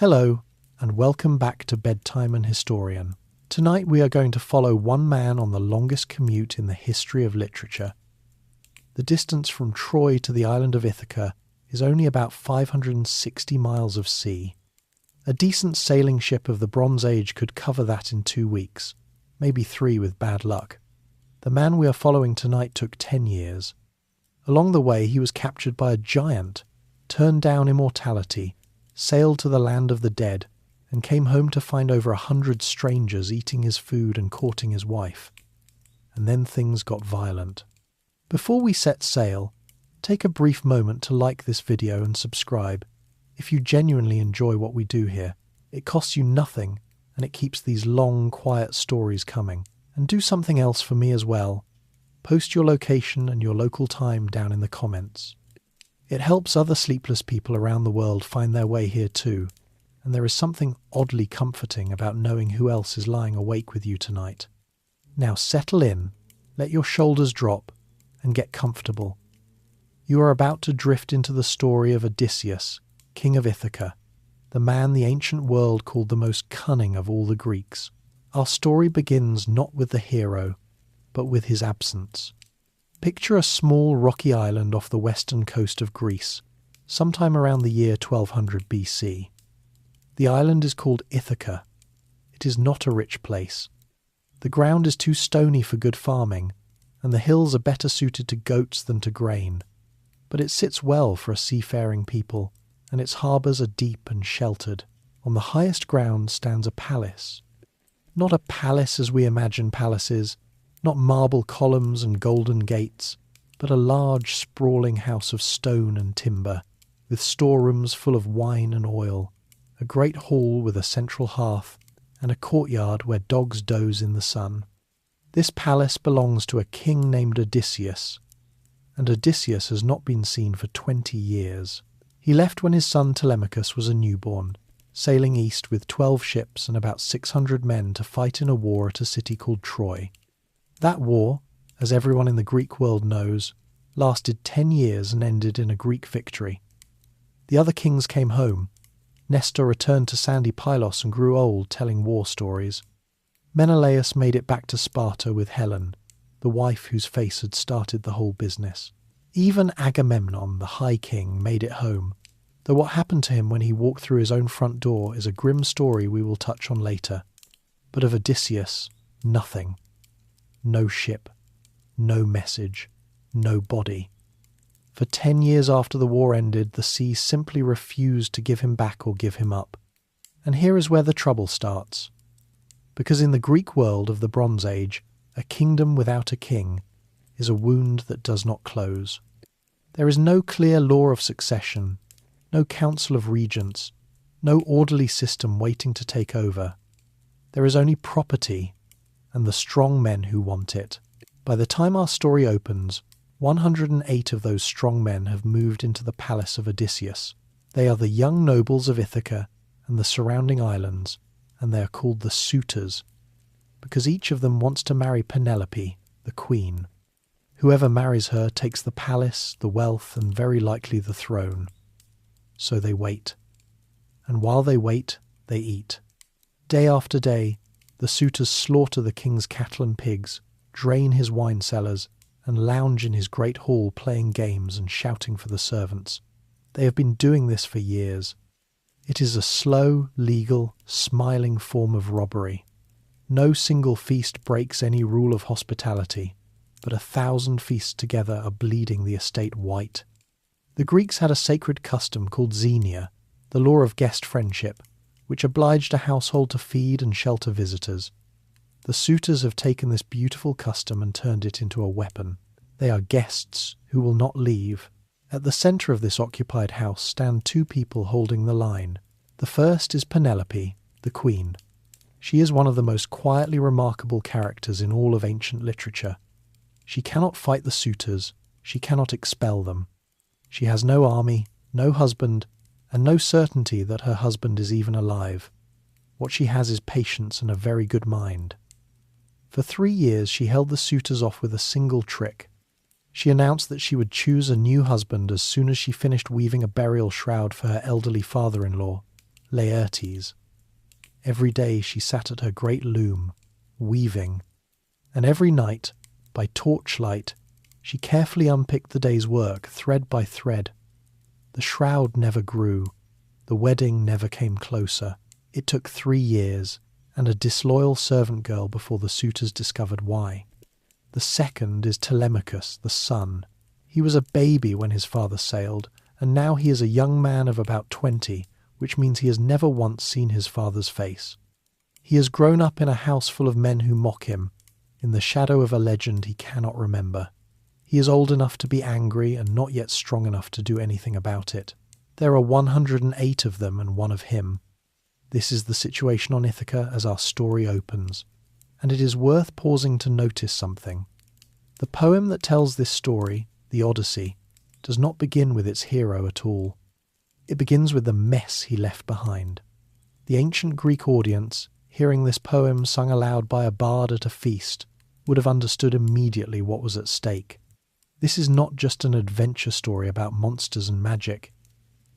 Hello, and welcome back to Bedtime and Historian. Tonight we are going to follow one man on the longest commute in the history of literature. The distance from Troy to the island of Ithaca is only about 560 miles of sea. A decent sailing ship of the Bronze Age could cover that in 2 weeks, maybe 3 with bad luck. The man we are following tonight took 10 years. Along the way he was captured by a giant, turned down immortality, sailed to the land of the dead, and came home to find over 100 strangers eating his food and courting his wife. And then things got violent. Before we set sail, take a brief moment to like this video and subscribe. If you genuinely enjoy what we do here, it costs you nothing and it keeps these long, quiet stories coming. And do something else for me as well. Post your location and your local time down in the comments. It helps other sleepless people around the world find their way here too, and there is something oddly comforting about knowing who else is lying awake with you tonight. Now settle in, let your shoulders drop, and get comfortable. You are about to drift into the story of Odysseus, king of Ithaca, the man the ancient world called the most cunning of all the Greeks. Our story begins not with the hero, but with his absence. Picture a small rocky island off the western coast of Greece, sometime around the year 1200 BC. The island is called Ithaca. It is not a rich place. The ground is too stony for good farming, and the hills are better suited to goats than to grain. But it sits well for a seafaring people, and its harbours are deep and sheltered. On the highest ground stands a palace. Not a palace as we imagine palaces, not marble columns and golden gates, but a large sprawling house of stone and timber, with storerooms full of wine and oil, a great hall with a central hearth, and a courtyard where dogs doze in the sun. This palace belongs to a king named Odysseus, and Odysseus has not been seen for 20 years. He left when his son Telemachus was a newborn, sailing east with 12 ships and about 600 men to fight in a war at a city called Troy. That war, as everyone in the Greek world knows, lasted 10 years and ended in a Greek victory. The other kings came home. Nestor returned to sandy Pylos and grew old telling war stories. Menelaus made it back to Sparta with Helen, the wife whose face had started the whole business. Even Agamemnon, the High King, made it home, though what happened to him when he walked through his own front door is a grim story we will touch on later. But of Odysseus, nothing. No ship, no message, no body. For 10 years after the war ended, the sea simply refused to give him back or give him up. And here is where the trouble starts. Because in the Greek world of the Bronze Age, a kingdom without a king is a wound that does not close. There is no clear law of succession, no council of regents, no orderly system waiting to take over. There is only property and the strong men who want it. By the time our story opens, 108 of those strong men have moved into the palace of Odysseus. They are the young nobles of Ithaca and the surrounding islands, and they are called the suitors, because each of them wants to marry Penelope, the queen. Whoever marries her takes the palace, the wealth, and very likely the throne. So they wait. And while they wait, they eat. Day after day, the suitors slaughter the king's cattle and pigs, drain his wine cellars, and lounge in his great hall playing games and shouting for the servants. They have been doing this for years. It is a slow, legal, smiling form of robbery. No single feast breaks any rule of hospitality, but 1,000 feasts together are bleeding the estate white. The Greeks had a sacred custom called xenia, the law of guest friendship, which obliged a household to feed and shelter visitors. The suitors have taken this beautiful custom and turned it into a weapon. They are guests who will not leave. At the centre of this occupied house stand 2 people holding the line. The first is Penelope, the queen. She is one of the most quietly remarkable characters in all of ancient literature. She cannot fight the suitors, she cannot expel them. She has no army, no husband, and no certainty that her husband is even alive. What she has is patience and a very good mind. For 3 years she held the suitors off with a single trick. She announced that she would choose a new husband as soon as she finished weaving a burial shroud for her elderly father-in-law, Laertes. Every day she sat at her great loom, weaving, and every night, by torchlight, she carefully unpicked the day's work, thread by thread. The shroud never grew, the wedding never came closer. It took 3 years, and a disloyal servant girl before the suitors discovered why. The second is Telemachus, the son. He was a baby when his father sailed, and now he is a young man of about 20, which means he has never once seen his father's face. He has grown up in a house full of men who mock him, in the shadow of a legend he cannot remember. He is old enough to be angry and not yet strong enough to do anything about it. There are 108 of them and one of him. This is the situation on Ithaca as our story opens, and it is worth pausing to notice something. The poem that tells this story, the Odyssey, does not begin with its hero at all. It begins with the mess he left behind. The ancient Greek audience, hearing this poem sung aloud by a bard at a feast, would have understood immediately what was at stake. This is not just an adventure story about monsters and magic.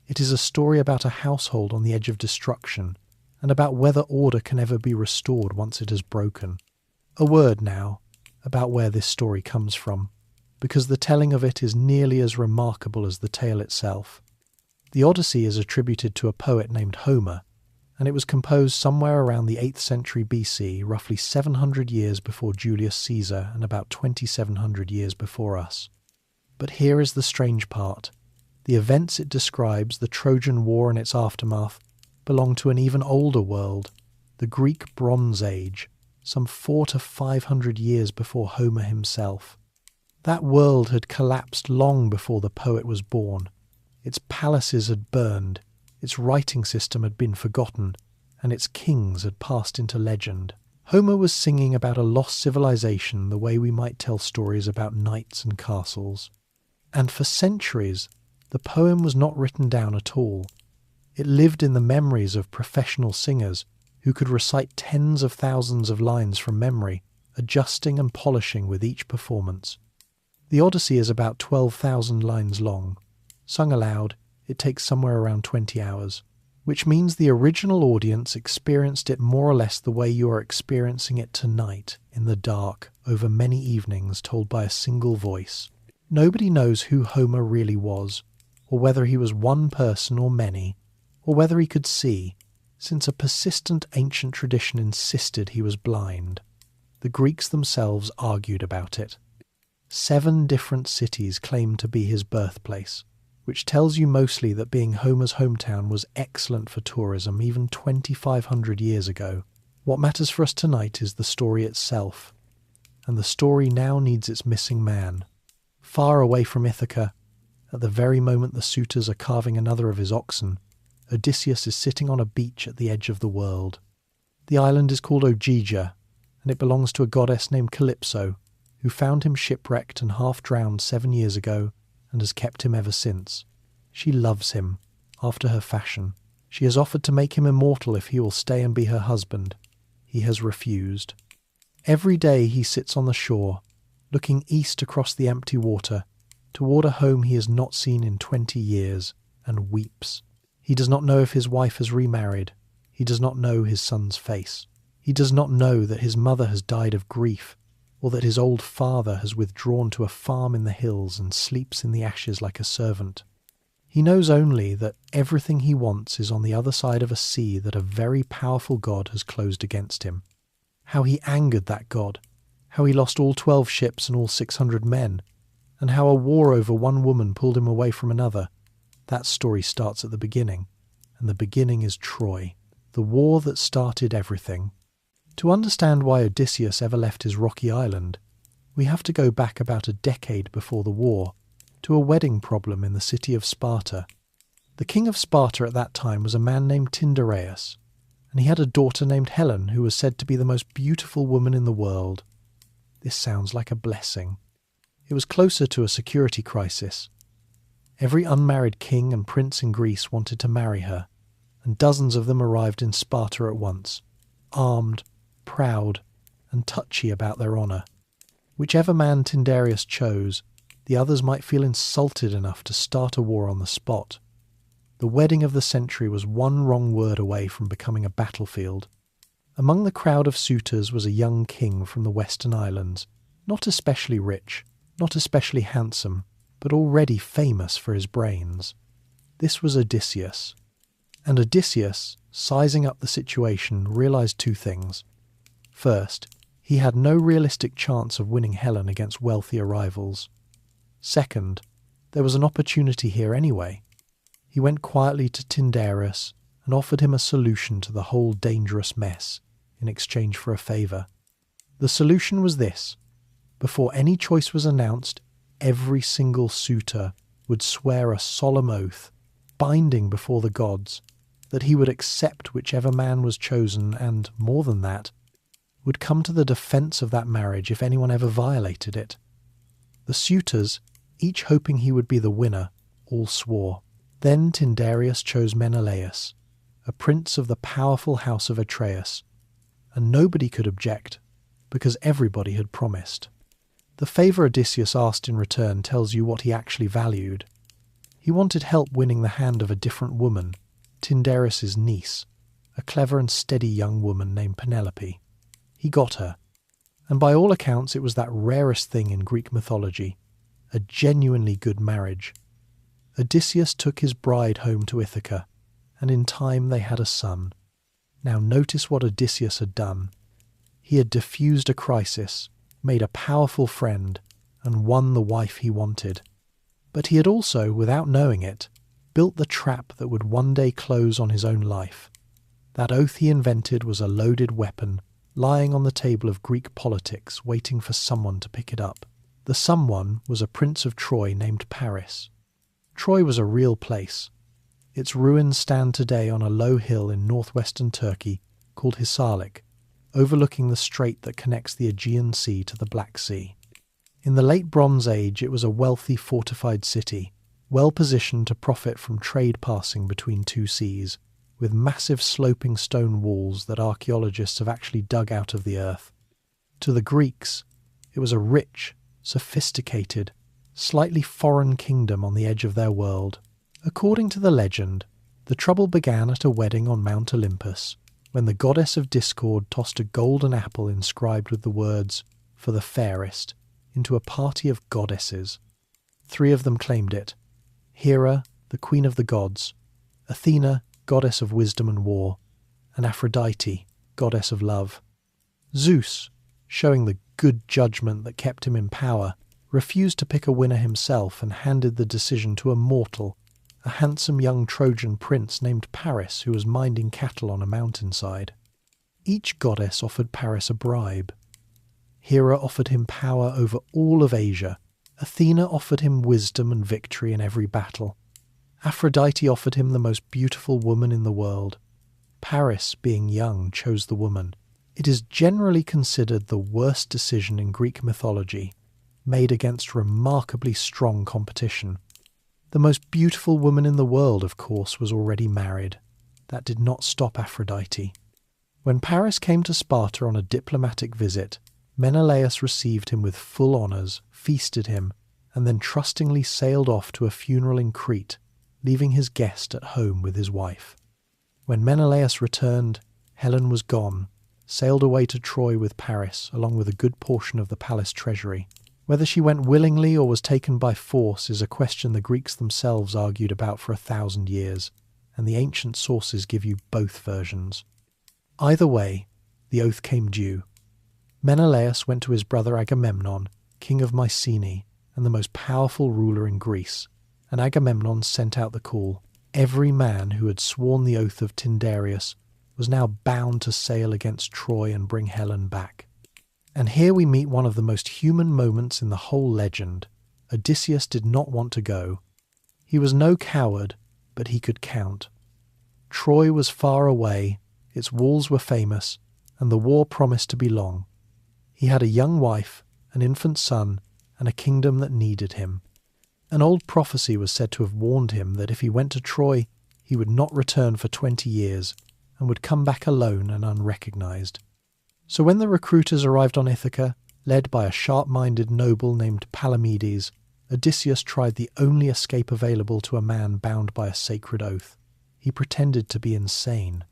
It is a story about a household on the edge of destruction, and about whether order can ever be restored once it has broken. A word now about where this story comes from, because the telling of it is nearly as remarkable as the tale itself. The Odyssey is attributed to a poet named Homer, and it was composed somewhere around the 8th century BC, roughly 700 years before Julius Caesar and about 2700 years before us. But here is the strange part. The events it describes, the Trojan War and its aftermath, belong to an even older world, the Greek Bronze Age, some 400 to 500 years before Homer himself. That world had collapsed long before the poet was born. Its palaces had burned, its writing system had been forgotten, and its kings had passed into legend. Homer was singing about a lost civilization the way we might tell stories about knights and castles. And for centuries, the poem was not written down at all. It lived in the memories of professional singers who could recite tens of thousands of lines from memory, adjusting and polishing with each performance. The Odyssey is about 12,000 lines long. Sung aloud, it takes somewhere around 20 hours, which means the original audience experienced it more or less the way you are experiencing it tonight, in the dark, over many evenings, told by a single voice. Nobody knows who Homer really was, or whether he was one person or many, or whether he could see, since a persistent ancient tradition insisted he was blind. The Greeks themselves argued about it. 7 different cities claimed to be his birthplace, which tells you mostly that being Homer's hometown was excellent for tourism even 2,500 years ago. What matters for us tonight is the story itself, and the story now needs its missing man. Far away from Ithaca, at the very moment the suitors are carving another of his oxen, Odysseus is sitting on a beach at the edge of the world. The island is called Ogygia, and it belongs to a goddess named Calypso, who found him shipwrecked and half-drowned 7 years ago and has kept him ever since. She loves him, after her fashion. She has offered to make him immortal if he will stay and be her husband. He has refused. Every day he sits on the shore, looking east across the empty water, toward a home he has not seen in 20 years, and weeps. He does not know if his wife has remarried. He does not know his son's face. He does not know that his mother has died of grief, or that his old father has withdrawn to a farm in the hills and sleeps in the ashes like a servant. He knows only that everything he wants is on the other side of a sea that a very powerful god has closed against him. How he angered that god, how he lost all 12 ships and all 600 men, and how a war over one woman pulled him away from another. That story starts at the beginning, and the beginning is Troy, the war that started everything. To understand why Odysseus ever left his rocky island, we have to go back about a decade before the war, to a wedding problem in the city of Sparta. The king of Sparta at that time was a man named Tyndareus, and he had a daughter named Helen who was said to be the most beautiful woman in the world. This sounds like a blessing. It was closer to a security crisis. Every unmarried king and prince in Greece wanted to marry her, and dozens of them arrived in Sparta at once, armed, proud, and touchy about their honour. Whichever man Tyndareus chose, the others might feel insulted enough to start a war on the spot. The wedding of the century was one wrong word away from becoming a battlefield. Among the crowd of suitors was a young king from the Western Islands, not especially rich, not especially handsome, but already famous for his brains. This was Odysseus. And Odysseus, sizing up the situation, realized two things. First, he had no realistic chance of winning Helen against wealthier rivals. Second, there was an opportunity here anyway. He went quietly to Tyndareus and offered him a solution to the whole dangerous mess in exchange for a favour. The solution was this. Before any choice was announced, every single suitor would swear a solemn oath, binding before the gods, that he would accept whichever man was chosen and, more than that, would come to the defence of that marriage if anyone ever violated it. The suitors, each hoping he would be the winner, all swore. Then Tyndareus chose Menelaus, a prince of the powerful house of Atreus, and nobody could object, because everybody had promised. The favour Odysseus asked in return tells you what he actually valued. He wanted help winning the hand of a different woman, Tyndareus' niece, a clever and steady young woman named Penelope. He got her, and by all accounts it was that rarest thing in Greek mythology, a genuinely good marriage. Odysseus took his bride home to Ithaca, and in time they had a son. Now notice what Odysseus had done. He had diffused a crisis, made a powerful friend, and won the wife he wanted. But he had also, without knowing it, built the trap that would one day close on his own life. That oath he invented was a loaded weapon, lying on the table of Greek politics, waiting for someone to pick it up. The someone was a prince of Troy named Paris. Troy was a real place. Its ruins stand today on a low hill in northwestern Turkey called Hisarlik, overlooking the strait that connects the Aegean Sea to the Black Sea. In the late Bronze Age it was a wealthy fortified city, well positioned to profit from trade passing between two seas, with massive sloping stone walls that archaeologists have actually dug out of the earth. To the Greeks, it was a rich, sophisticated, slightly foreign kingdom on the edge of their world. According to the legend, the trouble began at a wedding on Mount Olympus, when the goddess of discord tossed a golden apple inscribed with the words, "For the fairest," into a party of goddesses. 3 of them claimed it: Hera, the queen of the gods, Athena, goddess of wisdom and war, and Aphrodite, goddess of love. Zeus, showing the good judgment that kept him in power, refused to pick a winner himself and handed the decision to a mortal, a handsome young Trojan prince named Paris who was minding cattle on a mountainside. Each goddess offered Paris a bribe. Hera offered him power over all of Asia. Athena offered him wisdom and victory in every battle. Aphrodite offered him the most beautiful woman in the world. Paris, being young, chose the woman. It is generally considered the worst decision in Greek mythology, made against remarkably strong competition. The most beautiful woman in the world, of course, was already married. That did not stop Aphrodite. When Paris came to Sparta on a diplomatic visit, Menelaus received him with full honours, feasted him, and then trustingly sailed off to a funeral in Crete, leaving his guest at home with his wife. When Menelaus returned, Helen was gone, sailed away to Troy with Paris, along with a good portion of the palace treasury. Whether she went willingly or was taken by force is a question the Greeks themselves argued about for 1,000 years, and the ancient sources give you both versions. Either way, the oath came due. Menelaus went to his brother Agamemnon, king of Mycenae and the most powerful ruler in Greece, and Agamemnon sent out the call. Every man who had sworn the oath of Tyndareus was now bound to sail against Troy and bring Helen back. And here we meet one of the most human moments in the whole legend. Odysseus did not want to go. He was no coward, but he could count. Troy was far away, its walls were famous, and the war promised to be long. He had a young wife, an infant son, and a kingdom that needed him. An old prophecy was said to have warned him that if he went to Troy, he would not return for 20 years, and would come back alone and unrecognized. So when the recruiters arrived on Ithaca, led by a sharp-minded noble named Palamedes, Odysseus tried the only escape available to a man bound by a sacred oath. He pretended to be insane.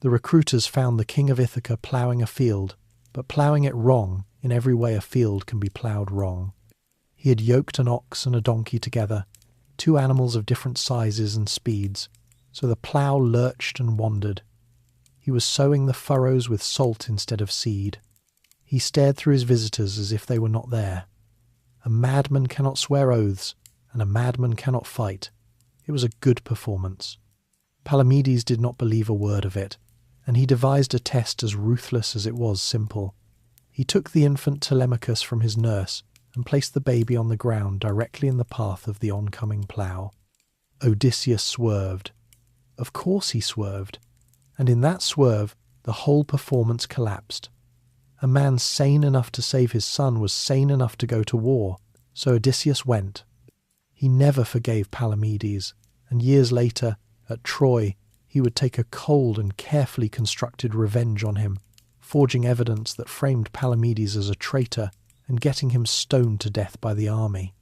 The recruiters found the king of Ithaca ploughing a field, but ploughing it wrong in every way a field can be ploughed wrong. He had yoked an ox and a donkey together, two animals of different sizes and speeds, so the plough lurched and wandered. He was sowing the furrows with salt instead of seed. He stared through his visitors as if they were not there. A madman cannot swear oaths, and a madman cannot fight. It was a good performance. Palamedes did not believe a word of it, and he devised a test as ruthless as it was simple. He took the infant Telemachus from his nurse and placed the baby on the ground directly in the path of the oncoming plough. Odysseus swerved. Of course he swerved, and in that swerve the whole performance collapsed. A man sane enough to save his son was sane enough to go to war, so Odysseus went. He never forgave Palamedes, and years later, at Troy, he would take a cold and carefully constructed revenge on him, forging evidence that framed Palamedes as a traitor and getting him stoned to death by the army.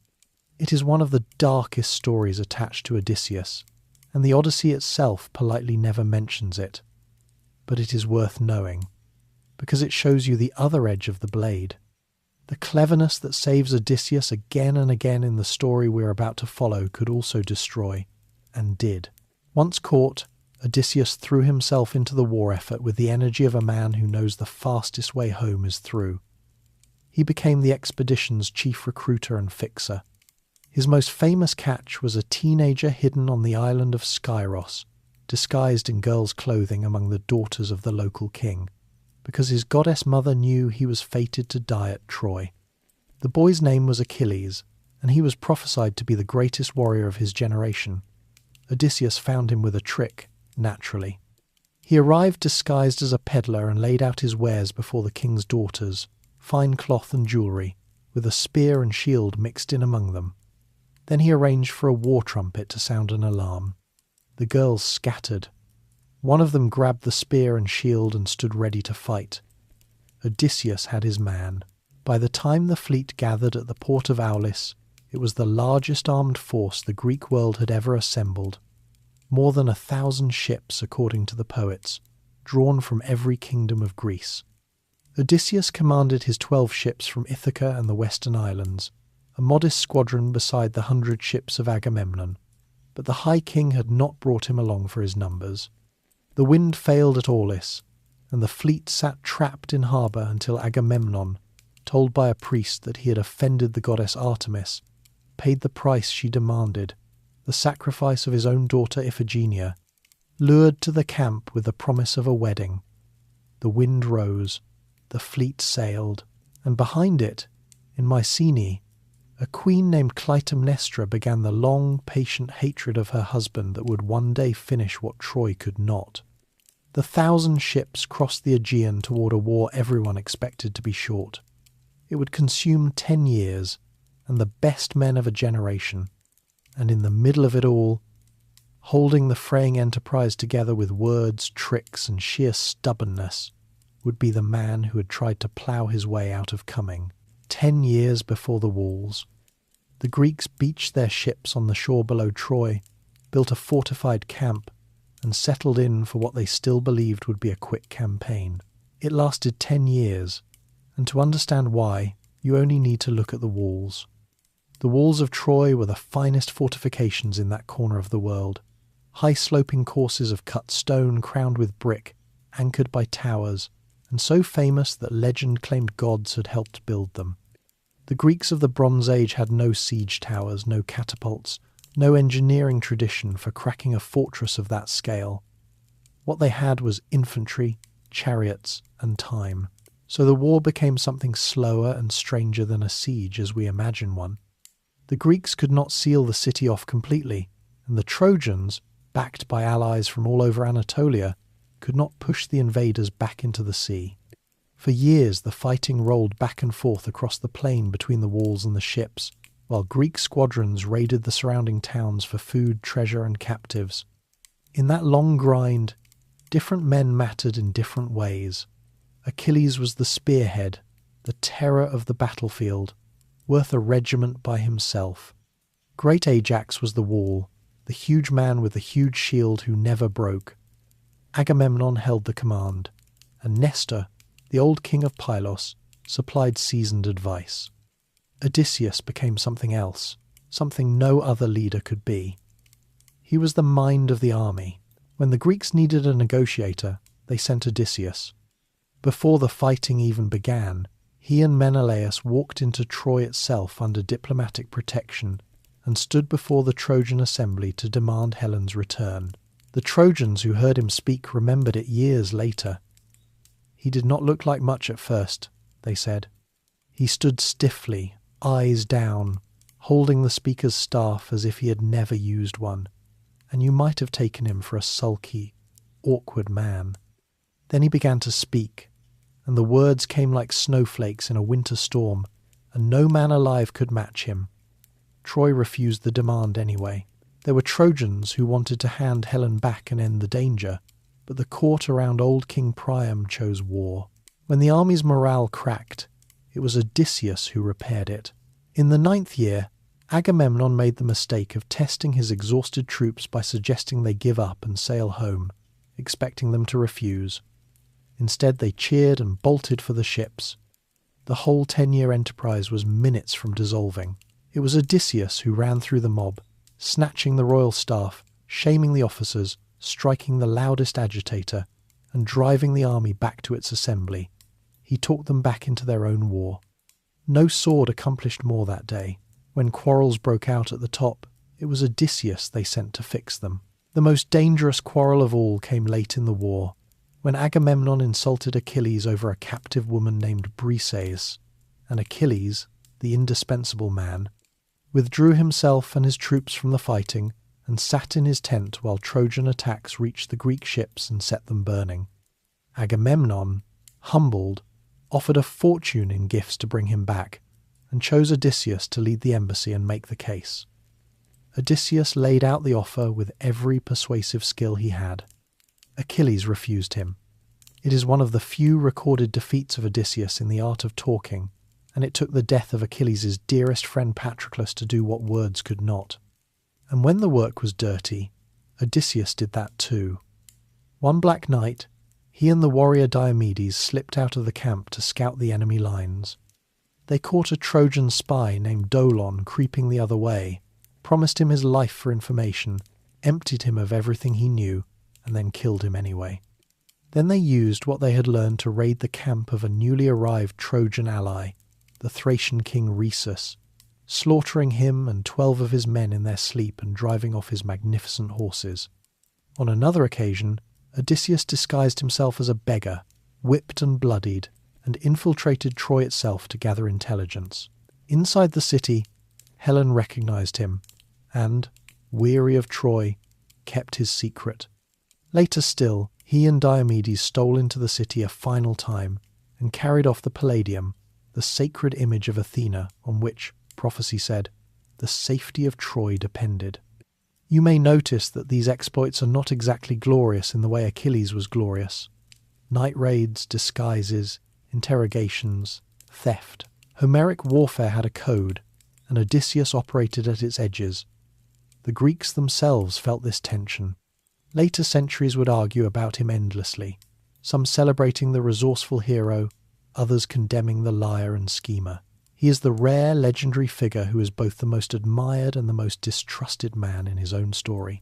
It is one of the darkest stories attached to Odysseus, and the Odyssey itself politely never mentions it. But it is worth knowing, because it shows you the other edge of the blade. The cleverness that saves Odysseus again and again in the story we're about to follow could also destroy, and did. Once caught, Odysseus threw himself into the war effort with the energy of a man who knows the fastest way home is through. He became the expedition's chief recruiter and fixer. His most famous catch was a teenager hidden on the island of Skyros, disguised in girl's clothing among the daughters of the local king, because his goddess mother knew he was fated to die at Troy. The boy's name was Achilles, and he was prophesied to be the greatest warrior of his generation. Odysseus found him with a trick, naturally. He arrived disguised as a peddler and laid out his wares before the king's daughters, fine cloth and jewellery, with a spear and shield mixed in among them. Then he arranged for a war trumpet to sound an alarm. The girls scattered. One of them grabbed the spear and shield and stood ready to fight. Odysseus had his man. By the time the fleet gathered at the port of Aeolus, it was the largest armed force the Greek world had ever assembled. More than 1,000 ships, according to the poets, drawn from every kingdom of Greece. Odysseus commanded his 12 ships from Ithaca and the western islands, a modest squadron beside the 100 ships of Agamemnon. But the High King had not brought him along for his numbers. The wind failed at Aeolus, and the fleet sat trapped in harbour until Agamemnon, told by a priest that he had offended the goddess Artemis, paid the price she demanded, the sacrifice of his own daughter Iphigenia, lured to the camp with the promise of a wedding. The wind rose, the fleet sailed, and behind it, in Mycenae, a queen named Clytemnestra began the long, patient hatred of her husband that would one day finish what Troy could not. The 1,000 ships crossed the Aegean toward a war everyone expected to be short. It would consume 10 years, and the best men of a generation. And in the middle of it all, holding the fraying enterprise together with words, tricks, and sheer stubbornness, would be the man who had tried to plough his way out of coming, 10 years before the walls. The Greeks beached their ships on the shore below Troy, built a fortified camp, and settled in for what they still believed would be a quick campaign. It lasted 10 years, and to understand why, you only need to look at the walls. The walls of Troy were the finest fortifications in that corner of the world, high-sloping courses of cut stone crowned with brick, anchored by towers, and so famous that legend claimed gods had helped build them. The Greeks of the Bronze Age had no siege towers, no catapults, no engineering tradition for cracking a fortress of that scale. What they had was infantry, chariots, and time. So the war became something slower and stranger than a siege as we imagine one. The Greeks could not seal the city off completely, and the Trojans, backed by allies from all over Anatolia, could not push the invaders back into the sea. For years the fighting rolled back and forth across the plain between the walls and the ships, while Greek squadrons raided the surrounding towns for food, treasure, and captives. In that long grind, different men mattered in different ways. Achilles was the spearhead, the terror of the battlefield, worth a regiment by himself. Great Ajax was the wall, the huge man with the huge shield who never broke. Agamemnon held the command, and Nestor, the old king of Pylos, supplied seasoned advice. Odysseus became something else, something no other leader could be. He was the mind of the army. When the Greeks needed a negotiator, they sent Odysseus. Before the fighting even began, he and Menelaus walked into Troy itself under diplomatic protection and stood before the Trojan assembly to demand Helen's return. The Trojans who heard him speak remembered it years later. He did not look like much at first, they said. He stood stiffly, eyes down, holding the speaker's staff as if he had never used one, and you might have taken him for a sulky, awkward man. Then he began to speak, and the words came like snowflakes in a winter storm, and no man alive could match him. Troy refused the demand anyway. There were Trojans who wanted to hand Helen back and end the danger, but the court around old King Priam chose war. When the army's morale cracked, it was Odysseus who repaired it. In the 9th year, Agamemnon made the mistake of testing his exhausted troops by suggesting they give up and sail home, expecting them to refuse. Instead, they cheered and bolted for the ships. The whole 10-year enterprise was minutes from dissolving. It was Odysseus who ran through the mob, snatching the royal staff, shaming the officers, striking the loudest agitator, and driving the army back to its assembly. He talked them back into their own war. No sword accomplished more that day. When quarrels broke out at the top, it was Odysseus they sent to fix them. The most dangerous quarrel of all came late in the war, when Agamemnon insulted Achilles over a captive woman named Briseis, and Achilles, the indispensable man, withdrew himself and his troops from the fighting and sat in his tent while Trojan attacks reached the Greek ships and set them burning. Agamemnon, humbled, offered a fortune in gifts to bring him back, and chose Odysseus to lead the embassy and make the case. Odysseus laid out the offer with every persuasive skill he had. Achilles refused him. It is one of the few recorded defeats of Odysseus in the art of talking, and it took the death of Achilles' dearest friend Patroclus to do what words could not. And when the work was dirty, Odysseus did that too. One black night, he and the warrior Diomedes slipped out of the camp to scout the enemy lines. They caught a Trojan spy named Dolon creeping the other way, promised him his life for information, emptied him of everything he knew, and then killed him anyway. Then they used what they had learned to raid the camp of a newly arrived Trojan ally, the Thracian king Rhesus, slaughtering him and 12 of his men in their sleep and driving off his magnificent horses. On another occasion, Odysseus disguised himself as a beggar, whipped and bloodied, and infiltrated Troy itself to gather intelligence. Inside the city, Helen recognized him, and, weary of Troy, kept his secret. Later still, he and Diomedes stole into the city a final time and carried off the Palladium, the sacred image of Athena on which, prophecy said, the safety of Troy depended. You may notice that these exploits are not exactly glorious in the way Achilles was glorious. Night raids, disguises, interrogations, theft. Homeric warfare had a code, and Odysseus operated at its edges. The Greeks themselves felt this tension. Later centuries would argue about him endlessly, some celebrating the resourceful hero, others condemning the liar and schemer. He is the rare legendary figure who is both the most admired and the most distrusted man in his own story.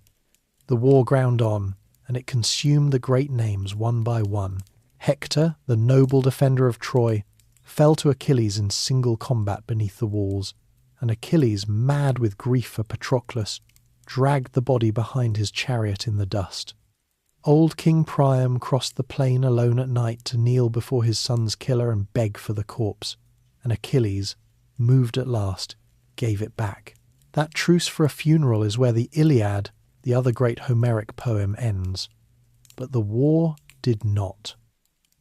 The war ground on, and it consumed the great names one by one. Hector, the noble defender of Troy, fell to Achilles in single combat beneath the walls, and Achilles, mad with grief for Patroclus, dragged the body behind his chariot in the dust. Old King Priam crossed the plain alone at night to kneel before his son's killer and beg for the corpse, and Achilles, moved at last, gave it back. That truce for a funeral is where the Iliad, the other great Homeric poem, ends. But the war did not.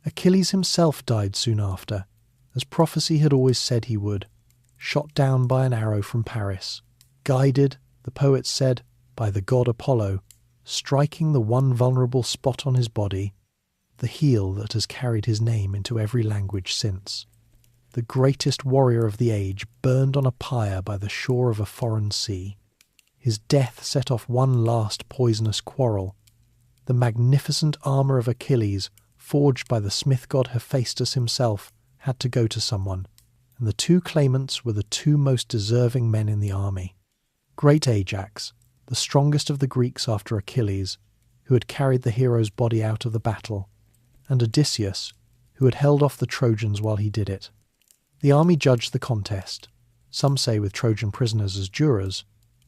Achilles himself died soon after, as prophecy had always said he would, shot down by an arrow from Paris, guided, the poets said, by the god Apollo, striking the one vulnerable spot on his body, the heel that has carried his name into every language since. the greatest warrior of the age, burned on a pyre by the shore of a foreign sea. His death set off one last poisonous quarrel. The magnificent armour of Achilles, forged by the smith god Hephaestus himself, had to go to someone, and the two claimants were the two most deserving men in the army. Great Ajax, the strongest of the Greeks after Achilles, who had carried the hero's body out of the battle, and Odysseus, who had held off the Trojans while he did it. The army judged the contest, some say with Trojan prisoners as jurors,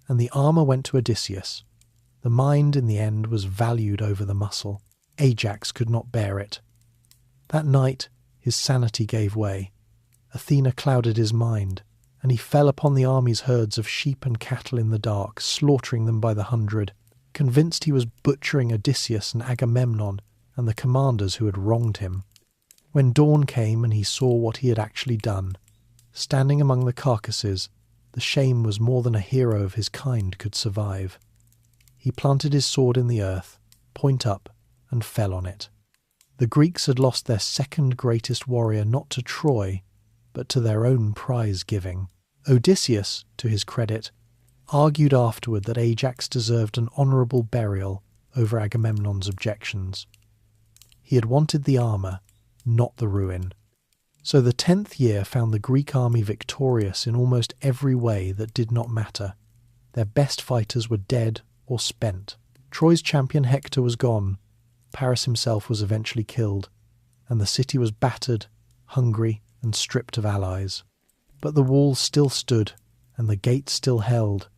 and the armour went to Odysseus. The mind in the end was valued over the muscle. Ajax could not bear it. That night his sanity gave way. Athena clouded his mind, and he fell upon the army's herds of sheep and cattle in the dark, slaughtering them by the hundred, convinced he was butchering Odysseus and Agamemnon and the commanders who had wronged him. When dawn came and he saw what he had actually done, standing among the carcasses, the shame was more than a hero of his kind could survive. He planted his sword in the earth, point up, and fell on it. The Greeks had lost their second greatest warrior not to Troy, but to their own prize-giving. Odysseus, to his credit, argued afterward that Ajax deserved an honourable burial over Agamemnon's objections. He had wanted the armour, not the ruin. So the 10th year found the Greek army victorious in almost every way that did not matter. Their best fighters were dead or spent. Troy's champion Hector was gone. Paris himself was eventually killed, and the city was battered, hungry, and stripped of allies. But the walls still stood, and the gates still held,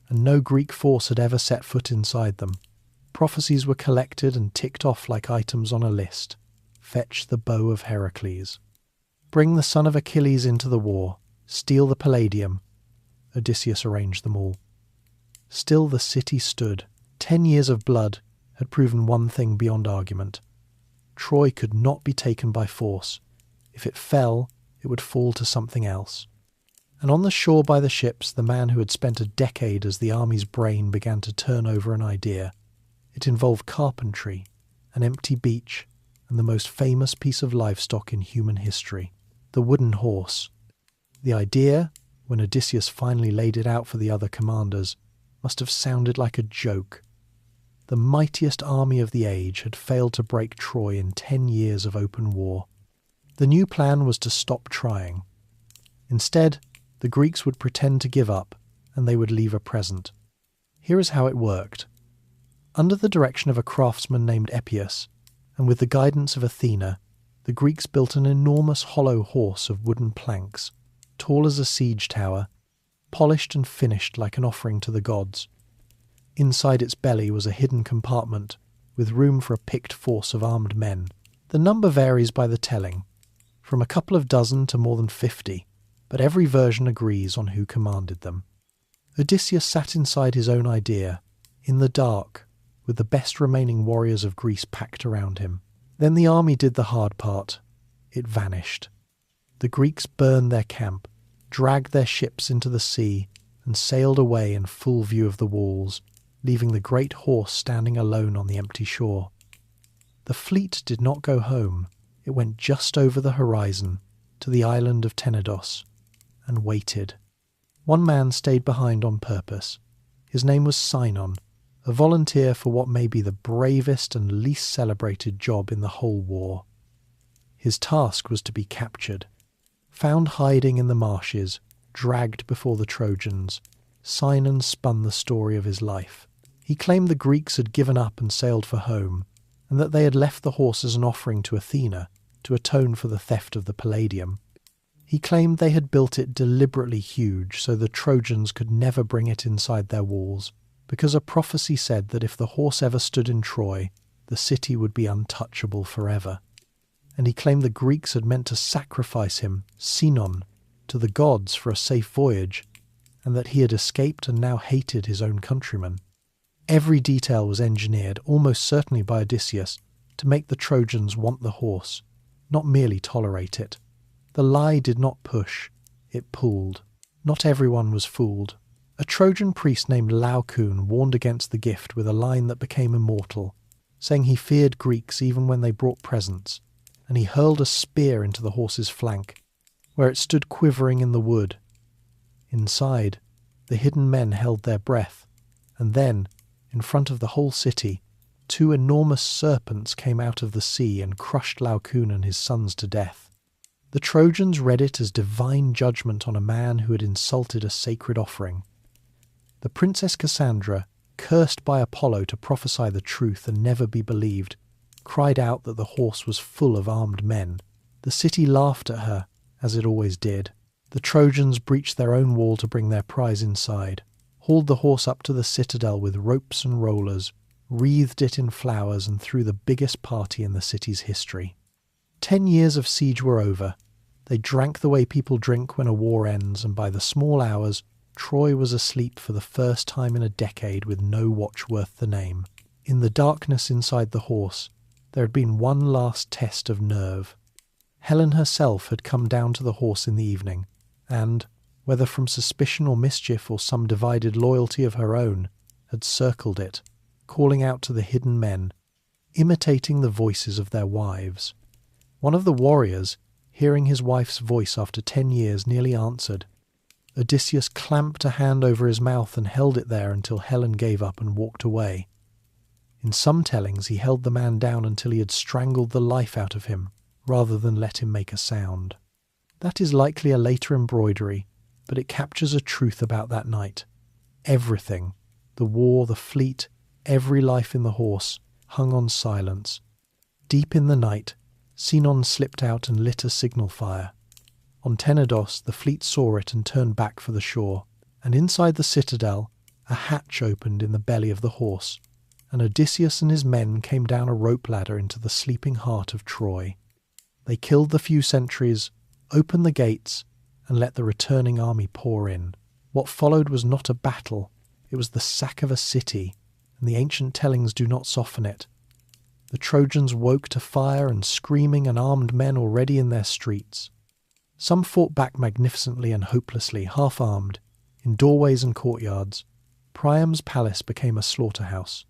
and no Greek force had ever set foot inside them. Prophecies were collected and ticked off like items on a list. Fetch the bow of Heracles. Bring the son of Achilles into the war. Steal the Palladium. Odysseus arranged them all. Still the city stood. 10 years of blood had proven one thing beyond argument. Troy could not be taken by force. If it fell, it would fall to something else. And on the shore by the ships, the man who had spent a decade as the army's brain began to turn over an idea. It involved carpentry, an empty beach, and the most famous piece of livestock in human history, the wooden horse. The idea, when Odysseus finally laid it out for the other commanders, must have sounded like a joke. The mightiest army of the age had failed to break Troy in 10 years of open war. The new plan was to stop trying. Instead, the Greeks would pretend to give up, and they would leave a present. Here is how it worked. Under the direction of a craftsman named Epius, and with the guidance of Athena, the Greeks built an enormous hollow horse of wooden planks, tall as a siege tower, polished and finished like an offering to the gods. Inside its belly was a hidden compartment, with room for a picked force of armed men. The number varies by the telling, from a couple of dozen to more than 50, but every version agrees on who commanded them. Odysseus sat inside his own idea, in the dark, with the best remaining warriors of Greece packed around him. Then the army did the hard part. It vanished. The Greeks burned their camp, dragged their ships into the sea, and sailed away in full view of the walls, leaving the great horse standing alone on the empty shore. The fleet did not go home. It went just over the horizon, to the island of Tenedos, and waited. One man stayed behind on purpose. His name was Sinon, a volunteer for what may be the bravest and least celebrated job in the whole war. His task was to be captured. Found hiding in the marshes, dragged before the Trojans, Sinon spun the story of his life. He claimed the Greeks had given up and sailed for home, and that they had left the horse as an offering to Athena to atone for the theft of the Palladium. He claimed they had built it deliberately huge so the Trojans could never bring it inside their walls, because a prophecy said that if the horse ever stood in Troy, the city would be untouchable forever. And he claimed the Greeks had meant to sacrifice him, Sinon, to the gods for a safe voyage, and that he had escaped and now hated his own countrymen. Every detail was engineered, almost certainly by Odysseus, to make the Trojans want the horse, not merely tolerate it. The lie did not push, it pulled. Not everyone was fooled. A Trojan priest named Laocoon warned against the gift with a line that became immortal, saying he feared Greeks even when they brought presents, and he hurled a spear into the horse's flank. where it stood quivering in the wood. Inside, the hidden men held their breath, and then, in front of the whole city, 2 enormous serpents came out of the sea and crushed Laocoon and his sons to death. The Trojans read it as divine judgment on a man who had insulted a sacred offering. The Princess Cassandra, cursed by Apollo to prophesy the truth and never be believed, cried out that the horse was full of armed men. The city laughed at her, as it always did. The Trojans breached their own wall to bring their prize inside, hauled the horse up to the citadel with ropes and rollers, wreathed it in flowers, and threw the biggest party in the city's history. 10 years of siege were over. They drank the way people drink when a war ends, and by the small hours, Troy was asleep for the first time in a decade with no watch worth the name. In the darkness inside the horse, there had been one last test of nerve. Helen herself had come down to the horse in the evening, and, whether from suspicion or mischief or some divided loyalty of her own, had circled it, calling out to the hidden men, imitating the voices of their wives. One of the warriors, hearing his wife's voice after 10 years, nearly answered. Odysseus clamped a hand over his mouth and held it there until Helen gave up and walked away. In some tellings he held the man down until he had strangled the life out of him, rather than let him make a sound. That is likely a later embroidery, but it captures a truth about that night. Everything, the war, the fleet, every life in the horse, hung on silence. Deep in the night, Sinon slipped out and lit a signal fire. On Tenedos, the fleet saw it and turned back for the shore, and inside the citadel, a hatch opened in the belly of the horse, and Odysseus and his men came down a rope ladder into the sleeping heart of Troy. They killed the few sentries, opened the gates, and let the returning army pour in. What followed was not a battle, it was the sack of a city, and the ancient tellings do not soften it. The Trojans woke to fire and screaming and armed men already in their streets. Some fought back magnificently and hopelessly, half-armed, in doorways and courtyards. Priam's palace became a slaughterhouse.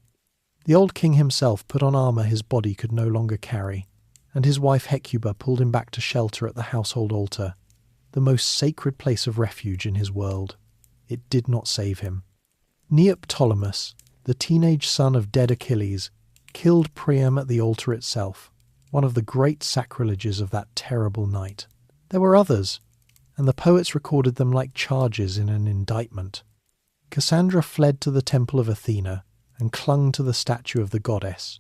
The old king himself put on armour his body could no longer carry, and his wife Hecuba pulled him back to shelter at the household altar, the most sacred place of refuge in his world. It did not save him. Neoptolemus, the teenage son of dead Achilles, killed Priam at the altar itself, one of the great sacrileges of that terrible night. There were others, and the poets recorded them like charges in an indictment. Cassandra fled to the temple of Athena and clung to the statue of the goddess,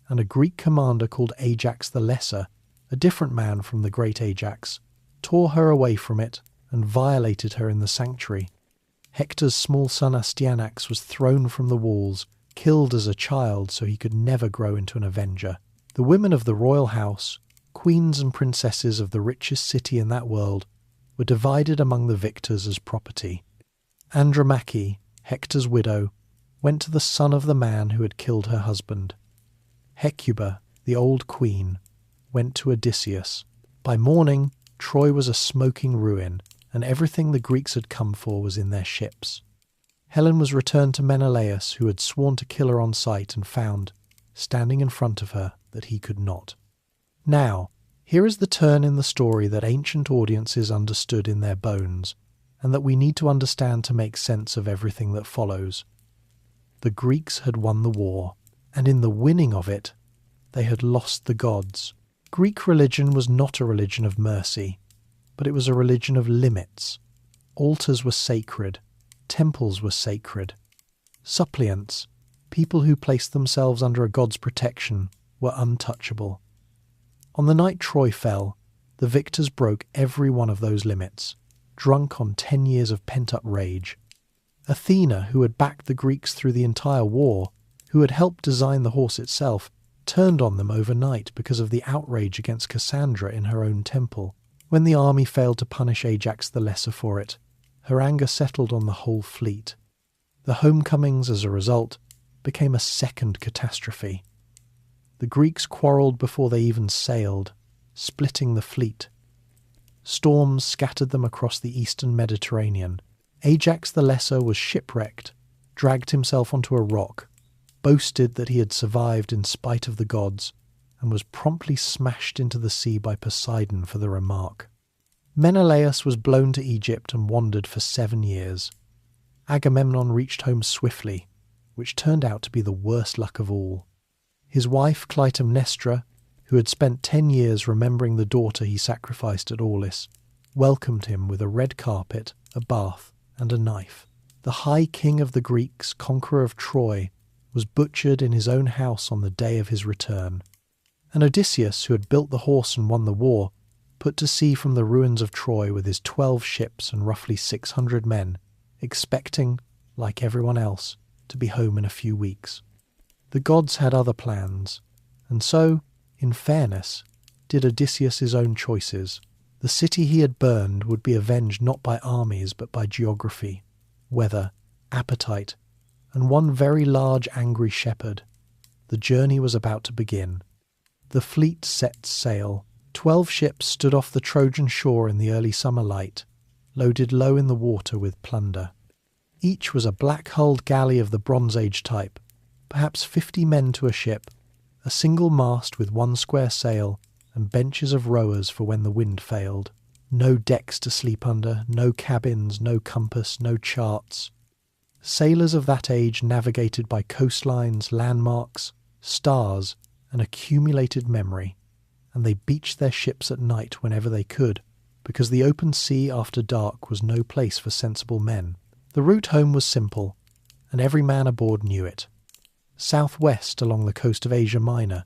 and a Greek commander called Ajax the Lesser, a different man from the great Ajax, tore her away from it and violated her in the sanctuary. Hector's small son Astyanax was thrown from the walls, killed as a child so he could never grow into an avenger. The women of the royal house, queens and princesses of the richest city in that world, were divided among the victors as property. Andromache, Hector's widow, went to the son of the man who had killed her husband. Hecuba, the old queen, went to Odysseus. By morning, Troy was a smoking ruin, and everything the Greeks had come for was in their ships. Helen was returned to Menelaus, who had sworn to kill her on sight, and found, standing in front of her, that he could not. Now, here is the turn in the story that ancient audiences understood in their bones, and that we need to understand to make sense of everything that follows. The Greeks had won the war, and in the winning of it, they had lost the gods. Greek religion was not a religion of mercy, but it was a religion of limits. Altars were sacred, temples were sacred. Suppliants, people who placed themselves under a god's protection, were untouchable. On the night Troy fell, the victors broke every one of those limits, drunk on 10 years of pent-up rage. Athena, who had backed the Greeks through the entire war, who had helped design the horse itself, turned on them overnight because of the outrage against Cassandra in her own temple. When the army failed to punish Ajax the Lesser for it, her anger settled on the whole fleet. The homecomings, as a result, became a second catastrophe. The Greeks quarrelled before they even sailed, splitting the fleet. Storms scattered them across the eastern Mediterranean. Ajax the Lesser was shipwrecked, dragged himself onto a rock, boasted that he had survived in spite of the gods, and was promptly smashed into the sea by Poseidon for the remark. Menelaus was blown to Egypt and wandered for 7 years. Agamemnon reached home swiftly, which turned out to be the worst luck of all. His wife Clytemnestra, who had spent 10 years remembering the daughter he sacrificed at Aeolus, welcomed him with a red carpet, a bath, and a knife. The High King of the Greeks, conqueror of Troy, was butchered in his own house on the day of his return. And Odysseus, who had built the horse and won the war, put to sea from the ruins of Troy with his 12 ships and roughly 600 men, expecting, like everyone else, to be home in a few weeks. The gods had other plans, and so, in fairness, did Odysseus' own choices. The city he had burned would be avenged not by armies but by geography, weather, appetite, and one very large angry shepherd. The journey was about to begin. The fleet set sail. 12 ships stood off the Trojan shore in the early summer light, loaded low in the water with plunder. Each was a black-hulled galley of the Bronze Age type, perhaps 50 men to a ship, a single mast with one square sail, and benches of rowers for when the wind failed. No decks to sleep under, no cabins, no compass, no charts. Sailors of that age navigated by coastlines, landmarks, stars, and accumulated memory, and they beached their ships at night whenever they could, because the open sea after dark was no place for sensible men. The route home was simple, and every man aboard knew it. Southwest along the coast of Asia Minor,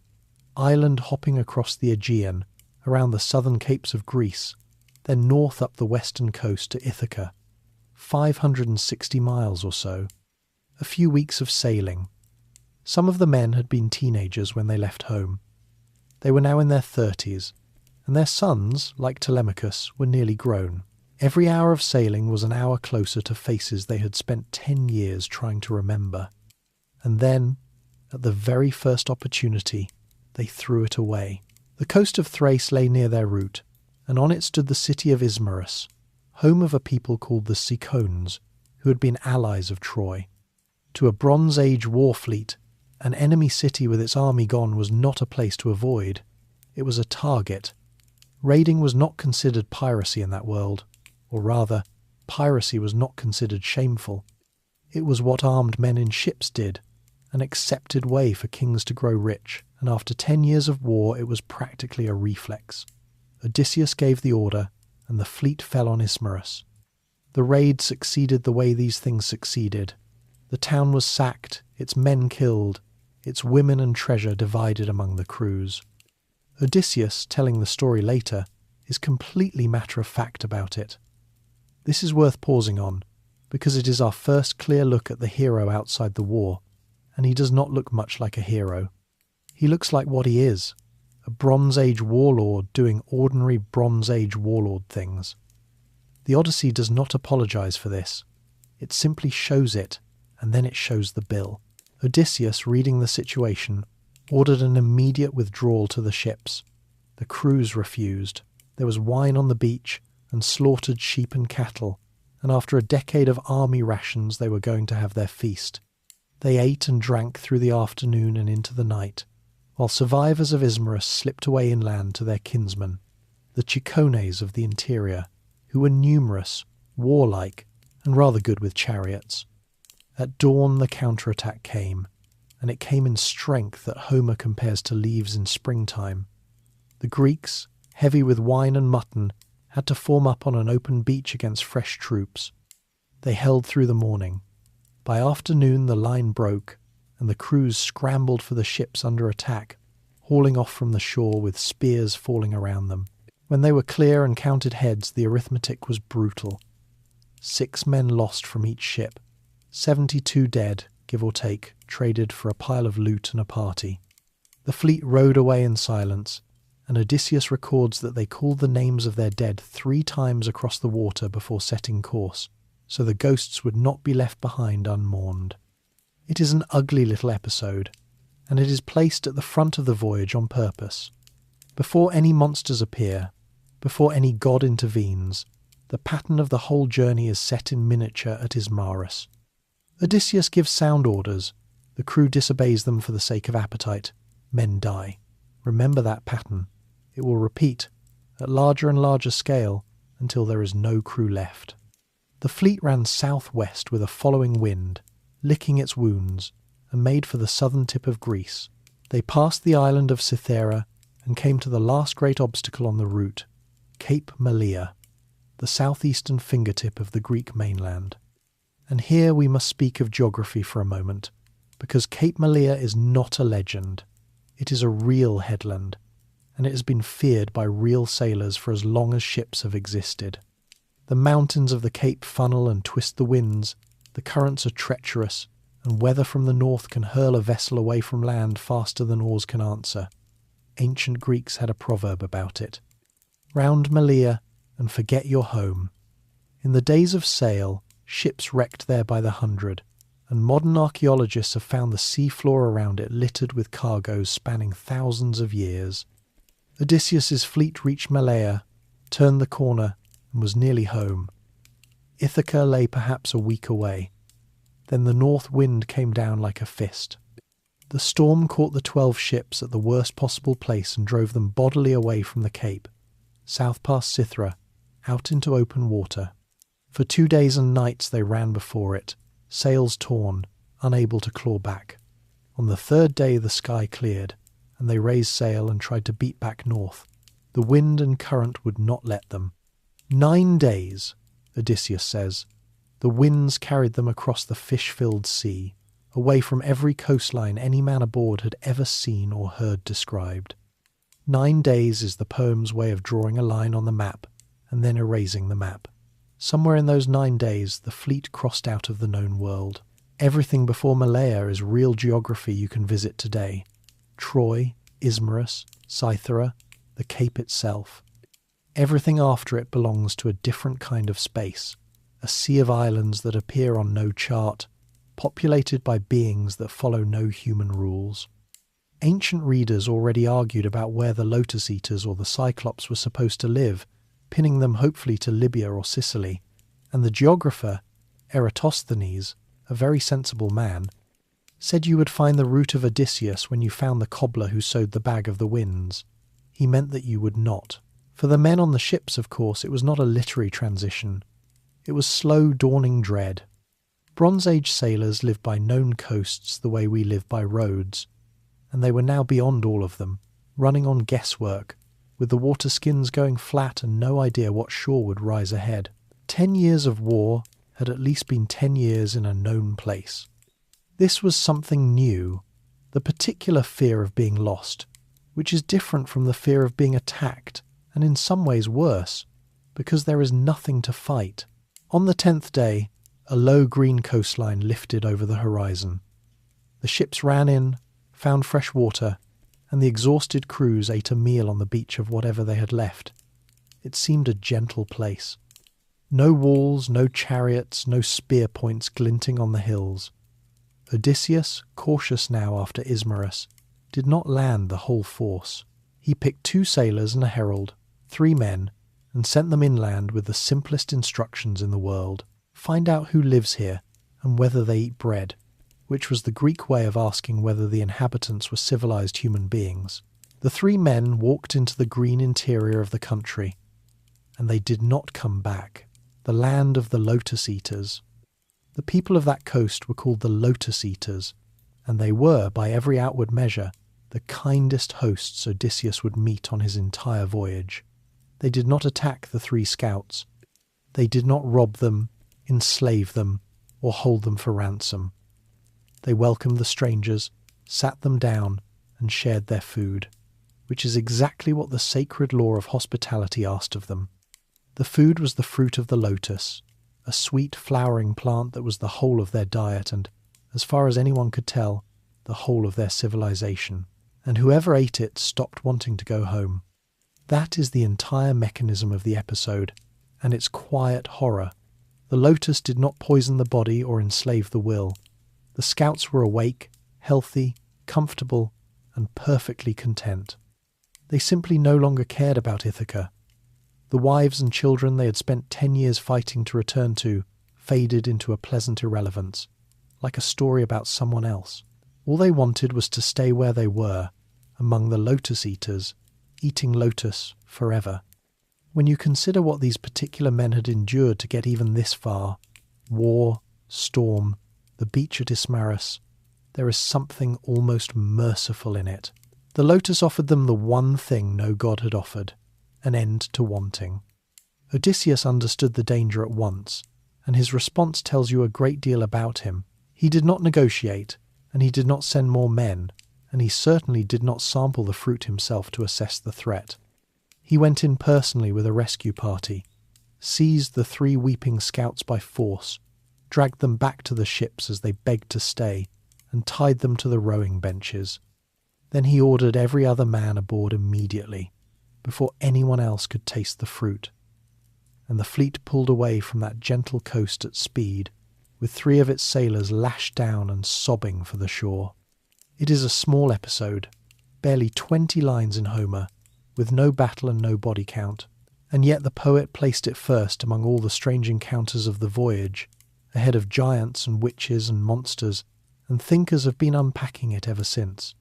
island hopping across the Aegean, around the southern capes of Greece, then north up the western coast to Ithaca, 560 miles or so, a few weeks of sailing. Some of the men had been teenagers when they left home. They were now in their 30s, and their sons, like Telemachus, were nearly grown. Every hour of sailing was an hour closer to faces they had spent 10 years trying to remember. And then, at the very first opportunity, they threw it away. The coast of Thrace lay near their route, and on it stood the city of Ismarus, home of a people called the Cicones, who had been allies of Troy. To a Bronze Age war fleet, an enemy city with its army gone was not a place to avoid. It was a target. Raiding was not considered piracy in that world, or rather, piracy was not considered shameful. It was what armed men in ships did, an accepted way for kings to grow rich, and after 10 years of war it was practically a reflex. Odysseus gave the order, and the fleet fell on Ismarus. The raid succeeded the way these things succeeded. The town was sacked, its men killed, its women and treasure divided among the crews. Odysseus, telling the story later, is completely matter-of-fact about it. This is worth pausing on, because it is our first clear look at the hero outside the war, and he does not look much like a hero. He looks like what he is, a Bronze Age warlord doing ordinary Bronze Age warlord things. The Odyssey does not apologise for this. It simply shows it, and then it shows the bill. Odysseus, reading the situation, ordered an immediate withdrawal to the ships. The crews refused. There was wine on the beach, and slaughtered sheep and cattle, and after a decade of army rations they were going to have their feast. They ate and drank through the afternoon and into the night, while survivors of Ismarus slipped away inland to their kinsmen, the Cicones of the interior, who were numerous, warlike, and rather good with chariots. At dawn the counterattack came, and it came in strength that Homer compares to leaves in springtime. The Greeks, heavy with wine and mutton, had to form up on an open beach against fresh troops. They held through the morning. By afternoon the line broke, and the crews scrambled for the ships under attack, hauling off from the shore with spears falling around them. When they were clear and counted heads, the arithmetic was brutal. 6 men lost from each ship, 72 dead, give or take, traded for a pile of loot and a party. The fleet rowed away in silence, and Odysseus records that they called the names of their dead 3 times across the water before setting course, so the ghosts would not be left behind unmourned. It is an ugly little episode, and it is placed at the front of the voyage on purpose. Before any monsters appear, before any god intervenes, the pattern of the whole journey is set in miniature at Ismarus. Odysseus gives sound orders. The crew disobeys them for the sake of appetite. Men die. Remember that pattern. It will repeat, at larger and larger scale, until there is no crew left. The fleet ran southwest with a following wind, licking its wounds, and made for the southern tip of Greece. They passed the island of Cythera and came to the last great obstacle on the route, Cape Malea, the southeastern fingertip of the Greek mainland. And here we must speak of geography for a moment, because Cape Malea is not a legend. It is a real headland, and it has been feared by real sailors for as long as ships have existed. The mountains of the cape funnel and twist the winds, the currents are treacherous, and weather from the north can hurl a vessel away from land faster than oars can answer. Ancient Greeks had a proverb about it. Round Malea and forget your home. In the days of sail, ships wrecked there by the hundred, and modern archaeologists have found the sea floor around it littered with cargoes spanning thousands of years. Odysseus's fleet reached Malea, turned the corner, and was nearly home. Ithaca lay perhaps a week away. Then the north wind came down like a fist. The storm caught the 12 ships at the worst possible place and drove them bodily away from the cape, south past Cythera, out into open water. For 2 days and nights they ran before it, sails torn, unable to claw back. On the 3rd day the sky cleared, and they raised sail and tried to beat back north. The wind and current would not let them. 9 days, Odysseus says. The winds carried them across the fish-filled sea, away from every coastline any man aboard had ever seen or heard described. 9 days is the poem's way of drawing a line on the map and then erasing the map. Somewhere in those 9 days, the fleet crossed out of the known world. Everything before Malea is real geography you can visit today. Troy, Ismarus, Cythera, the Cape itself. Everything after it belongs to a different kind of space, a sea of islands that appear on no chart, populated by beings that follow no human rules. Ancient readers already argued about where the Lotus-Eaters or the Cyclops were supposed to live, pinning them hopefully to Libya or Sicily, and the geographer, Eratosthenes, a very sensible man, said you would find the route of Odysseus when you found the cobbler who sewed the bag of the winds. He meant that you would not. For the men on the ships, of course, it was not a literary transition. It was slow, dawning dread. Bronze Age sailors lived by known coasts the way we live by roads, and they were now beyond all of them, running on guesswork, with the water skins going flat and no idea what shore would rise ahead. 10 years of war had at least been 10 years in a known place. This was something new, the particular fear of being lost, which is different from the fear of being attacked, and in some ways worse, because there is nothing to fight. On the 10th day, a low green coastline lifted over the horizon. The ships ran in, found fresh water, and the exhausted crews ate a meal on the beach of whatever they had left. It seemed a gentle place. No walls, no chariots, no spear points glinting on the hills. Odysseus, cautious now after Ismarus, did not land the whole force. He picked 2 sailors and a herald, 3 men, and sent them inland with the simplest instructions in the world. Find out who lives here and whether they eat bread, which was the Greek way of asking whether the inhabitants were civilized human beings. The 3 men walked into the green interior of the country, and they did not come back. The land of the Lotus-Eaters. The people of that coast were called the Lotus-Eaters, and they were, by every outward measure, the kindest hosts Odysseus would meet on his entire voyage. They did not attack the 3 scouts. They did not rob them, enslave them, or hold them for ransom. They welcomed the strangers, sat them down, and shared their food, which is exactly what the sacred law of hospitality asked of them. The food was the fruit of the lotus, a sweet flowering plant that was the whole of their diet and, as far as anyone could tell, the whole of their civilization. And whoever ate it stopped wanting to go home. That is the entire mechanism of the episode, and its quiet horror. The lotus did not poison the body or enslave the will. The scouts were awake, healthy, comfortable, and perfectly content. They simply no longer cared about Ithaca. The wives and children they had spent 10 years fighting to return to faded into a pleasant irrelevance, like a story about someone else. All they wanted was to stay where they were, among the Lotus-Eaters, eating lotus forever. When you consider what these particular men had endured to get even this far, war, storm, the beach at Ismarus, there is something almost merciful in it. The Lotus offered them the one thing no god had offered, an end to wanting. Odysseus understood the danger at once, and his response tells you a great deal about him. He did not negotiate, and he did not send more men, and he certainly did not sample the fruit himself to assess the threat. He went in personally with a rescue party, seized the 3 weeping scouts by force, dragged them back to the ships as they begged to stay, and tied them to the rowing benches. Then he ordered every other man aboard immediately, before anyone else could taste the fruit. And the fleet pulled away from that gentle coast at speed, with 3 of its sailors lashed down and sobbing for the shore. It is a small episode, barely 20 lines in Homer, with no battle and no body count, and yet the poet placed it first among all the strange encounters of the voyage, ahead of giants and witches and monsters, and thinkers have been unpacking it ever since.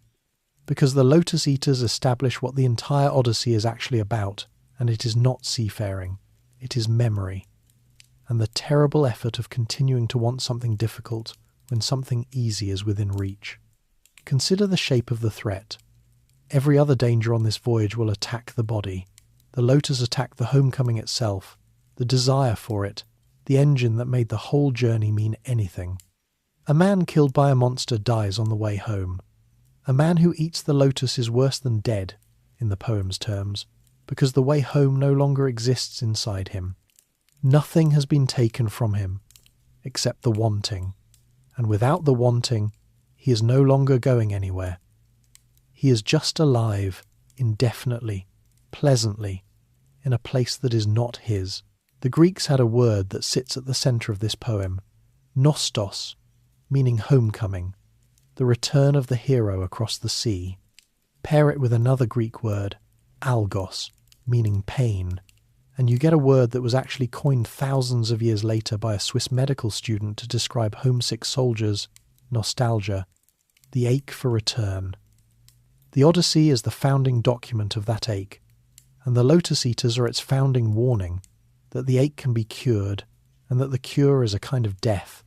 Because the Lotus-Eaters establish what the entire Odyssey is actually about, and it is not seafaring, it is memory, and the terrible effort of continuing to want something difficult when something easy is within reach. Consider the shape of the threat. Every other danger on this voyage will attack the body. The Lotus attacked the homecoming itself, the desire for it, the engine that made the whole journey mean anything. A man killed by a monster dies on the way home. A man who eats the lotus is worse than dead, in the poem's terms, because the way home no longer exists inside him. Nothing has been taken from him, except the wanting, and without the wanting, he is no longer going anywhere. He is just alive, indefinitely, pleasantly, in a place that is not his. The Greeks had a word that sits at the centre of this poem, nostos, meaning homecoming, the return of the hero across the sea. Pair it with another Greek word, algos, meaning pain, and you get a word that was actually coined thousands of years later by a Swiss medical student to describe homesick soldiers, nostalgia, the ache for return. The Odyssey is the founding document of that ache, and the Lotus-Eaters are its founding warning that the ache can be cured, and that the cure is a kind of death.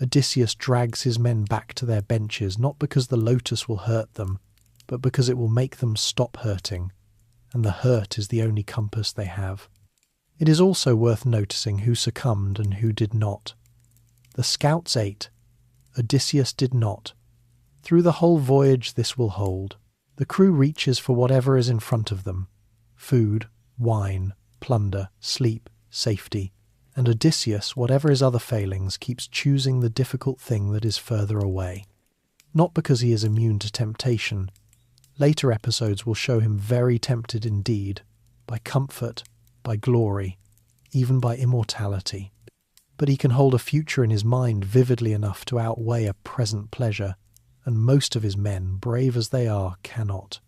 Odysseus drags his men back to their benches, not because the lotus will hurt them, but because it will make them stop hurting, and the hurt is the only compass they have. It is also worth noticing who succumbed and who did not. The scouts ate. Odysseus did not. Through the whole voyage this will hold. The crew reaches for whatever is in front of them: food, wine, plunder, sleep, safety. And Odysseus, whatever his other failings, keeps choosing the difficult thing that is further away. Not because he is immune to temptation. Later episodes will show him very tempted indeed, by comfort, by glory, even by immortality. But he can hold a future in his mind vividly enough to outweigh a present pleasure, and most of his men, brave as they are, cannot.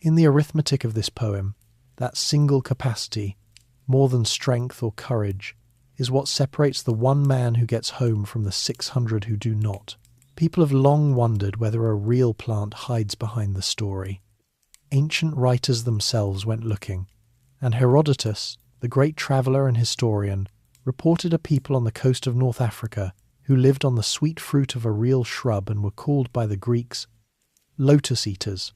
In the arithmetic of this poem, that single capacity, more than strength or courage, is what separates the one man who gets home from the 600 who do not. People have long wondered whether a real plant hides behind the story. Ancient writers themselves went looking, and Herodotus, the great traveller and historian, reported a people on the coast of North Africa who lived on the sweet fruit of a real shrub and were called by the Greeks Lotus-Eaters.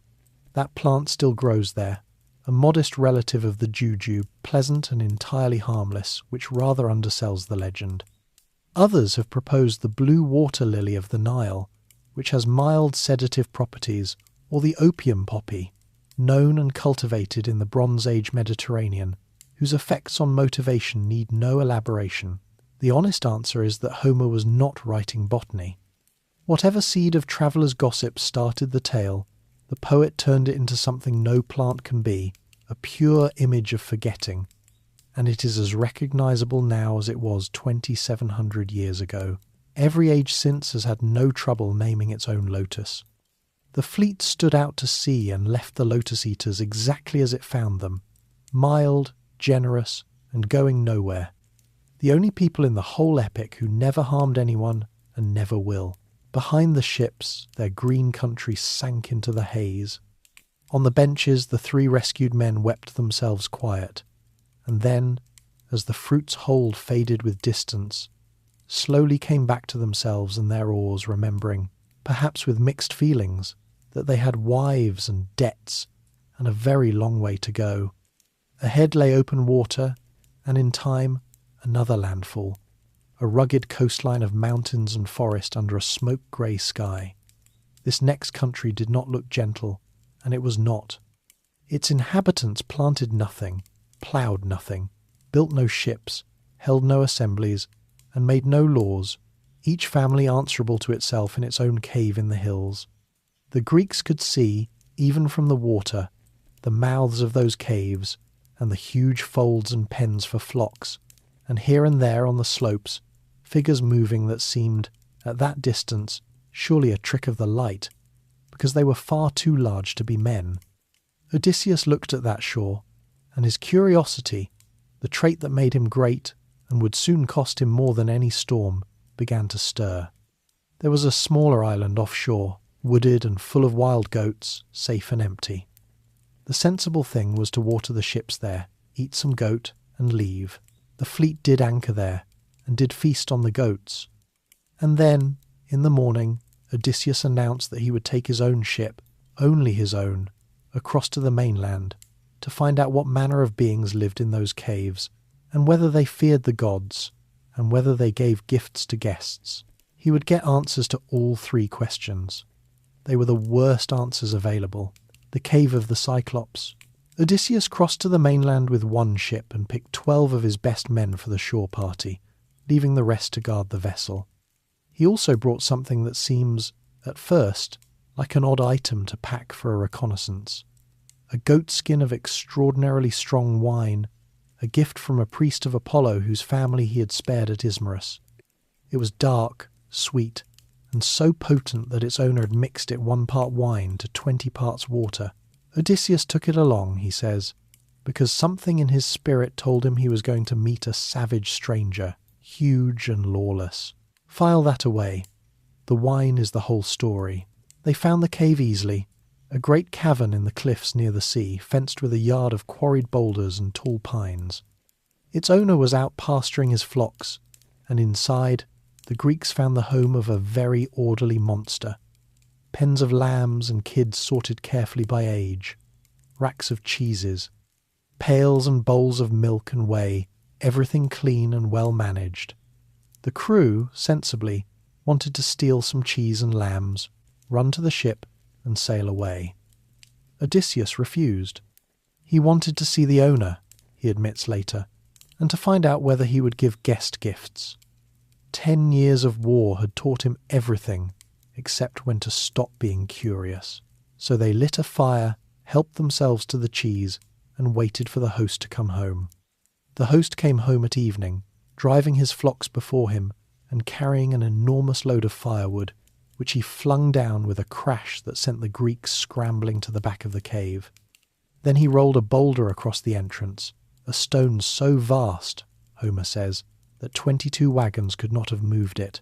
That plant still grows there, a modest relative of the jujube, pleasant and entirely harmless, which rather undersells the legend. Others have proposed the blue water lily of the Nile, which has mild sedative properties, or the opium poppy, known and cultivated in the Bronze Age Mediterranean, whose effects on motivation need no elaboration. The honest answer is that Homer was not writing botany. Whatever seed of travellers' gossip started the tale, the poet turned it into something no plant can be, a pure image of forgetting, and it is as recognisable now as it was 2,700 years ago. Every age since has had no trouble naming its own lotus. The fleet stood out to sea and left the Lotus-Eaters exactly as it found them, mild, generous, and going nowhere. The only people in the whole epic who never harmed anyone and never will. Behind the ships, their green country sank into the haze. On the benches, the 3 rescued men wept themselves quiet, and then, as the fruit's hold faded with distance, slowly came back to themselves and their oars, remembering, perhaps with mixed feelings, that they had wives and debts and a very long way to go. Ahead lay open water, and in time another landfall, a rugged coastline of mountains and forest under a smoke-grey sky. This next country did not look gentle, and it was not. Its inhabitants planted nothing, ploughed nothing, built no ships, held no assemblies, and made no laws, each family answerable to itself in its own cave in the hills. The Greeks could see, even from the water, the mouths of those caves, and the huge folds and pens for flocks, and here and there on the slopes, figures moving that seemed, at that distance, surely a trick of the light, because they were far too large to be men. Odysseus looked at that shore, and his curiosity, the trait that made him great and would soon cost him more than any storm, began to stir. There was a smaller island offshore, wooded and full of wild goats, safe and empty. The sensible thing was to water the ships there, eat some goat, and leave. The fleet did anchor there, and did feast on the goats. And then, in the morning, Odysseus announced that he would take his own ship, only his own, across to the mainland, to find out what manner of beings lived in those caves, and whether they feared the gods, and whether they gave gifts to guests. He would get answers to all three questions. They were the worst answers available. The cave of the Cyclops. Odysseus crossed to the mainland with one ship and picked 12 of his best men for the shore party, leaving the rest to guard the vessel. He also brought something that seems, at first, like an odd item to pack for a reconnaissance. A goatskin of extraordinarily strong wine, a gift from a priest of Apollo whose family he had spared at Ismarus. It was dark, sweet, and so potent that its owner had mixed it 1 part wine to 20 parts water. Odysseus took it along, he says, because something in his spirit told him he was going to meet a savage stranger, huge and lawless. File that away. The wine is the whole story. They found the cave easily, a great cavern in the cliffs near the sea, fenced with a yard of quarried boulders and tall pines. Its owner was out pasturing his flocks, and inside, the Greeks found the home of a very orderly monster. Pens of lambs and kids sorted carefully by age, racks of cheeses, pails and bowls of milk and whey, everything clean and well managed. The crew, sensibly, wanted to steal some cheese and lambs, run to the ship, and sail away. Odysseus refused. He wanted to see the owner, he admits later, and to find out whether he would give guest gifts. 10 years of war had taught him everything except when to stop being curious. So they lit a fire, helped themselves to the cheese, and waited for the host to come home. The host came home at evening, driving his flocks before him and carrying an enormous load of firewood, which he flung down with a crash that sent the Greeks scrambling to the back of the cave. Then he rolled a boulder across the entrance, a stone so vast, Homer says, that 22 wagons could not have moved it,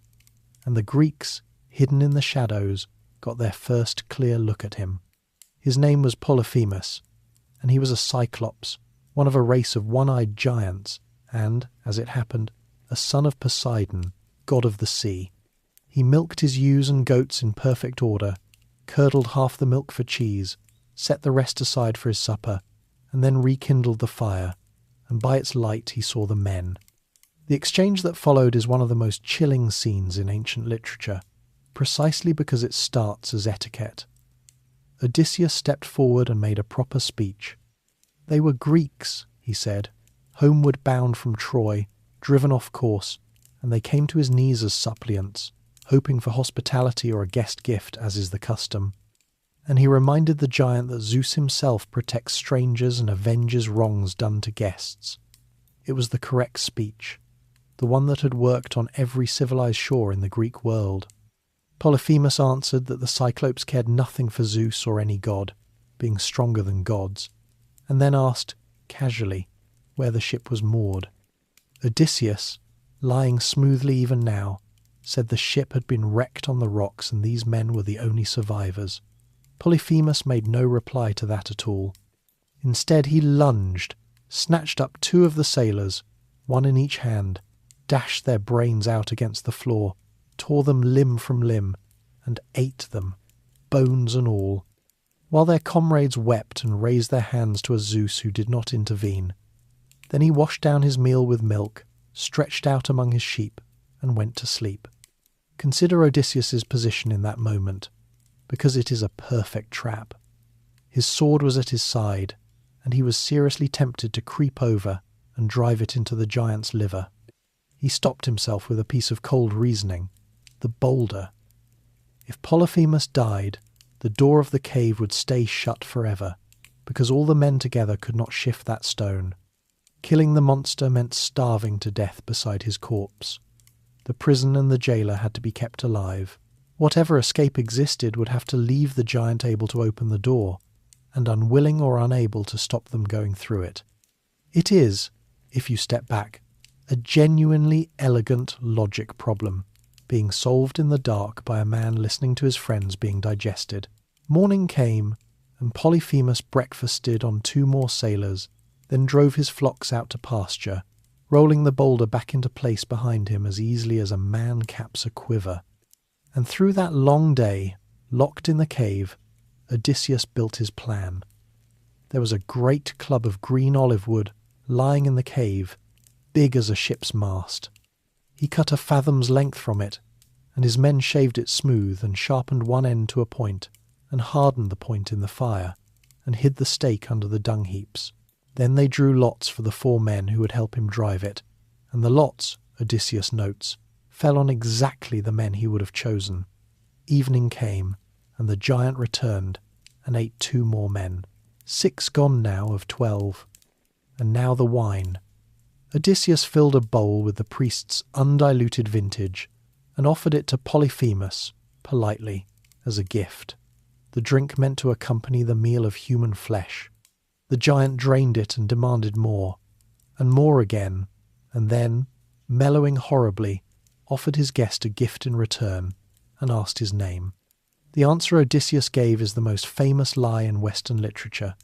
and the Greeks, hidden in the shadows, got their first clear look at him. His name was Polyphemus, and he was a Cyclops, one of a race of one-eyed giants, and, as it happened, a son of Poseidon, god of the sea. He milked his ewes and goats in perfect order, curdled half the milk for cheese, set the rest aside for his supper, and then rekindled the fire, and by its light he saw the men. The exchange that followed is one of the most chilling scenes in ancient literature, precisely because it starts as etiquette. Odysseus stepped forward and made a proper speech. They were Greeks, he said, homeward bound from Troy, driven off course, and they came to his knees as suppliants, hoping for hospitality or a guest gift, as is the custom. And he reminded the giant that Zeus himself protects strangers and avenges wrongs done to guests. It was the correct speech, the one that had worked on every civilized shore in the Greek world. Polyphemus answered that the Cyclopes cared nothing for Zeus or any god, being stronger than gods, and then asked, casually, where the ship was moored. Odysseus, lying smoothly even now, said the ship had been wrecked on the rocks and these men were the only survivors. Polyphemus made no reply to that at all. Instead he lunged, snatched up 2 of the sailors, 1 in each hand, dashed their brains out against the floor, tore them limb from limb, and ate them, bones and all, while their comrades wept and raised their hands to a Zeus who did not intervene. Then he washed down his meal with milk, stretched out among his sheep, and went to sleep. Consider Odysseus's position in that moment, because it is a perfect trap. His sword was at his side, and he was seriously tempted to creep over and drive it into the giant's liver. He stopped himself with a piece of cold reasoning. The boulder. If Polyphemus died, the door of the cave would stay shut forever, because all the men together could not shift that stone. Killing the monster meant starving to death beside his corpse. The prison and the jailer had to be kept alive. Whatever escape existed would have to leave the giant able to open the door, and unwilling or unable to stop them going through it. It is, if you step back, a genuinely elegant logic problem, being solved in the dark by a man listening to his friends being digested. Morning came, and Polyphemus breakfasted on 2 more sailors, then drove his flocks out to pasture, rolling the boulder back into place behind him as easily as a man caps a quiver. And through that long day, locked in the cave, Odysseus built his plan. There was a great club of green olive wood lying in the cave, big as a ship's mast. He cut a fathom's length from it, and his men shaved it smooth and sharpened one end to a point, and hardened the point in the fire, and hid the stake under the dung heaps. Then they drew lots for the 4 men who would help him drive it, and the lots, Odysseus notes, fell on exactly the men he would have chosen. Evening came, and the giant returned, and ate 2 more men. 6 gone now of 12. And now the wine. Odysseus filled a bowl with the priest's undiluted vintage, and offered it to Polyphemus, politely, as a gift. The drink meant to accompany the meal of human flesh. The giant drained it and demanded more, and more again, and then, mellowing horribly, offered his guest a gift in return, and asked his name. The answer Odysseus gave is the most famous lie in Western literature.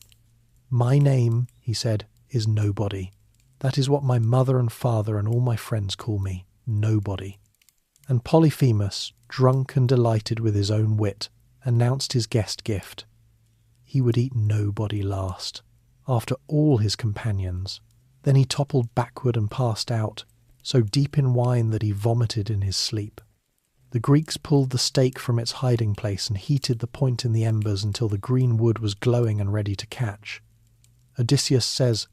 "My name," he said, "is Nobody. That is what my mother and father and all my friends call me, Nobody." And Polyphemus, drunk and delighted with his own wit, announced his guest gift. He would eat nobody last, after all his companions. Then he toppled backward and passed out, so deep in wine that he vomited in his sleep. The Greeks pulled the stake from its hiding place and heated the point in the embers until the green wood was glowing and ready to catch. Odysseus says,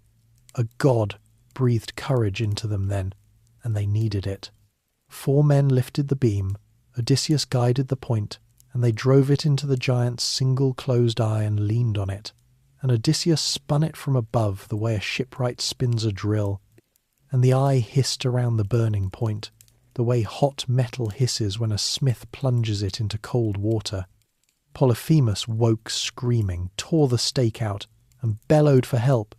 a god breathed courage into them then, and they needed it. 4 men lifted the beam, Odysseus guided the point, and they drove it into the giant's single closed eye and leaned on it. And Odysseus spun it from above the way a shipwright spins a drill, and the eye hissed around the burning point, the way hot metal hisses when a smith plunges it into cold water. Polyphemus woke screaming, tore the stake out, and bellowed for help,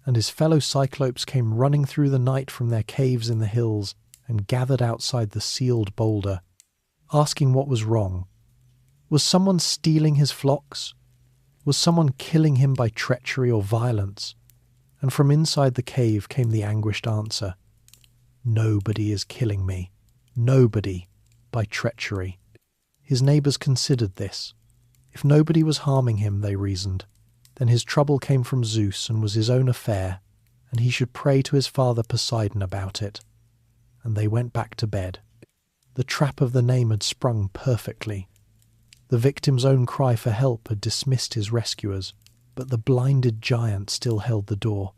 and his fellow Cyclopes came running through the night from their caves in the hills and gathered outside the sealed boulder, asking what was wrong. Was someone stealing his flocks? Was someone killing him by treachery or violence? And from inside the cave came the anguished answer, nobody is killing me. Nobody, by treachery. His neighbours considered this. If nobody was harming him, they reasoned, then his trouble came from Zeus and was his own affair, and he should pray to his father Poseidon about it. And they went back to bed. The trap of the name had sprung perfectly. The victim's own cry for help had dismissed his rescuers, but the blinded giant still held the door.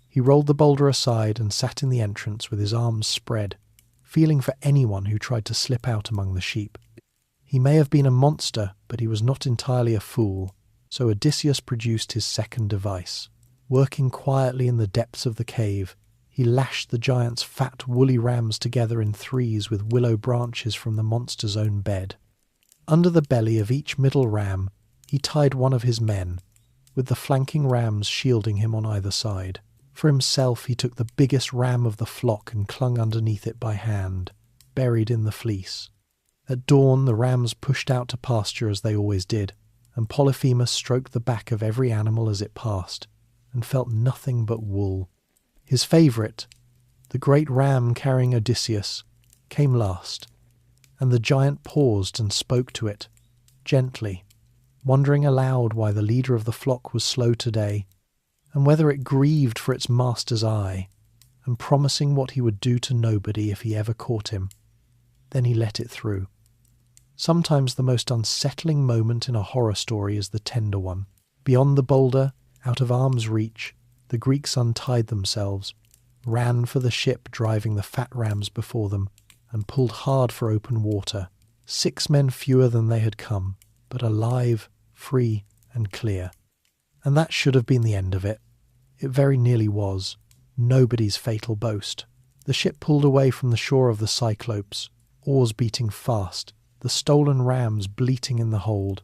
He rolled the boulder aside and sat in the entrance with his arms spread, feeling for anyone who tried to slip out among the sheep. He may have been a monster, but he was not entirely a fool, so Odysseus produced his second device. Working quietly in the depths of the cave, he lashed the giant's fat woolly rams together in threes with willow branches from the monster's own bed. Under the belly of each middle ram, he tied one of his men, with the flanking rams shielding him on either side. For himself he took the biggest ram of the flock and clung underneath it by hand, buried in the fleece. At dawn the rams pushed out to pasture as they always did, and Polyphemus stroked the back of every animal as it passed, and felt nothing but wool. His favourite, the great ram carrying Odysseus, came last, and the giant paused and spoke to it, gently, wondering aloud why the leader of the flock was slow today, and whether it grieved for its master's eye, and promising what he would do to nobody if he ever caught him. Then he let it through. Sometimes the most unsettling moment in a horror story is the tender one. Beyond the boulder, out of arm's reach, the Greeks untied themselves, ran for the ship driving the fat rams before them, and pulled hard for open water. 6 men fewer than they had come, but alive, free, and clear. And that should have been the end of it. It very nearly was. Nobody's fatal boast. The ship pulled away from the shore of the Cyclops, oars beating fast, the stolen rams bleating in the hold.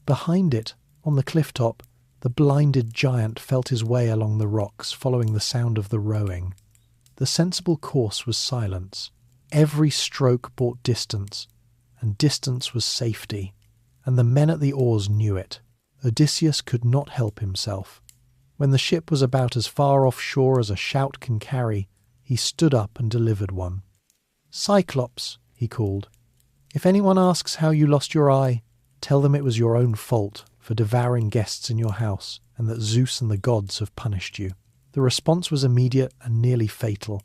Behind it, on the cliff top, the blinded giant felt his way along the rocks, following the sound of the rowing. The sensible course was silence. Every stroke brought distance, and distance was safety, and the men at the oars knew it. Odysseus could not help himself. When the ship was about as far offshore as a shout can carry, he stood up and delivered one. "Cyclops," he called, "if anyone asks how you lost your eye, tell them it was your own fault for devouring guests in your house, and that Zeus and the gods have punished you." The response was immediate and nearly fatal.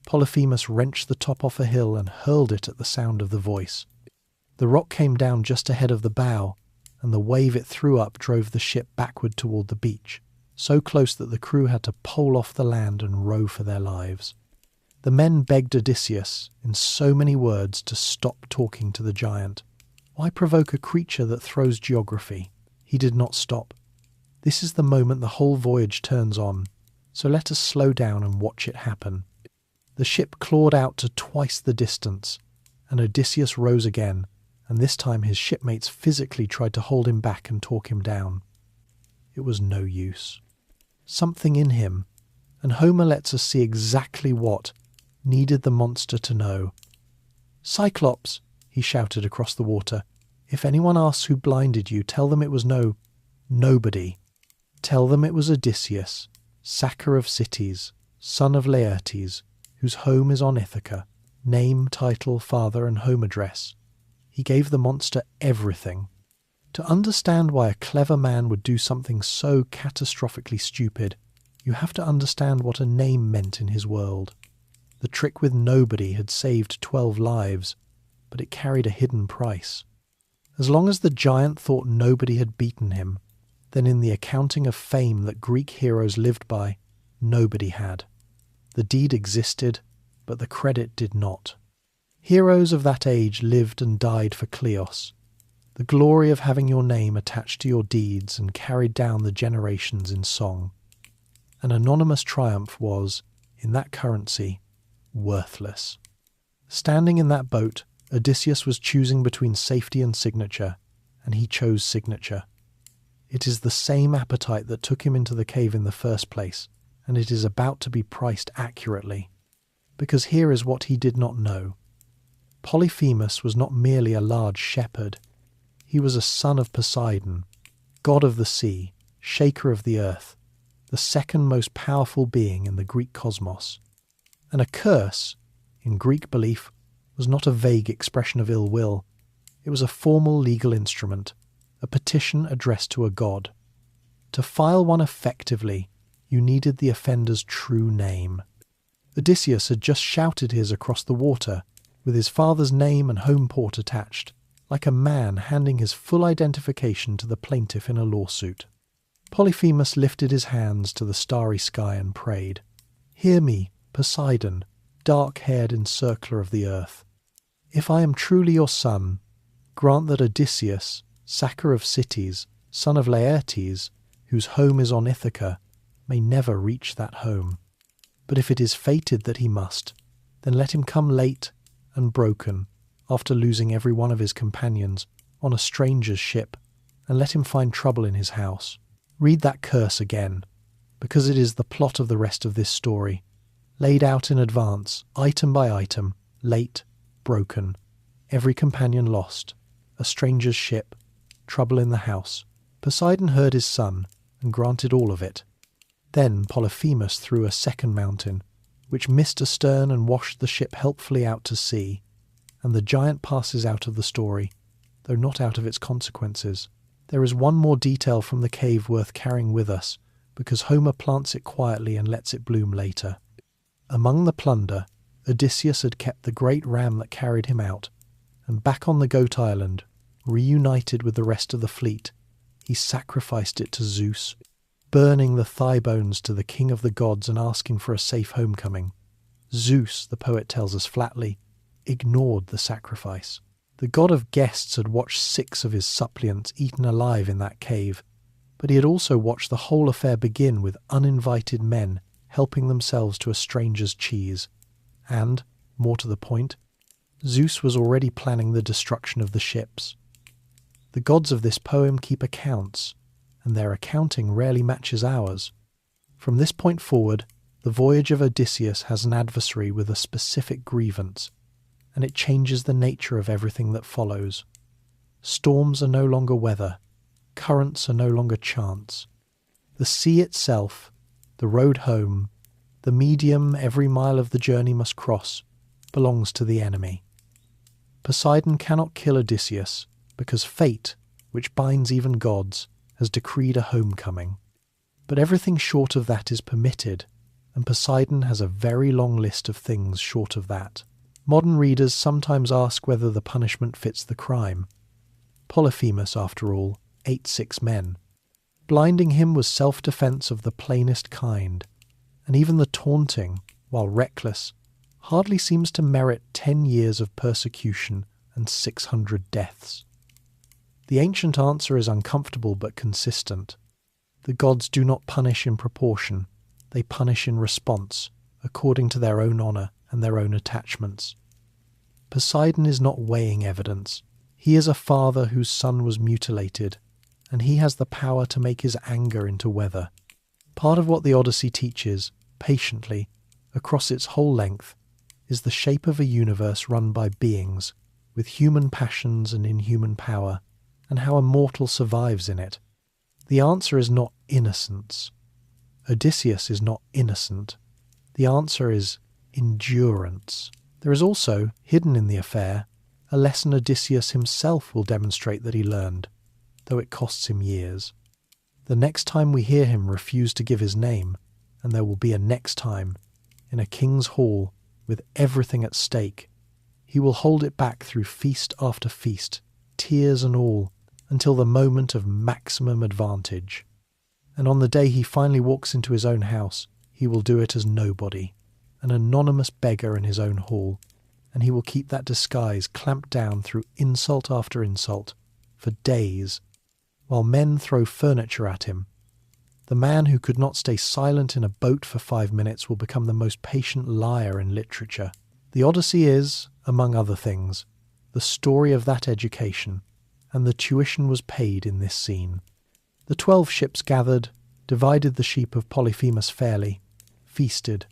Polyphemus wrenched the top off a hill and hurled it at the sound of the voice. The rock came down just ahead of the bow, and the wave it threw up drove the ship backward toward the beach, so close that the crew had to pole off the land and row for their lives. The men begged Odysseus, in so many words, to stop talking to the giant. Why provoke a creature that throws geography? He did not stop. This is the moment the whole voyage turns on, so let us slow down and watch it happen. The ship clawed out to twice the distance, and Odysseus rose again, and this time his shipmates physically tried to hold him back and talk him down. It was no use. Something in him, and Homer lets us see exactly what, needed the monster to know. "Cyclops," he shouted across the water, "if anyone asks who blinded you, tell them it was nobody. Tell them it was Odysseus, sacker of cities, son of Laertes, whose home is on Ithaca, name, title, father, and home address." He gave the monster everything. To understand why a clever man would do something so catastrophically stupid, you have to understand what a name meant in his world. The trick with nobody had saved 12 lives, but it carried a hidden price. As long as the giant thought nobody had beaten him, then in the accounting of fame that Greek heroes lived by, nobody had. The deed existed, but the credit did not. Heroes of that age lived and died for Kleos, the glory of having your name attached to your deeds and carried down the generations in song. An anonymous triumph was, in that currency, worthless. Standing in that boat, Odysseus was choosing between safety and signature, and he chose signature. It is the same appetite that took him into the cave in the first place, and it is about to be priced accurately. Because here is what he did not know. Polyphemus was not merely a large shepherd. He was a son of Poseidon, god of the sea, shaker of the earth, the second most powerful being in the Greek cosmos. And a curse, in Greek belief, was not a vague expression of ill will. It was a formal legal instrument, a petition addressed to a god. To file one effectively, you needed the offender's true name. Odysseus had just shouted his across the water, with his father's name and home port attached, like a man handing his full identification to the plaintiff in a lawsuit. Polyphemus lifted his hands to the starry sky and prayed, "Hear me, Poseidon, dark-haired encircler of the earth. If I am truly your son, grant that Odysseus, sacker of cities, son of Laertes, whose home is on Ithaca, may never reach that home. But if it is fated that he must, then let him come late and broken, after losing every one of his companions, on a stranger's ship, and let him find trouble in his house. Read that curse again, because it is the plot of the rest of this story, laid out in advance, item by item, late, broken, every companion lost, a stranger's ship, trouble in the house. Poseidon heard his son, and granted all of it. Then Polyphemus threw a second mountain, which missed astern and washed the ship helpfully out to sea, and the giant passes out of the story, though not out of its consequences. There is one more detail from the cave worth carrying with us, because Homer plants it quietly and lets it bloom later. Among the plunder, Odysseus had kept the great ram that carried him out, and back on the Goat Island, reunited with the rest of the fleet, he sacrificed it to Zeus, burning the thigh bones to the king of the gods and asking for a safe homecoming. Zeus, the poet tells us flatly, ignored the sacrifice. The god of guests had watched 6 of his suppliants eaten alive in that cave, but he had also watched the whole affair begin with uninvited men helping themselves to a stranger's cheese. And, more to the point, Zeus was already planning the destruction of the ships. The gods of this poem keep accounts, and their accounting rarely matches ours. From this point forward, the voyage of Odysseus has an adversary with a specific grievance, and it changes the nature of everything that follows. Storms are no longer weather, currents are no longer chance. The sea itself, the road home, the medium every mile of the journey must cross, belongs to the enemy. Poseidon cannot kill Odysseus, because fate, which binds even gods, has decreed a homecoming. But everything short of that is permitted, and Poseidon has a very long list of things short of that. Modern readers sometimes ask whether the punishment fits the crime. Polyphemus, after all, ate 6 men. Blinding him was self-defence of the plainest kind, and even the taunting, while reckless, hardly seems to merit 10 years of persecution and 600 deaths. The ancient answer is uncomfortable but consistent. The gods do not punish in proportion, they punish in response, according to their own honour and their own attachments. Poseidon is not weighing evidence. He is a father whose son was mutilated, and he has the power to make his anger into weather. Part of what the Odyssey teaches, patiently, across its whole length, is the shape of a universe run by beings, with human passions and inhuman power, and how a mortal survives in it. The answer is not innocence. Odysseus is not innocent. The answer is endurance. There is also, hidden in the affair, a lesson Odysseus himself will demonstrate that he learned, though it costs him years. The next time we hear him refuse to give his name, and there will be a next time, in a king's hall, with everything at stake, he will hold it back through feast after feast, tears and all, until the moment of maximum advantage. And on the day he finally walks into his own house, he will do it as nobody, an anonymous beggar in his own hall, and he will keep that disguise clamped down through insult after insult, for days, while men throw furniture at him. The man who could not stay silent in a boat for 5 minutes will become the most patient liar in literature. The Odyssey is, among other things, the story of that education, and the tuition was paid in this scene. The 12 ships gathered, divided the sheep of Polyphemus fairly, feasted,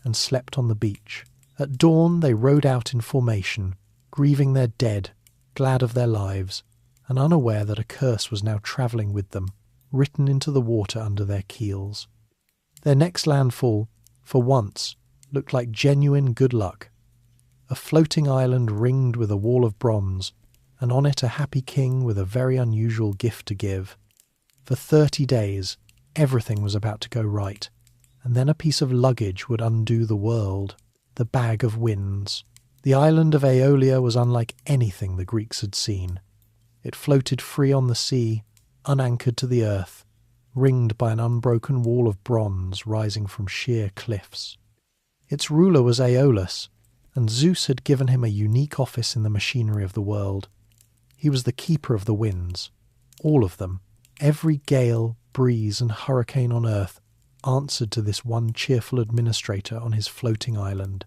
and slept on the beach. At dawn they rowed out in formation, grieving their dead, glad of their lives, and unaware that a curse was now travelling with them, written into the water under their keels. Their next landfall, for once, looked like genuine good luck. A floating island ringed with a wall of bronze, and on it a happy king with a very unusual gift to give. For 30 days, everything was about to go right, and then a piece of luggage would undo the world, the bag of winds. The island of Aeolia was unlike anything the Greeks had seen. It floated free on the sea, unanchored to the earth, ringed by an unbroken wall of bronze rising from sheer cliffs. Its ruler was Aeolus, and Zeus had given him a unique office in the machinery of the world. He was the keeper of the winds, all of them. Every gale, breeze and hurricane on earth answered to this one cheerful administrator on his floating island.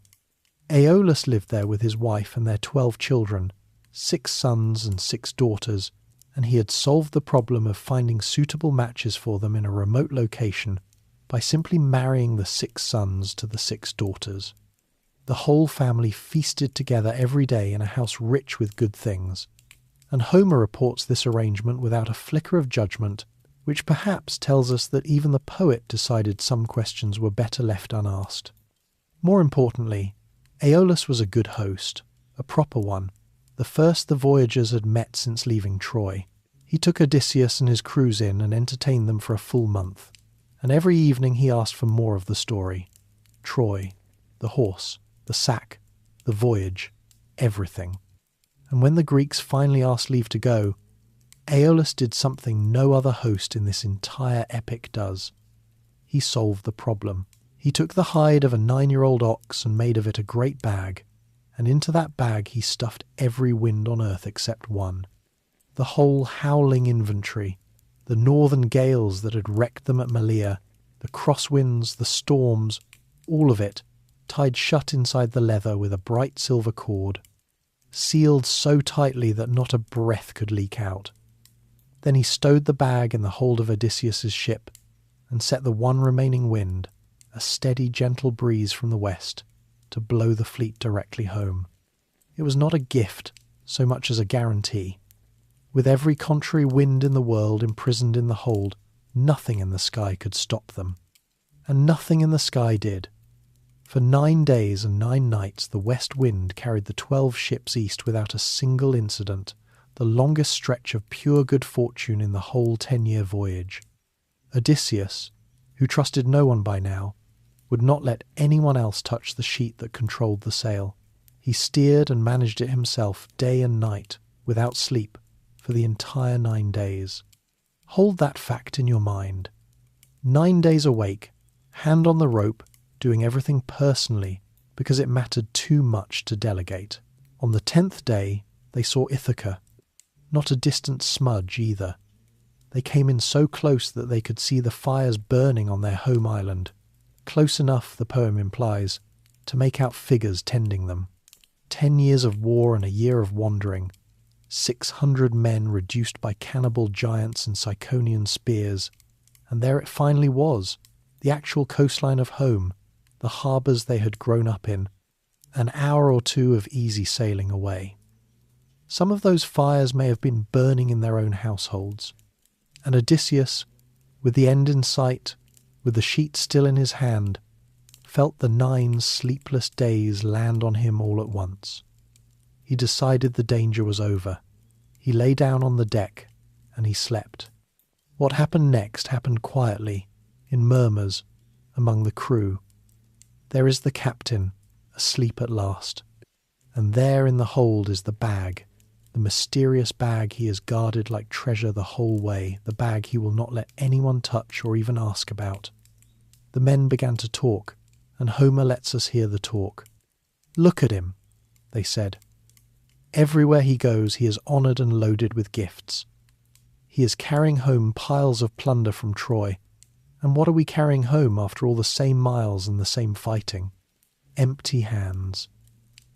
Aeolus lived there with his wife and their 12 children, 6 sons and 6 daughters, and he had solved the problem of finding suitable matches for them in a remote location by simply marrying the 6 sons to the 6 daughters. The whole family feasted together every day in a house rich with good things, and Homer reports this arrangement without a flicker of judgment which perhaps tells us that even the poet decided some questions were better left unasked. More importantly, Aeolus was a good host, a proper one, the first the voyagers had met since leaving Troy. He took Odysseus and his crews in and entertained them for a full month, and every evening he asked for more of the story. Troy, the horse, the sack, the voyage, everything. And when the Greeks finally asked leave to go, Aeolus did something no other host in this entire epic does. He solved the problem. He took the hide of a 9-year-old ox and made of it a great bag, and into that bag he stuffed every wind on earth except one. The whole howling inventory, the northern gales that had wrecked them at Malea, the crosswinds, the storms, all of it, tied shut inside the leather with a bright silver cord, sealed so tightly that not a breath could leak out. Then he stowed the bag in the hold of Odysseus's ship and set the one remaining wind, a steady, gentle breeze from the west, to blow the fleet directly home. It was not a gift so much as a guarantee. With every contrary wind in the world imprisoned in the hold, nothing in the sky could stop them. And nothing in the sky did. For 9 days and 9 nights the west wind carried the 12 ships east without a single incident, the longest stretch of pure good fortune in the whole 10-year voyage. Odysseus, who trusted no one by now, would not let anyone else touch the sheet that controlled the sail. He steered and managed it himself day and night, without sleep, for the entire 9 days. Hold that fact in your mind. 9 days awake, hand on the rope, doing everything personally because it mattered too much to delegate. On the 10th day, they saw Ithaca. Not a distant smudge either. They came in so close that they could see the fires burning on their home island. Close enough, the poem implies, to make out figures tending them. 10 years of war and a year of wandering. 600 men reduced by cannibal giants and Ciconian spears. And there it finally was, the actual coastline of home, the harbours they had grown up in. An hour or two of easy sailing away. Some of those fires may have been burning in their own households. And Odysseus, with the end in sight, with the sheet still in his hand, felt the 9 sleepless days land on him all at once. He decided the danger was over. He lay down on the deck, and he slept. What happened next happened quietly, in murmurs, among the crew. There is the captain, asleep at last. And there in the hold is the bag, the mysterious bag he has guarded like treasure the whole way, the bag he will not let anyone touch or even ask about. The men began to talk, and Homer lets us hear the talk. "Look at him," they said. "Everywhere he goes he is honoured and loaded with gifts. He is carrying home piles of plunder from Troy. And what are we carrying home after all the same miles and the same fighting? Empty hands.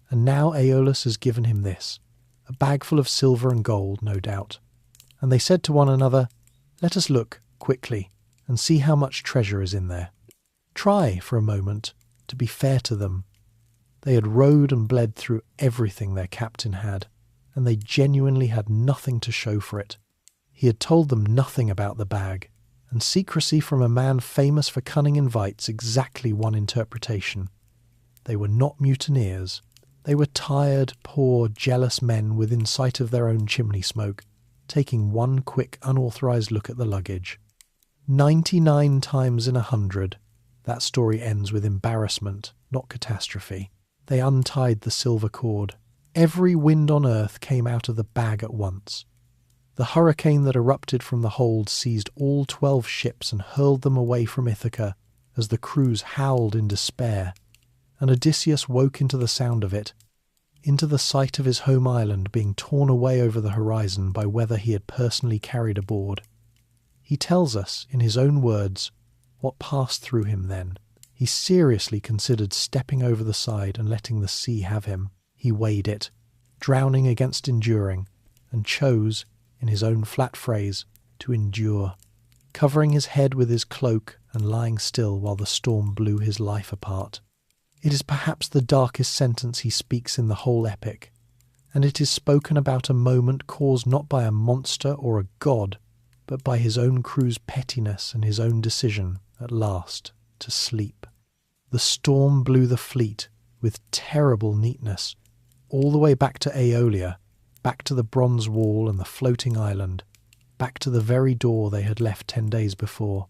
And now Aeolus has given him this, a bag full of silver and gold, no doubt." And they said to one another, "Let us look, quickly, and see how much treasure is in there." Try, for a moment, to be fair to them. They had rowed and bled through everything their captain had, and they genuinely had nothing to show for it. He had told them nothing about the bag, and secrecy from a man famous for cunning invites exactly one interpretation. They were not mutineers. They were tired, poor, jealous men within sight of their own chimney smoke, taking one quick, unauthorized look at the luggage. 99 times in 100, that story ends with embarrassment, not catastrophe. They untied the silver cord. Every wind on earth came out of the bag at once. The hurricane that erupted from the hold seized all 12 ships and hurled them away from Ithaca as the crews howled in despair, and Odysseus woke into the sound of it, into the sight of his home island being torn away over the horizon by weather he had personally carried aboard. He tells us, in his own words, what passed through him then. He seriously considered stepping over the side and letting the sea have him. He weighed it, drowning against enduring, and chose, in his own flat phrase, to endure, covering his head with his cloak and lying still while the storm blew his life apart. It is perhaps the darkest sentence he speaks in the whole epic, and it is spoken about a moment caused not by a monster or a god, but by his own crew's pettiness and his own decision, at last, to sleep. The storm blew the fleet, with terrible neatness, all the way back to Aeolia, back to the bronze wall and the floating island, back to the very door they had left 10 days before.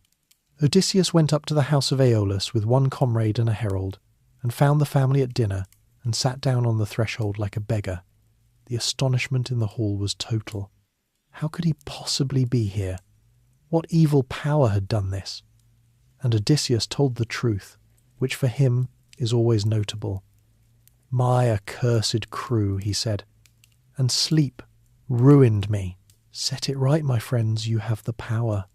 Odysseus went up to the house of Aeolus with one comrade and a herald, and found the family at dinner, and sat down on the threshold like a beggar. The astonishment in the hall was total. How could he possibly be here? What evil power had done this? And Odysseus told the truth, which for him is always notable. "My accursed crew," he said, "and sleep ruined me. Set it right, my friends, you have the power."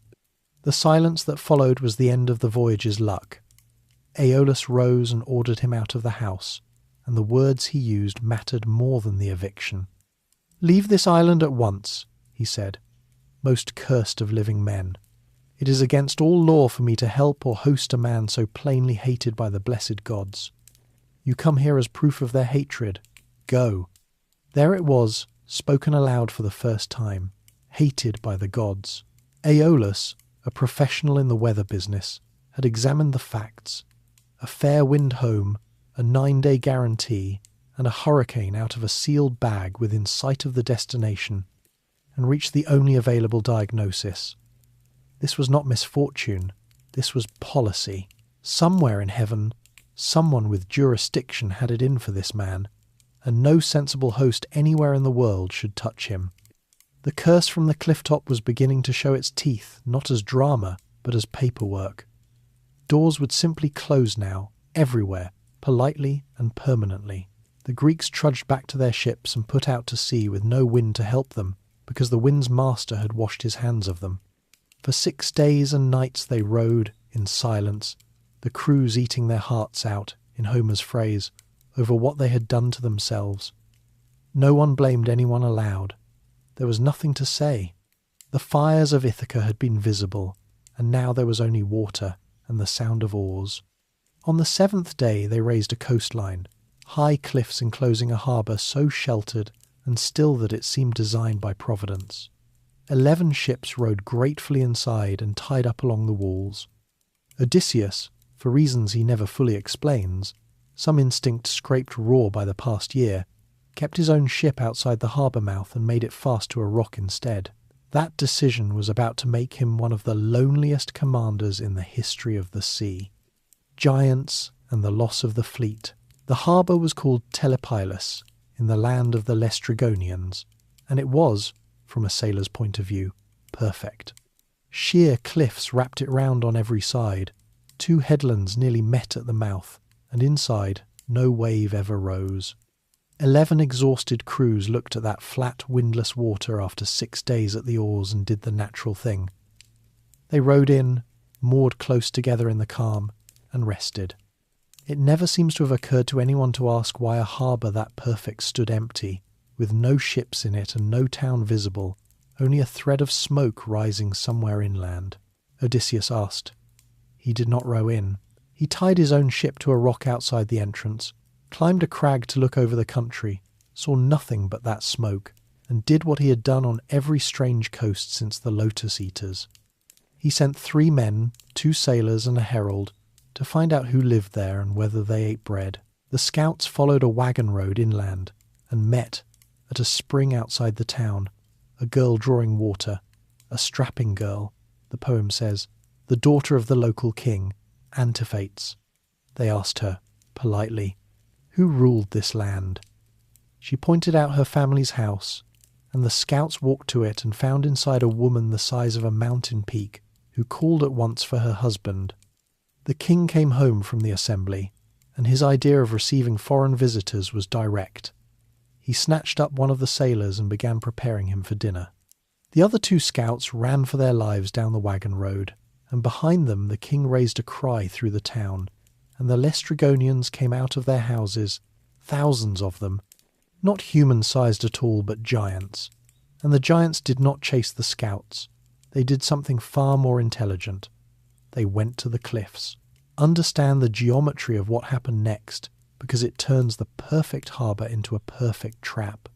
The silence that followed was the end of the voyage's luck. Aeolus rose and ordered him out of the house, and the words he used mattered more than the eviction. "Leave this island at once," he said, "most cursed of living men. It is against all law for me to help or host a man so plainly hated by the blessed gods. You come here as proof of their hatred. Go." There it was, spoken aloud for the first time, hated by the gods. Aeolus, a professional in the weather business, had examined the facts. A fair wind home, a 9-day guarantee, and a hurricane out of a sealed bag within sight of the destination, and reached the only available diagnosis. This was not misfortune, this was policy. Somewhere in heaven, someone with jurisdiction had it in for this man, and no sensible host anywhere in the world should touch him. The curse from the cliff-top was beginning to show its teeth, not as drama, but as paperwork. Doors would simply close now, everywhere, politely and permanently. The Greeks trudged back to their ships and put out to sea with no wind to help them, because the wind's master had washed his hands of them. For 6 days and nights they rowed, in silence, the crews eating their hearts out, in Homer's phrase, over what they had done to themselves. No one blamed anyone aloud. There was nothing to say. The fires of Ithaca had been visible, and now there was only water and the sound of oars. On the 7th day they raised a coastline, high cliffs enclosing a harbour so sheltered and still that it seemed designed by Providence. 11 ships rode gratefully inside and tied up along the walls. Odysseus, for reasons he never fully explains, some instinct scraped raw by the past year, kept his own ship outside the harbour mouth and made it fast to a rock instead. That decision was about to make him one of the loneliest commanders in the history of the sea. Giants and the loss of the fleet. The harbour was called Telepylus, in the land of the Laestrygonians, and it was, from a sailor's point of view, perfect. Sheer cliffs wrapped it round on every side. 2 headlands nearly met at the mouth, and inside no wave ever rose. 11 exhausted crews looked at that flat, windless water after 6 days at the oars and did the natural thing. They rowed in, moored close together in the calm, and rested. It never seems to have occurred to anyone to ask why a harbour that perfect stood empty, with no ships in it and no town visible, only a thread of smoke rising somewhere inland. Odysseus asked. He did not row in. He tied his own ship to a rock outside the entrance, climbed a crag to look over the country, saw nothing but that smoke, and did what he had done on every strange coast since the Lotus-Eaters. He sent 3 men, 2 sailors and a herald, to find out who lived there and whether they ate bread. The scouts followed a wagon road inland, and met, at a spring outside the town, a girl drawing water, a strapping girl, the poem says, the daughter of the local king, Antiphates. They asked her, politely, who ruled this land? She pointed out her family's house, and the scouts walked to it and found inside a woman the size of a mountain peak, who called at once for her husband. The king came home from the assembly, and his idea of receiving foreign visitors was direct. He snatched up one of the sailors and began preparing him for dinner. The other 2 scouts ran for their lives down the wagon road, and behind them the king raised a cry through the town, and the Laestrygonians came out of their houses, thousands of them, not human-sized at all but giants. And the giants did not chase the scouts. They did something far more intelligent. They went to the cliffs. Understand the geometry of what happened next, because it turns the perfect harbour into a perfect trap.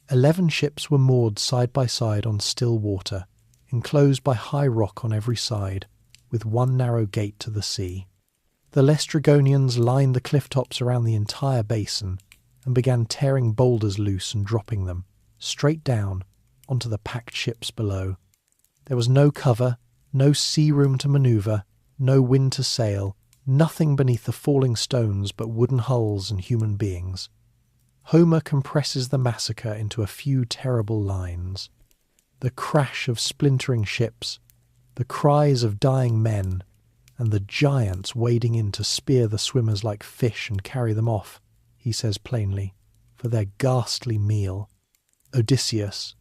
11 ships were moored side by side on still water, enclosed by high rock on every side, with one narrow gate to the sea. The Laestrygonians lined the cliff tops around the entire basin and began tearing boulders loose and dropping them, straight down, onto the packed ships below. There was no cover, no sea room to manoeuvre, no wind to sail, nothing beneath the falling stones but wooden hulls and human beings. Homer compresses the massacre into a few terrible lines. The crash of splintering ships, the cries of dying men, and the giants wading in to spear the swimmers like fish and carry them off, he says plainly, for their ghastly meal. Odysseus,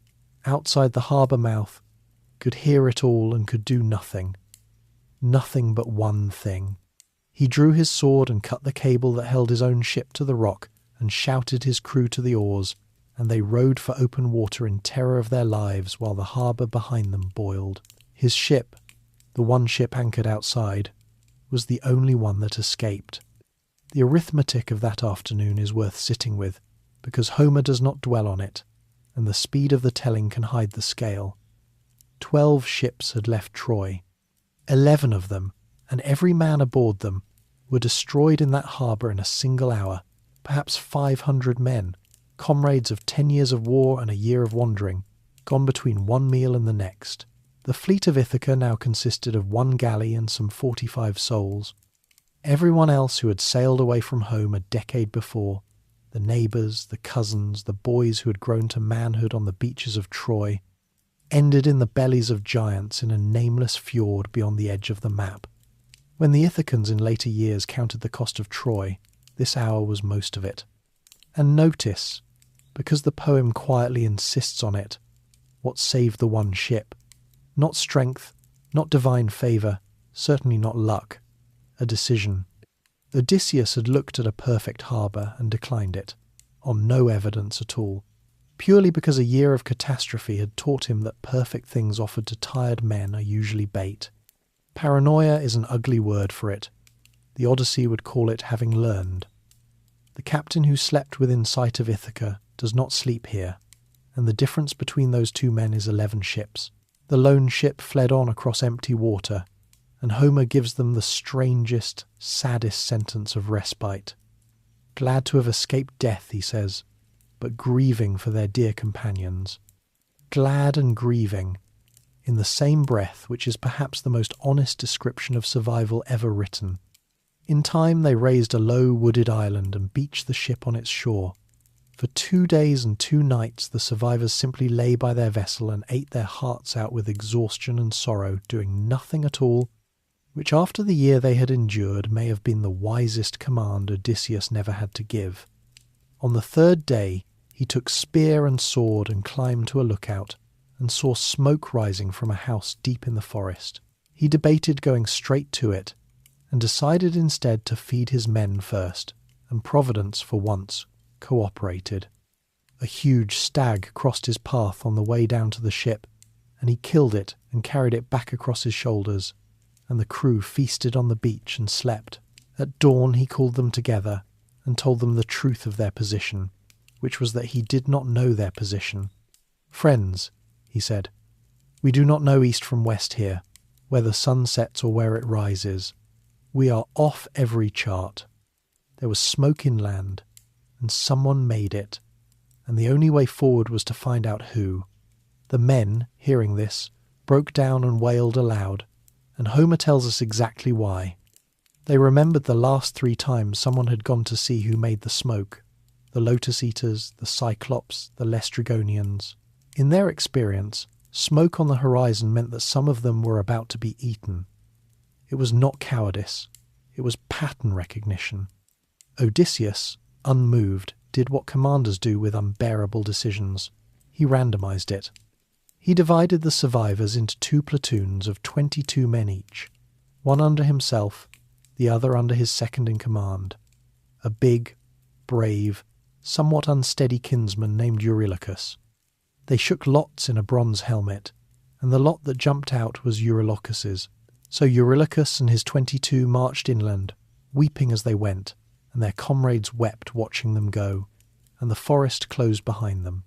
outside the harbour mouth, could hear it all and could do nothing. Nothing but one thing. He drew his sword and cut the cable that held his own ship to the rock and shouted his crew to the oars, and they rowed for open water in terror of their lives while the harbour behind them boiled. His ship, the one ship anchored outside, was the only one that escaped. The arithmetic of that afternoon is worth sitting with, because Homer does not dwell on it, and the speed of the telling can hide the scale. 12 ships had left Troy. 11 of them, and every man aboard them, were destroyed in that harbour in a single hour. Perhaps 500 men, comrades of 10 years of war and a year of wandering, gone between one meal and the next. The fleet of Ithaca now consisted of 1 galley and some 45 souls. Everyone else who had sailed away from home a decade before, the neighbours, the cousins, the boys who had grown to manhood on the beaches of Troy, ended in the bellies of giants in a nameless fjord beyond the edge of the map. When the Ithacans in later years counted the cost of Troy, this hour was most of it. And notice, because the poem quietly insists on it, what saved the one ship. Not strength, not divine favour, certainly not luck. A decision. Odysseus had looked at a perfect harbour and declined it, on no evidence at all, purely because a year of catastrophe had taught him that perfect things offered to tired men are usually bait. Paranoia is an ugly word for it. The Odyssey would call it having learned. The captain who slept within sight of Ithaca does not sleep here, and the difference between those two men is 11 ships. The lone ship fled on across empty water, and Homer gives them the strangest, saddest sentence of respite. Glad to have escaped death, he says, but grieving for their dear companions. Glad and grieving, in the same breath, which is perhaps the most honest description of survival ever written. In time they raised a low wooded island and beached the ship on its shore. For 2 days and 2 nights the survivors simply lay by their vessel and ate their hearts out with exhaustion and sorrow, doing nothing at all, which after the year they had endured may have been the wisest command Odysseus never had to give. On the 3rd day he took spear and sword and climbed to a lookout, and saw smoke rising from a house deep in the forest. He debated going straight to it, and decided instead to feed his men first, and Providence, for once, cooperated. A huge stag crossed his path on the way down to the ship, and he killed it and carried it back across his shoulders, and the crew feasted on the beach and slept. At dawn he called them together and told them the truth of their position, which was that he did not know their position. "Friends," he said, "we do not know east from west here, where the sun sets or where it rises. We are off every chart. There was smoke inland, and someone made it, and the only way forward was to find out who." The men, hearing this, broke down and wailed aloud, and Homer tells us exactly why. They remembered the last 3 times someone had gone to see who made the smoke: the Lotus-Eaters, the Cyclops, the Laestrygonians. In their experience, smoke on the horizon meant that some of them were about to be eaten. It was not cowardice, it was pattern recognition. Odysseus, unmoved, did what commanders do with unbearable decisions. He randomized it. He divided the survivors into 2 platoons of 22 men each, one under himself, the other under his second in command, a big, brave, somewhat unsteady kinsman named Eurylochus. They shook lots in a bronze helmet, and the lot that jumped out was Eurylochus's. So Eurylochus and his 22 marched inland, weeping as they went, and their comrades wept watching them go, and the forest closed behind them.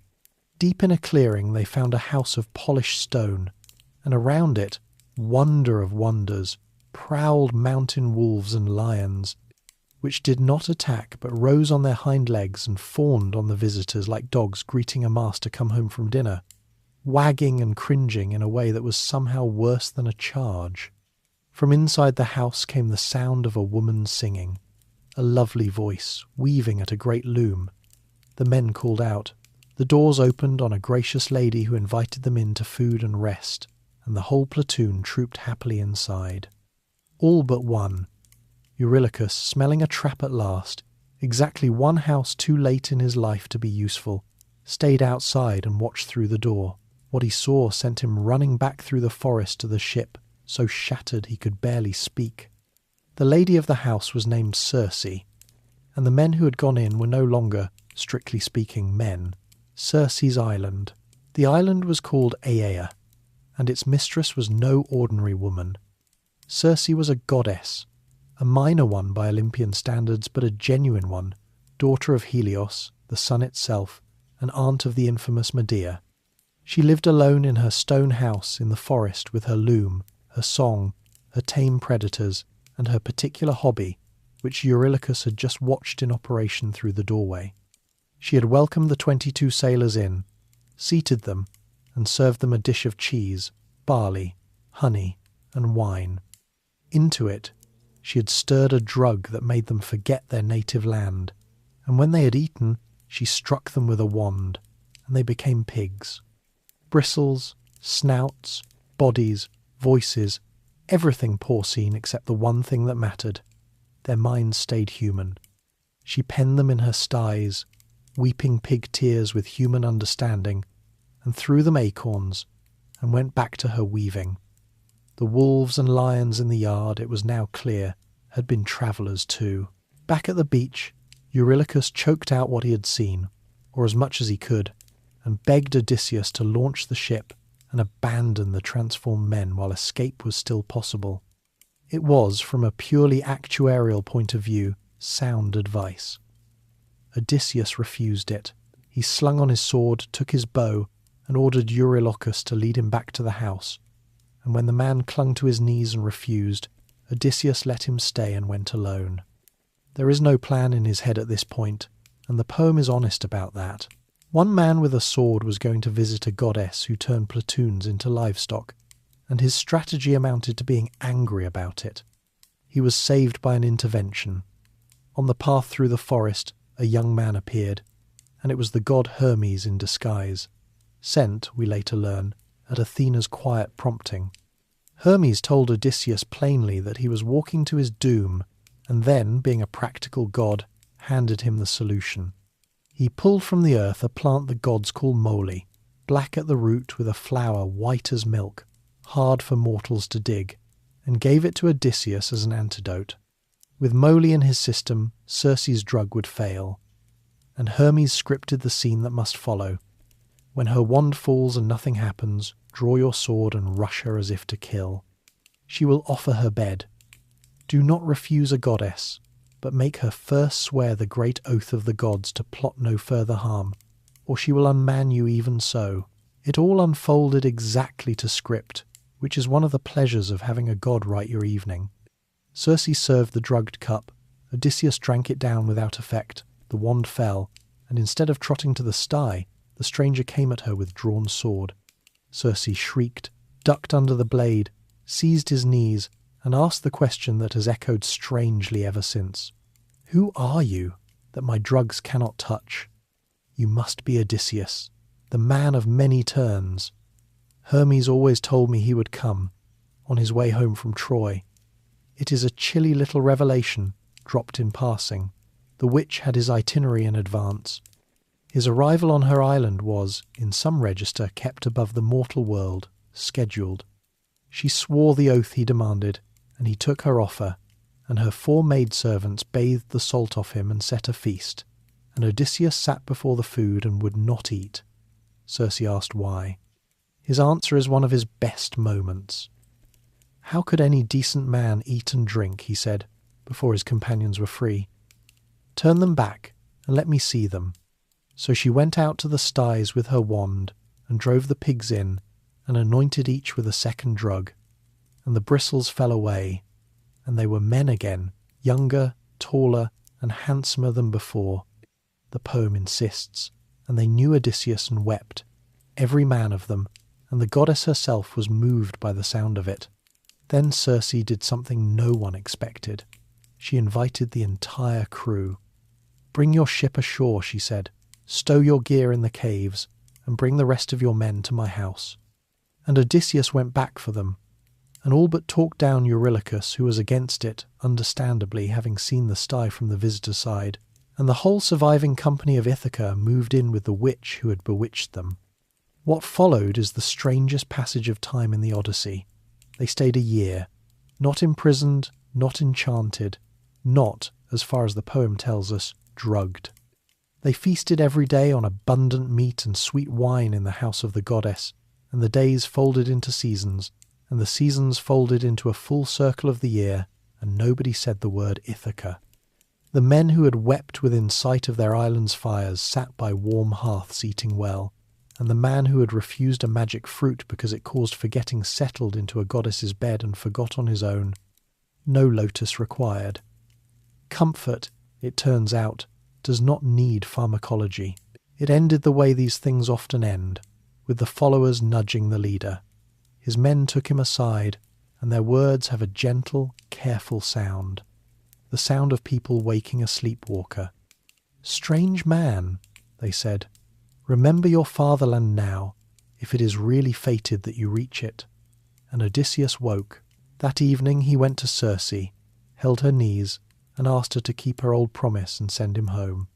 Deep in a clearing they found a house of polished stone, and around it, wonder of wonders, prowled mountain wolves and lions, which did not attack but rose on their hind legs and fawned on the visitors like dogs greeting a master come home from dinner, wagging and cringing in a way that was somehow worse than a charge. From inside the house came the sound of a woman singing, a lovely voice, weaving at a great loom. The men called out. The doors opened on a gracious lady who invited them in to food and rest, and the whole platoon trooped happily inside. All but one. Eurylochus, smelling a trap at last, exactly one house too late in his life to be useful, stayed outside and watched through the door. What he saw sent him running back through the forest to the ship, so shattered he could barely speak. The lady of the house was named Circe, and the men who had gone in were no longer, strictly speaking, men. Circe's island. The island was called Aea, and its mistress was no ordinary woman. Circe was a goddess, a minor one by Olympian standards, but a genuine one, daughter of Helios, the sun itself, and aunt of the infamous Medea. She lived alone in her stone house in the forest with her loom, her song, her tame predators, and her particular hobby, which Eurylochus had just watched in operation through the doorway. She had welcomed the 22 sailors in, seated them, and served them a dish of cheese, barley, honey, and wine. Into it, she had stirred a drug that made them forget their native land, and when they had eaten, she struck them with a wand, and they became pigs. Bristles, snouts, bodies, voices, everything porcine except the one thing that mattered. Their minds stayed human. She penned them in her styes, weeping pig tears with human understanding, and threw them acorns, and went back to her weaving. The wolves and lions in the yard, it was now clear, had been travellers too. Back at the beach, Eurylochus choked out what he had seen, or as much as he could, and begged Odysseus to launch the ship and abandon the transformed men while escape was still possible. It was, from a purely actuarial point of view, sound advice. Odysseus refused it. He slung on his sword, took his bow, and ordered Eurylochus to lead him back to the house. And when the man clung to his knees and refused, Odysseus let him stay and went alone. There is no plan in his head at this point, and the poem is honest about that. One man with a sword was going to visit a goddess who turned platoons into livestock, and his strategy amounted to being angry about it. He was saved by an intervention. On the path through the forest, a young man appeared, and it was the god Hermes in disguise, sent, we later learn, at Athena's quiet prompting. Hermes told Odysseus plainly that he was walking to his doom, and then, being a practical god, handed him the solution. He pulled from the earth a plant the gods call moly, black at the root with a flower white as milk, hard for mortals to dig, and gave it to Odysseus as an antidote. With moly in his system, Circe's drug would fail, and Hermes scripted the scene that must follow. When her wand falls and nothing happens, draw your sword and rush her as if to kill. She will offer her bed. Do not refuse a goddess, but make her first swear the great oath of the gods to plot no further harm, or she will unman you even so. It all unfolded exactly to script, which is one of the pleasures of having a god write your evening. Circe served the drugged cup. Odysseus drank it down without effect. The wand fell, and instead of trotting to the sty, the stranger came at her with drawn sword. Circe shrieked, ducked under the blade, seized his knees, and asked the question that has echoed strangely ever since. Who are you, that my drugs cannot touch? You must be Odysseus, the man of many turns. Hermes always told me he would come, on his way home from Troy. It is a chilly little revelation, dropped in passing. The witch had his itinerary in advance. His arrival on her island was, in some register, kept above the mortal world, scheduled. She swore the oath he demanded, and he took her offer, and her 4 maidservants bathed the salt off him and set a feast, and Odysseus sat before the food and would not eat. Circe asked why. His answer is one of his best moments. How could any decent man eat and drink, he said, before his companions were free. Turn them back, and let me see them. So she went out to the sties with her wand, and drove the pigs in, and anointed each with a second drug, and the bristles fell away, and they were men again, younger, taller, and handsomer than before. The poem insists, and they knew Odysseus and wept, every man of them, and the goddess herself was moved by the sound of it. Then Circe did something no one expected. She invited the entire crew. "Bring your ship ashore," she said. "Stow your gear in the caves, and bring the rest of your men to my house." And Odysseus went back for them, and all but talked down Eurylochus, who was against it, understandably, having seen the sty from the visitor side, and the whole surviving company of Ithaca moved in with the witch who had bewitched them. What followed is the strangest passage of time in the Odyssey. They stayed a year, not imprisoned, not enchanted, not, as far as the poem tells us, drugged. They feasted every day on abundant meat and sweet wine in the house of the goddess, and the days folded into seasons, and the seasons folded into a full circle of the year, and nobody said the word Ithaca. The men who had wept within sight of their island's fires sat by warm hearths eating well, and the man who had refused a magic fruit because it caused forgetting settled into a goddess's bed and forgot on his own. No lotus required. Comfort, it turns out, does not need pharmacology. It ended the way these things often end, with the followers nudging the leader. His men took him aside, and their words have a gentle, careful sound, the sound of people waking a sleepwalker. "Strange man," they said, "remember your fatherland now, if it is really fated that you reach it." And Odysseus woke. That evening he went to Circe, held her knees, and asked her to keep her old promise and send him home.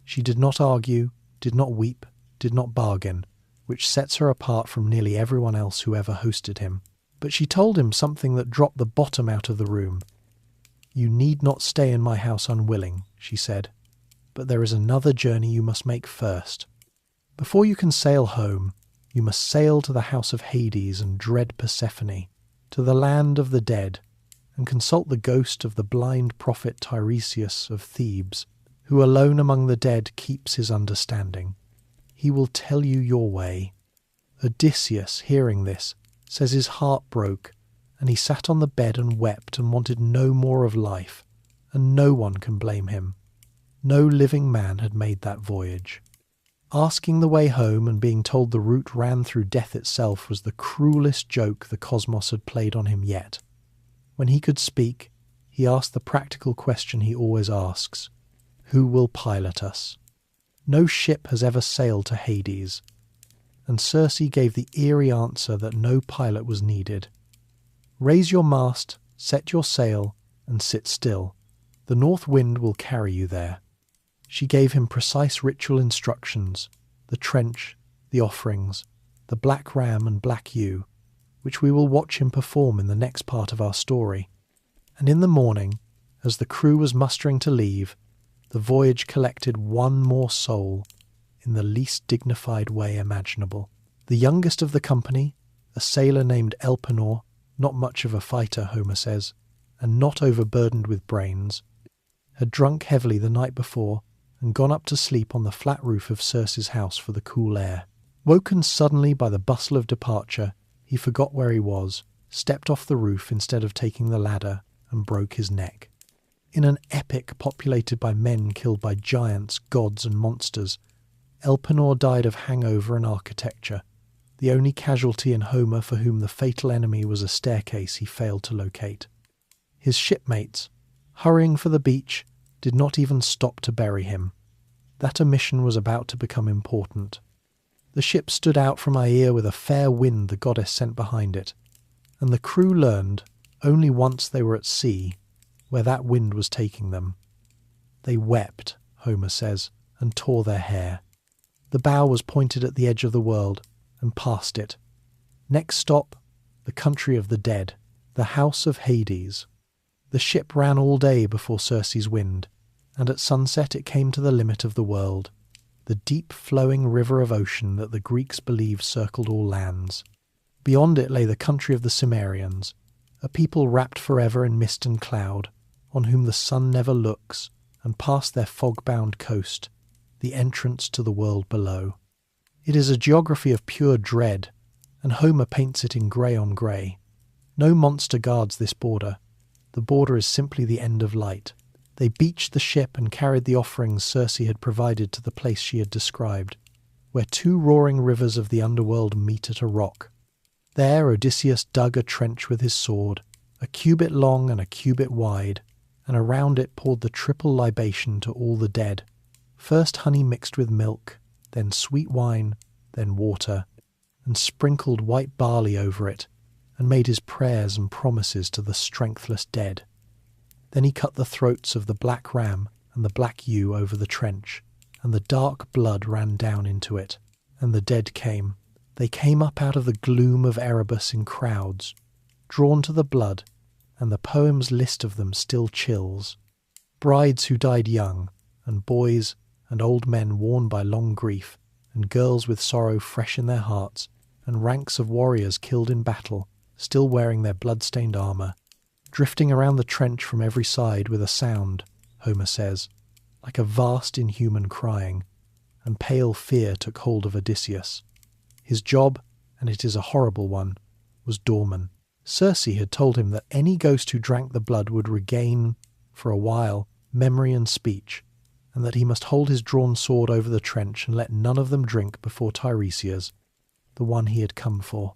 She did not argue, did not weep, did not bargain, which sets her apart from nearly everyone else who ever hosted him. But she told him something that dropped the bottom out of the room. "You need not stay in my house unwilling," she said, "but there is another journey you must make first. Before you can sail home, you must sail to the house of Hades and dread Persephone, to the land of the dead, and consult the ghost of the blind prophet Tiresias of Thebes, who alone among the dead keeps his understanding. He will tell you your way." Odysseus, hearing this, says his heart broke, and he sat on the bed and wept and wanted no more of life, and no one can blame him. No living man had made that voyage. Asking the way home and being told the route ran through death itself was the cruelest joke the cosmos had played on him yet. When he could speak, he asked the practical question he always asks: who will pilot us? No ship has ever sailed to Hades, and Circe gave the eerie answer that no pilot was needed. "Raise your mast, set your sail, and sit still. The north wind will carry you there." She gave him precise ritual instructions, the trench, the offerings, the black ram and black ewe, which we will watch him perform in the next part of our story. And in the morning, as the crew was mustering to leave, the voyage collected one more soul in the least dignified way imaginable. The youngest of the company, a sailor named Elpenor, not much of a fighter, Homer says, and not overburdened with brains, had drunk heavily the night before and gone up to sleep on the flat roof of Circe's house for the cool air. Woken suddenly by the bustle of departure, he forgot where he was, stepped off the roof instead of taking the ladder, and broke his neck. In an epic populated by men killed by giants, gods, and monsters, Elpenor died of hangover and architecture, the only casualty in Homer for whom the fatal enemy was a staircase he failed to locate. His shipmates, hurrying for the beach, did not even stop to bury him. That omission was about to become important. The ship stood out from Aeolus with a fair wind the goddess sent behind it, and the crew learned, only once they were at sea, where that wind was taking them. They wept, Homer says, and tore their hair. The bow was pointed at the edge of the world, and past it. Next stop, the country of the dead, the house of Hades. The ship ran all day before Circe's wind, and at sunset it came to the limit of the world, the deep flowing river of ocean that the Greeks believed circled all lands. Beyond it lay the country of the Cimmerians, a people wrapped forever in mist and cloud, on whom the sun never looks, and past their fog-bound coast, the entrance to the world below. It is a geography of pure dread, and Homer paints it in grey on grey. No monster guards this border. The border is simply the end of light. They beached the ship and carried the offerings Circe had provided to the place she had described, where two roaring rivers of the underworld meet at a rock. There Odysseus dug a trench with his sword, a cubit long and a cubit wide, and around it poured the triple libation to all the dead. First honey mixed with milk, then sweet wine, then water, and sprinkled white barley over it, and made his prayers and promises to the strengthless dead. Then he cut the throats of the black ram and the black ewe over the trench, and the dark blood ran down into it, and the dead came. They came up out of the gloom of Erebus in crowds, drawn to the blood, and the poem's list of them still chills. Brides who died young, and boys and old men worn by long grief, and girls with sorrow fresh in their hearts, and ranks of warriors killed in battle, still wearing their blood-stained armour, drifting around the trench from every side with a sound, Homer says, like a vast inhuman crying, and pale fear took hold of Odysseus. His job, and it is a horrible one, was doorman. Circe had told him that any ghost who drank the blood would regain, for a while, memory and speech, and that he must hold his drawn sword over the trench and let none of them drink before Tiresias, the one he had come for.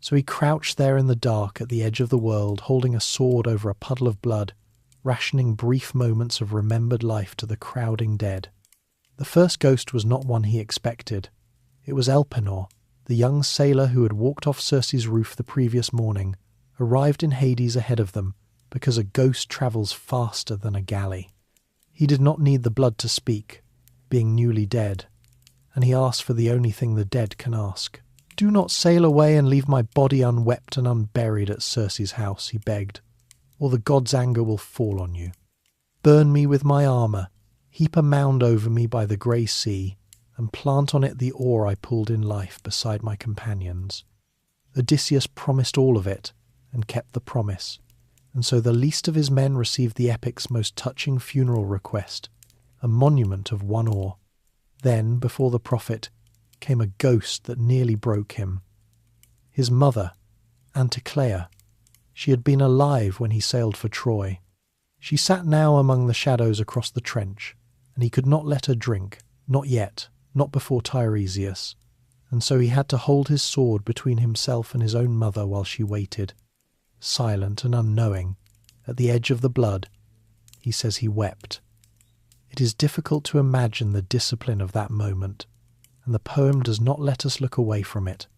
So he crouched there in the dark at the edge of the world, holding a sword over a puddle of blood, rationing brief moments of remembered life to the crowding dead. The first ghost was not one he expected. It was Elpenor, the young sailor who had walked off Circe's roof the previous morning, arrived in Hades ahead of them, because a ghost travels faster than a galley. He did not need the blood to speak, being newly dead, and he asked for the only thing the dead can ask. "Do not sail away and leave my body unwept and unburied at Circe's house," he begged, "or the god's anger will fall on you. Burn me with my armour, heap a mound over me by the grey sea, and plant on it the oar I pulled in life beside my companions." Odysseus promised all of it, and kept the promise, and so the least of his men received the epic's most touching funeral request, a monument of one oar. Then, before the prophet, came a ghost that nearly broke him. His mother, Anticlea. She had been alive when he sailed for Troy. She sat now among the shadows across the trench, and he could not let her drink, not yet, not before Tiresias, and so he had to hold his sword between himself and his own mother while she waited. Silent and unknowing, at the edge of the blood, he says he wept. It is difficult to imagine the discipline of that moment, and the poem does not let us look away from it.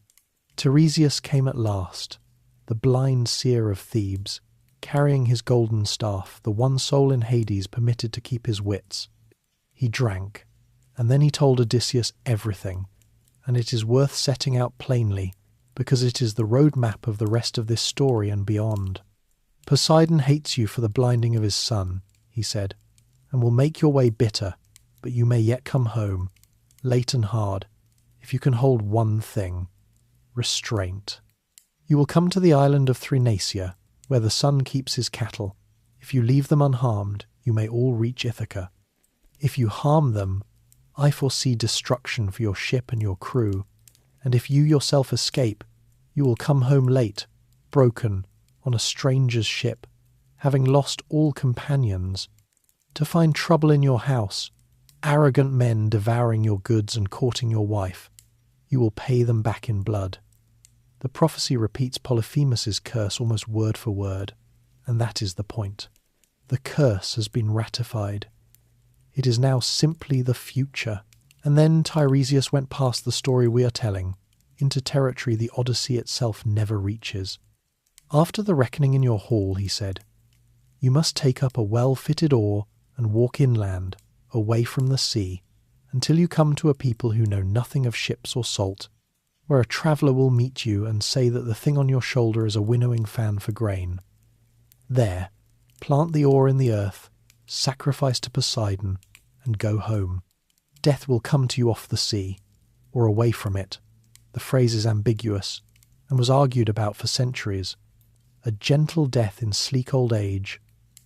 Tiresias came at last, the blind seer of Thebes, carrying his golden staff, the one soul in Hades permitted to keep his wits. He drank, and then he told Odysseus everything, and it is worth setting out plainly, because it is the road map of the rest of this story and beyond. "Poseidon hates you for the blinding of his son," he said, "and will make your way bitter, but you may yet come home, late and hard, if you can hold one thing: restraint. You will come to the island of Thrinacia, where the sun keeps his cattle. If you leave them unharmed, you may all reach Ithaca. If you harm them, I foresee destruction for your ship and your crew, and if you yourself escape, you will come home late, broken, on a stranger's ship, having lost all companions, to find trouble in your house, arrogant men devouring your goods and courting your wife. You will pay them back in blood." The prophecy repeats Polyphemus's curse almost word for word, and that is the point. The curse has been ratified. It is now simply the future. And then Tiresias went past the story we are telling, into territory the Odyssey itself never reaches. "After the reckoning in your hall," he said, "you must take up a well-fitted oar and walk inland, away from the sea, until you come to a people who know nothing of ships or salt, where a traveller will meet you and say that the thing on your shoulder is a winnowing fan for grain. There, plant the oar in the earth, sacrifice to Poseidon, and go home. Death will come to you off the sea, or away from it. The phrase is ambiguous, and was argued about for centuries. A gentle death in sleek old age,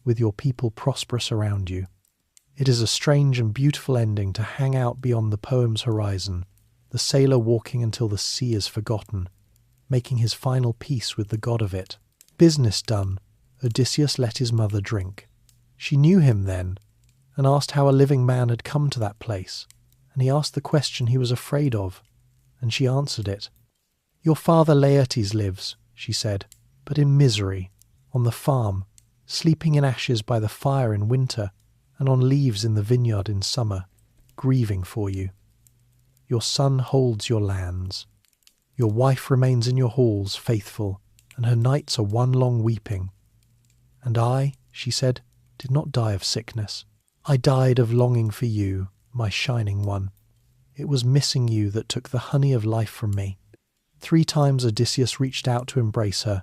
with your people prosperous around you. It is a strange and beautiful ending to hang out beyond the poem's horizon, the sailor walking until the sea is forgotten, making his final peace with the god of it. Business done, Odysseus let his mother drink. She knew him then, and asked how a living man had come to that place, and he asked the question he was afraid of, and she answered it. "Your father Laertes lives," she said, "but in misery, on the farm, sleeping in ashes by the fire in winter, and on leaves in the vineyard in summer, grieving for you. Your son holds your lands. Your wife remains in your halls faithful, and her nights are one long weeping. And I," she said, "did not die of sickness. I died of longing for you, my shining one. It was missing you that took the honey of life from me." 3 times Odysseus reached out to embrace her,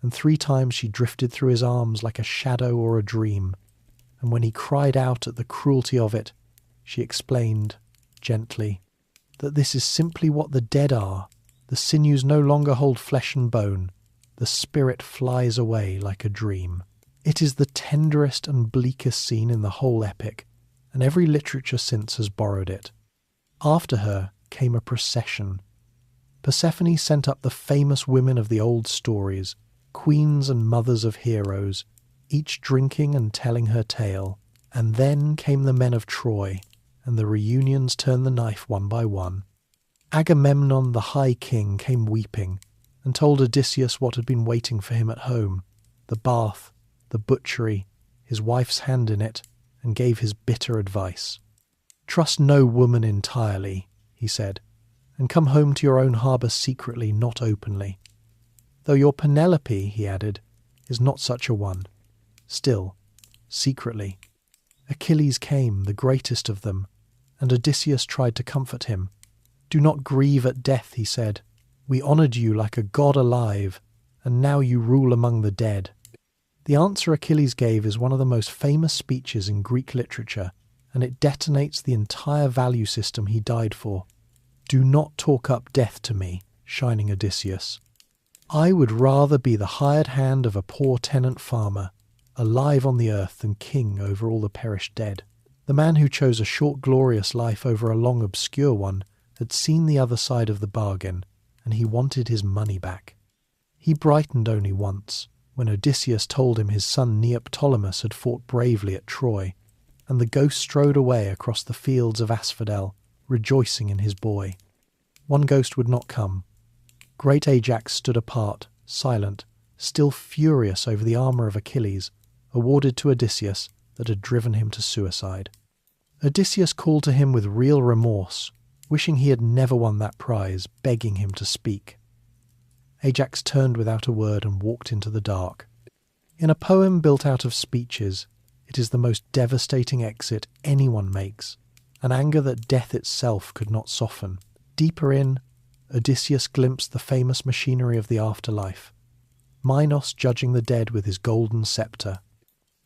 and 3 times she drifted through his arms like a shadow or a dream. And when he cried out at the cruelty of it, she explained, gently, that this is simply what the dead are. The sinews no longer hold flesh and bone. The spirit flies away like a dream. It is the tenderest and bleakest scene in the whole epic, and every literature since has borrowed it. After her came a procession. Persephone sent up the famous women of the old stories, queens and mothers of heroes, each drinking and telling her tale. And then came the men of Troy, and the reunions turned the knife one by one. Agamemnon the high king came weeping, and told Odysseus what had been waiting for him at home, the bath, the butchery, his wife's hand in it, and gave his bitter advice. "Trust no woman entirely," he said, "and come home to your own harbour secretly, not openly. Though your Penelope," he added, "is not such a one. Still, secretly." Achilles came, the greatest of them, and Odysseus tried to comfort him. "Do not grieve at death," he said. "We honoured you like a god alive, and now you rule among the dead." The answer Achilles gave is one of the most famous speeches in Greek literature, and it detonates the entire value system he died for. "Do not talk up death to me, shining Odysseus. I would rather be the hired hand of a poor tenant farmer, alive on the earth than king over all the perished dead." The man who chose a short glorious life over a long obscure one had seen the other side of the bargain, and he wanted his money back. He brightened only once, when Odysseus told him his son Neoptolemus had fought bravely at Troy, and the ghost strode away across the fields of Asphodel, rejoicing in his boy. One ghost would not come. Great Ajax stood apart, silent, still furious over the armour of Achilles, awarded to Odysseus, that had driven him to suicide. Odysseus called to him with real remorse, wishing he had never won that prize, begging him to speak. Ajax turned without a word and walked into the dark. In a poem built out of speeches, it is the most devastating exit anyone makes, an anger that death itself could not soften. Deeper in, Odysseus glimpsed the famous machinery of the afterlife, Minos judging the dead with his golden sceptre,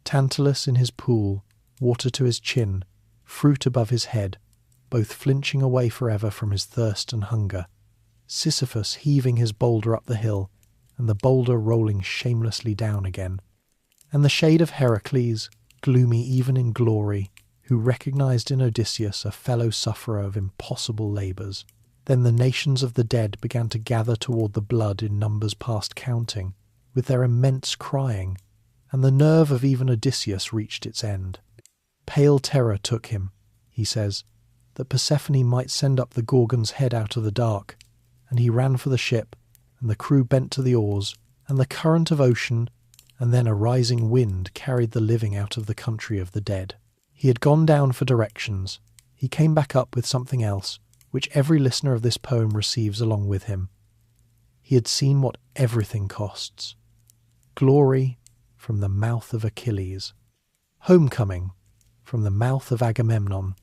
Tantalus in his pool, water to his chin, fruit above his head, both flinching away forever from his thirst and hunger, Sisyphus heaving his boulder up the hill, and the boulder rolling shamelessly down again, and the shade of Heracles, gloomy even in glory, who recognized in Odysseus a fellow sufferer of impossible labours. Then the nations of the dead began to gather toward the blood in numbers past counting, with their immense crying, and the nerve of even Odysseus reached its end. Pale terror took him, he says, that Persephone might send up the Gorgon's head out of the dark, and he ran for the ship, and the crew bent to the oars, and the current of ocean, and then a rising wind carried the living out of the country of the dead. He had gone down for directions. He came back up with something else, which every listener of this poem receives along with him. He had seen what everything costs. Glory from the mouth of Achilles. Homecoming from the mouth of Agamemnon.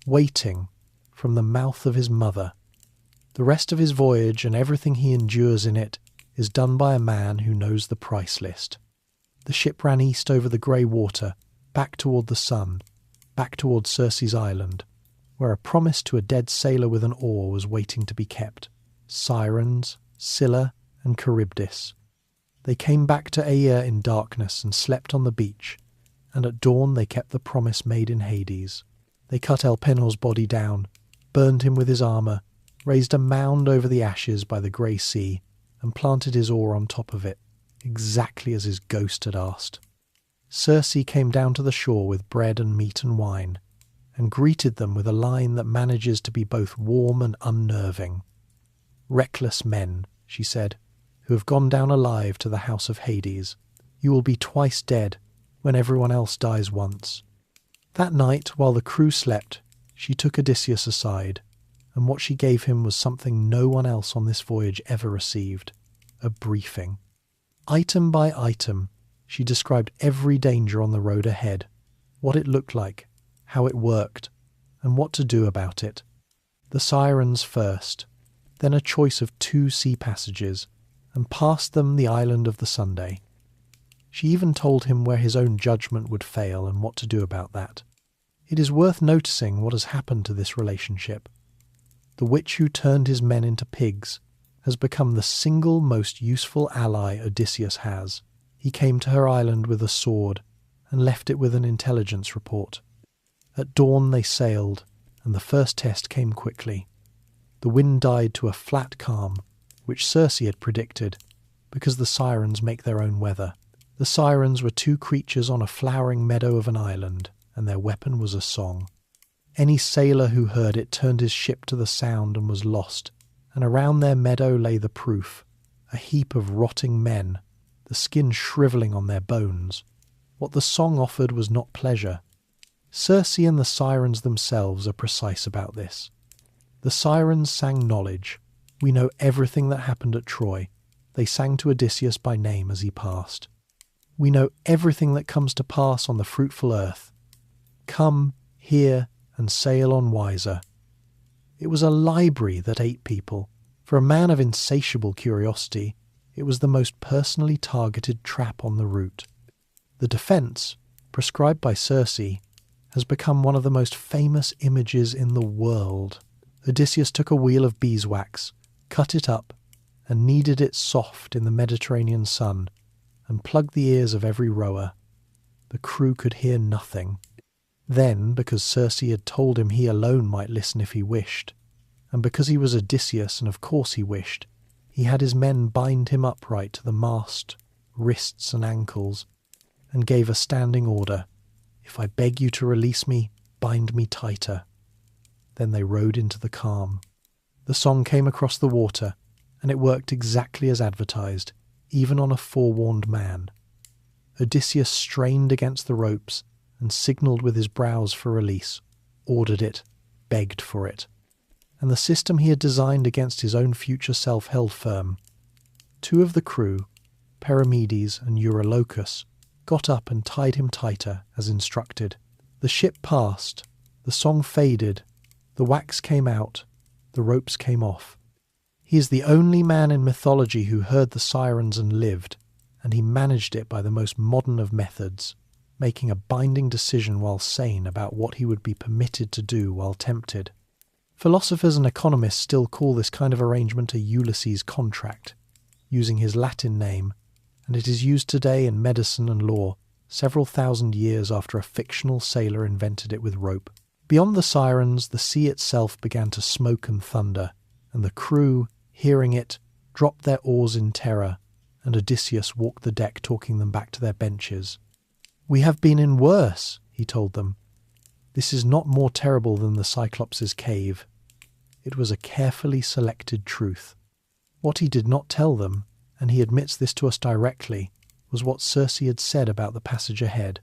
Waiting from the mouth of his mother. The rest of his voyage and everything he endures in it is done by a man who knows the price list. The ship ran east over the grey water, back toward the sun, back toward Circe's island, where a promise to a dead sailor with an oar was waiting to be kept. Sirens, Scylla, and Charybdis. They came back to Aea in darkness and slept on the beach, and at dawn they kept the promise made in Hades. They cut Elpenor's body down, burned him with his armour, raised a mound over the ashes by the grey sea, and planted his oar on top of it, exactly as his ghost had asked. Circe came down to the shore with bread and meat and wine, and greeted them with a line that manages to be both warm and unnerving. "Reckless men," she said, "who have gone down alive to the house of Hades. You will be twice dead when everyone else dies once." That night, while the crew slept, she took Odysseus aside, and what she gave him was something no one else on this voyage ever received: a briefing. Item by item, she described every danger on the road ahead, what it looked like, how it worked, and what to do about it. The sirens first, then a choice of 2 sea passages, and past them the island of the Sunday. She even told him where his own judgment would fail and what to do about that. It is worth noticing what has happened to this relationship. The witch who turned his men into pigs has become the single most useful ally Odysseus has. He came to her island with a sword and left it with an intelligence report. At dawn they sailed, and the first test came quickly. The wind died to a flat calm, which Circe had predicted, because the sirens make their own weather. The sirens were 2 creatures on a flowering meadow of an island, and their weapon was a song. Any sailor who heard it turned his ship to the sound and was lost, and around their meadow lay the proof, a heap of rotting men, the skin shrivelling on their bones. What the song offered was not pleasure. Circe and the sirens themselves are precise about this. The sirens sang knowledge. We know everything that happened at Troy. They sang to Odysseus by name as he passed. We know everything that comes to pass on the fruitful earth. Come, hear, and sail on wiser. It was a library that ate people. For a man of insatiable curiosity, it was the most personally targeted trap on the route. The defence, prescribed by Circe, has become one of the most famous images in the world. Odysseus took a wheel of beeswax, cut it up, and kneaded it soft in the Mediterranean sun, and plugged the ears of every rower. The crew could hear nothing. Then, because Circe had told him he alone might listen if he wished, and because he was Odysseus and of course he wished, he had his men bind him upright to the mast, wrists and ankles, and gave a standing order: "If I beg you to release me, bind me tighter." Then they rowed into the calm. The song came across the water, and it worked exactly as advertised, even on a forewarned man. Odysseus strained against the ropes and signalled with his brows for release, ordered it, begged for it. And the system he had designed against his own future self held firm. 2 of the crew, Perimedes and Eurylochus, got up and tied him tighter, as instructed. The ship passed, the song faded, the wax came out, the ropes came off. He is the only man in mythology who heard the sirens and lived, and he managed it by the most modern of methods, making a binding decision while sane about what he would be permitted to do while tempted. Philosophers and economists still call this kind of arrangement a Ulysses contract, using his Latin name, and it is used today in medicine and law, several thousand years after a fictional sailor invented it with rope. Beyond the sirens, the sea itself began to smoke and thunder, and the crew, hearing it, dropped their oars in terror, and Odysseus walked the deck talking them back to their benches. "We have been in worse," he told them. "This is not more terrible than the Cyclops' cave." It was a carefully selected truth. What he did not tell them, and he admits this to us directly, was what Circe had said about the passage ahead,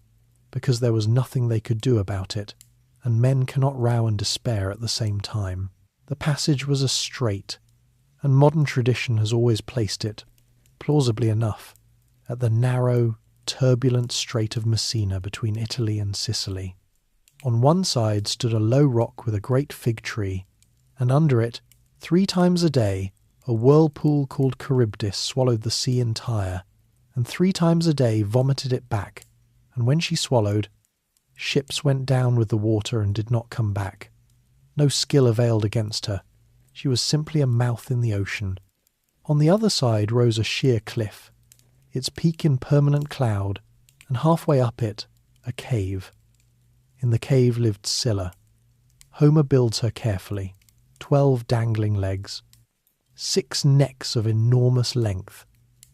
because there was nothing they could do about it, and men cannot row and despair at the same time. The passage was a strait, and modern tradition has always placed it, plausibly enough, at the narrow, turbulent Strait of Messina between Italy and Sicily. On one side stood a low rock with a great fig tree, and under it, 3 times a day, a whirlpool called Charybdis swallowed the sea entire, and 3 times a day vomited it back, and when she swallowed, ships went down with the water and did not come back. No skill availed against her. She was simply a mouth in the ocean. On the other side rose a sheer cliff, its peak in permanent cloud, and halfway up it, a cave. In the cave lived Scylla. Homer builds her carefully, 12 dangling legs. 6 necks of enormous length,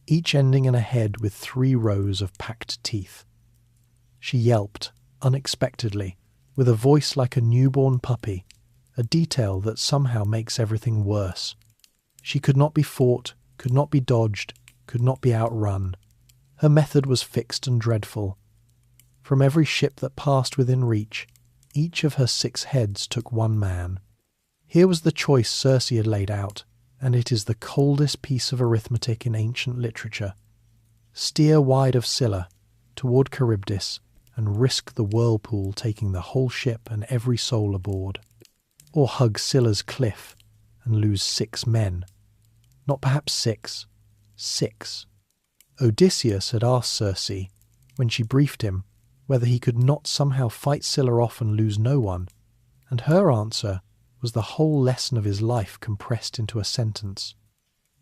each ending in a head with 3 rows of packed teeth. She yelped, unexpectedly, with a voice like a newborn puppy, a detail that somehow makes everything worse. She could not be fought, could not be dodged, could not be outrun. Her method was fixed and dreadful. From every ship that passed within reach, each of her 6 heads took 1 man. Here was the choice Circe had laid out, and it is the coldest piece of arithmetic in ancient literature. Steer wide of Scylla, toward Charybdis, and risk the whirlpool taking the whole ship and every soul aboard. Or hug Scylla's cliff and lose 6 men. Not perhaps 6, 6. Odysseus had asked Circe, when she briefed him, whether he could not somehow fight Scylla off and lose no one, and her answer was the whole lesson of his life compressed into a sentence.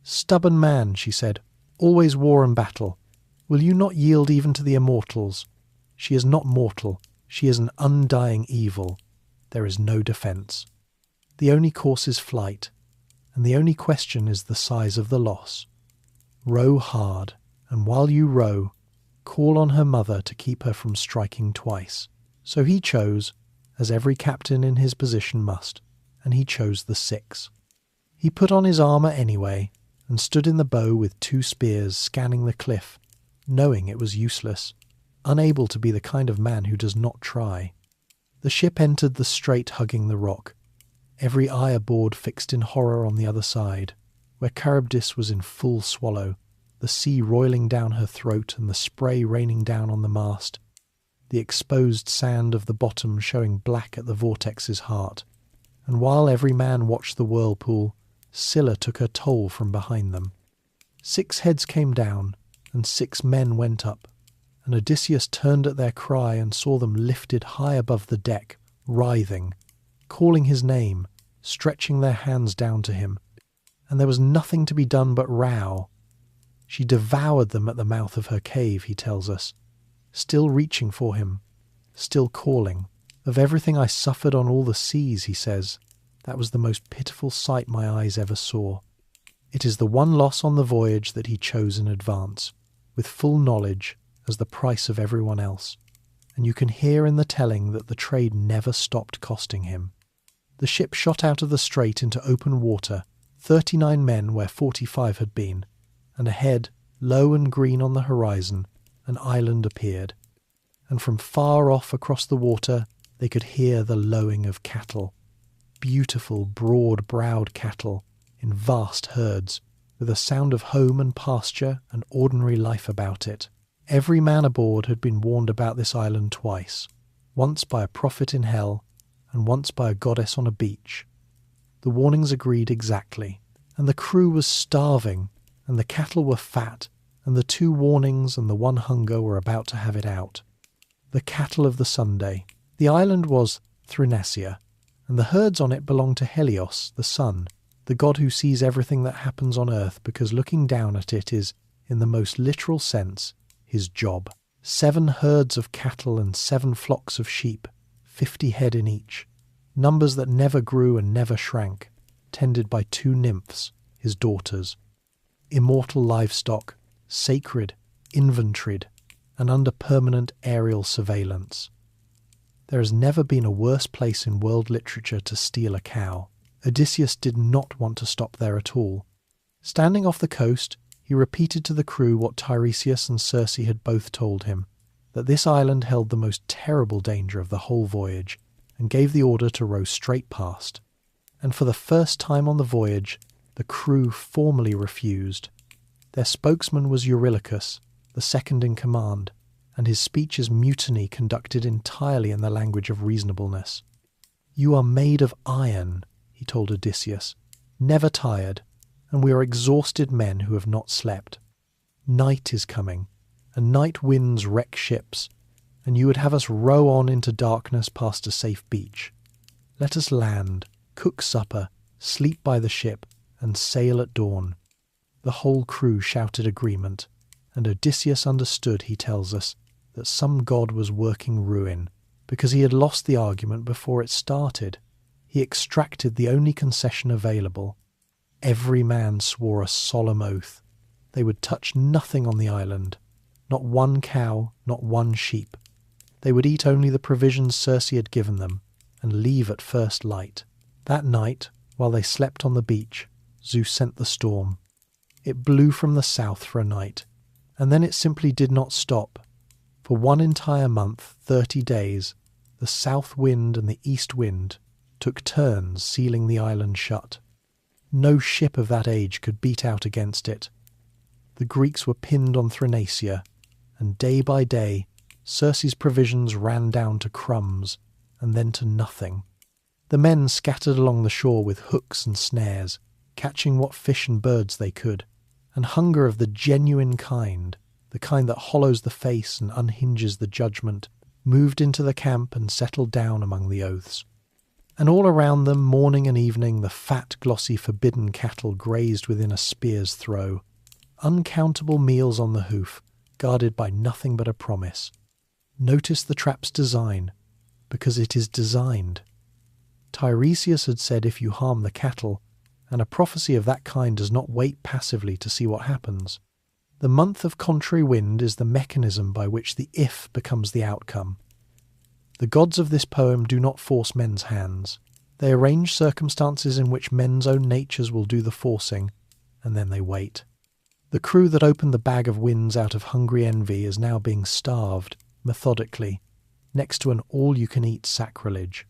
"Stubborn man," she said, "always war and battle. Will you not yield even to the immortals? She is not mortal, she is an undying evil. There is no defence. The only course is flight, and the only question is the size of the loss. Row hard, and while you row, call on her mother to keep her from striking twice." So he chose, as every captain in his position must, and he chose the 6. He put on his armour anyway, and stood in the bow with 2 spears scanning the cliff, knowing it was useless, unable to be the kind of man who does not try. The ship entered the strait hugging the rock, every eye aboard fixed in horror on the other side, where Charybdis was in full swallow, the sea roiling down her throat and the spray raining down on the mast, the exposed sand of the bottom showing black at the vortex's heart. And while every man watched the whirlpool, Scylla took her toll from behind them. 6 heads came down, and 6 men went up, and Odysseus turned at their cry and saw them lifted high above the deck, writhing, calling his name, stretching their hands down to him, and there was nothing to be done but row. She devoured them at the mouth of her cave, he tells us, still reaching for him, still calling. "Of everything I suffered on all the seas," he says, "that was the most pitiful sight my eyes ever saw." It is the one loss on the voyage that he chose in advance, with full knowledge, as the price of everyone else, and you can hear in the telling that the trade never stopped costing him. The ship shot out of the strait into open water, 39 men where 45 had been, and ahead, low and green on the horizon, an island appeared, and from far off across the water they could hear the lowing of cattle, beautiful broad-browed cattle in vast herds, with a sound of home and pasture and ordinary life about it. Every man aboard had been warned about this island twice, once by a prophet in hell and once by a goddess on a beach. The warnings agreed exactly, and the crew was starving, and the cattle were fat, and the 2 warnings and the 1 hunger were about to have it out. The cattle of the Sunday. The island was Thrinacia, and the herds on it belonged to Helios, the sun, the god who sees everything that happens on earth, because looking down at it is, in the most literal sense, his job. 7 herds of cattle and 7 flocks of sheep, 50 head in each, numbers that never grew and never shrank, tended by 2 nymphs, his daughters. Immortal livestock, sacred, inventoried, and under permanent aerial surveillance. There has never been a worse place in world literature to steal a cow. Odysseus did not want to stop there at all. Standing off the coast, he repeated to the crew what Tiresias and Circe had both told him, that this island held the most terrible danger of the whole voyage, and gave the order to row straight past. And for the first time on the voyage, the crew formally refused. Their spokesman was Eurylochus, the second in command, and his speech is mutiny conducted entirely in the language of reasonableness. "You are made of iron," he told Odysseus, "never tired, and we are exhausted men who have not slept. Night is coming, and night winds wreck ships, and you would have us row on into darkness past a safe beach. Let us land, cook supper, sleep by the ship, and sail at dawn." The whole crew shouted agreement, and Odysseus understood, he tells us, that some god was working ruin, because he had lost the argument before it started. He extracted the only concession available. every man swore a solemn oath. They would touch nothing on the island, not one cow, not one sheep. They would eat only the provisions Circe had given them, and leave at first light. That night, while they slept on the beach, Zeus sent the storm. It blew from the south for a night, and then it simply did not stop. For one entire month, 30 days, the south wind and the east wind took turns sealing the island shut. No ship of that age could beat out against it. The Greeks were pinned on Thrinacia, and day by day Circe's provisions ran down to crumbs, and then to nothing. The men scattered along the shore with hooks and snares, catching what fish and birds they could, and hunger of the genuine kind, the kind that hollows the face and unhinges the judgment, moved into the camp and settled down among the oaths. And all around them, morning and evening, the fat, glossy, forbidden cattle grazed within a spear's throw. Uncountable meals on the hoof, guarded by nothing but a promise. Notice the trap's design, because it is designed. Tiresias had said if you harm the cattle, and a prophecy of that kind does not wait passively to see what happens. The month of contrary wind is the mechanism by which the if becomes the outcome. The gods of this poem do not force men's hands. They arrange circumstances in which men's own natures will do the forcing, and then they wait. The crew that opened the bag of winds out of hungry envy is now being starved, methodically, next to an all-you-can-eat sacrilege.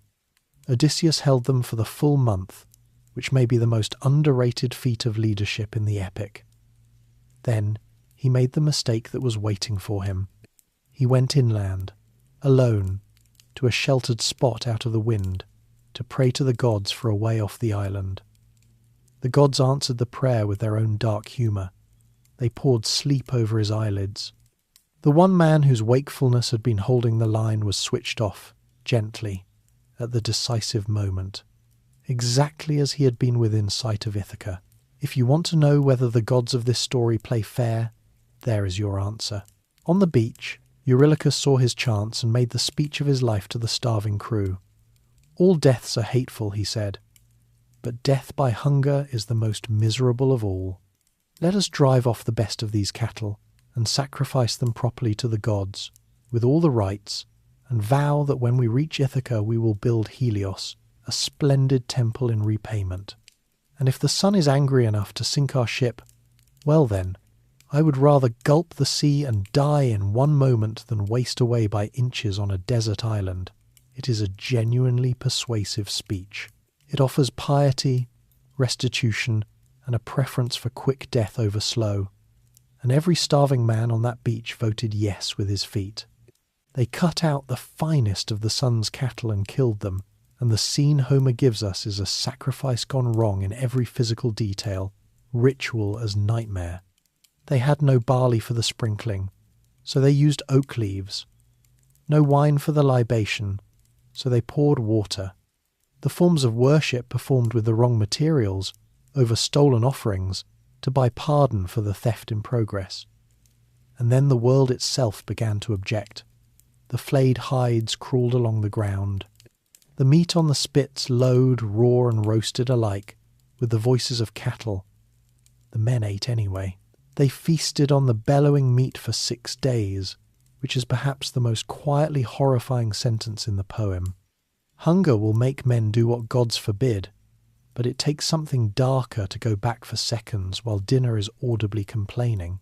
Odysseus held them for the full month, which may be the most underrated feat of leadership in the epic. Then he made the mistake that was waiting for him. He went inland, alone, to a sheltered spot out of the wind, to pray to the gods for a way off the island. The gods answered the prayer with their own dark humour. They poured sleep over his eyelids. The one man whose wakefulness had been holding the line was switched off, gently, at the decisive moment, exactly as he had been within sight of Ithaca. If you want to know whether the gods of this story play fair, there is your answer. On the beach, Eurylochus saw his chance and made the speech of his life to the starving crew. All deaths are hateful, he said, but death by hunger is the most miserable of all. Let us drive off the best of these cattle and sacrifice them properly to the gods, with all the rites, and vow that when we reach Ithaca we will build Helios, a splendid temple in repayment. And if the sun is angry enough to sink our ship, well then, I would rather gulp the sea and die in one moment than waste away by inches on a desert island. It is a genuinely persuasive speech. It offers piety, restitution, and a preference for quick death over slow. And every starving man on that beach voted yes with his feet. They cut out the finest of the sun's cattle and killed them, and the scene Homer gives us is a sacrifice gone wrong in every physical detail, ritual as nightmare. They had no barley for the sprinkling, so they used oak leaves. No wine for the libation, so they poured water. The forms of worship performed with the wrong materials, over stolen offerings, to buy pardon for the theft in progress. And then the world itself began to object. The flayed hides crawled along the ground. The meat on the spits lowed, raw and roasted alike, with the voices of cattle. The men ate anyway. They feasted on the bellowing meat for 6 days, which is perhaps the most quietly horrifying sentence in the poem. Hunger will make men do what gods forbid, but it takes something darker to go back for seconds while dinner is audibly complaining.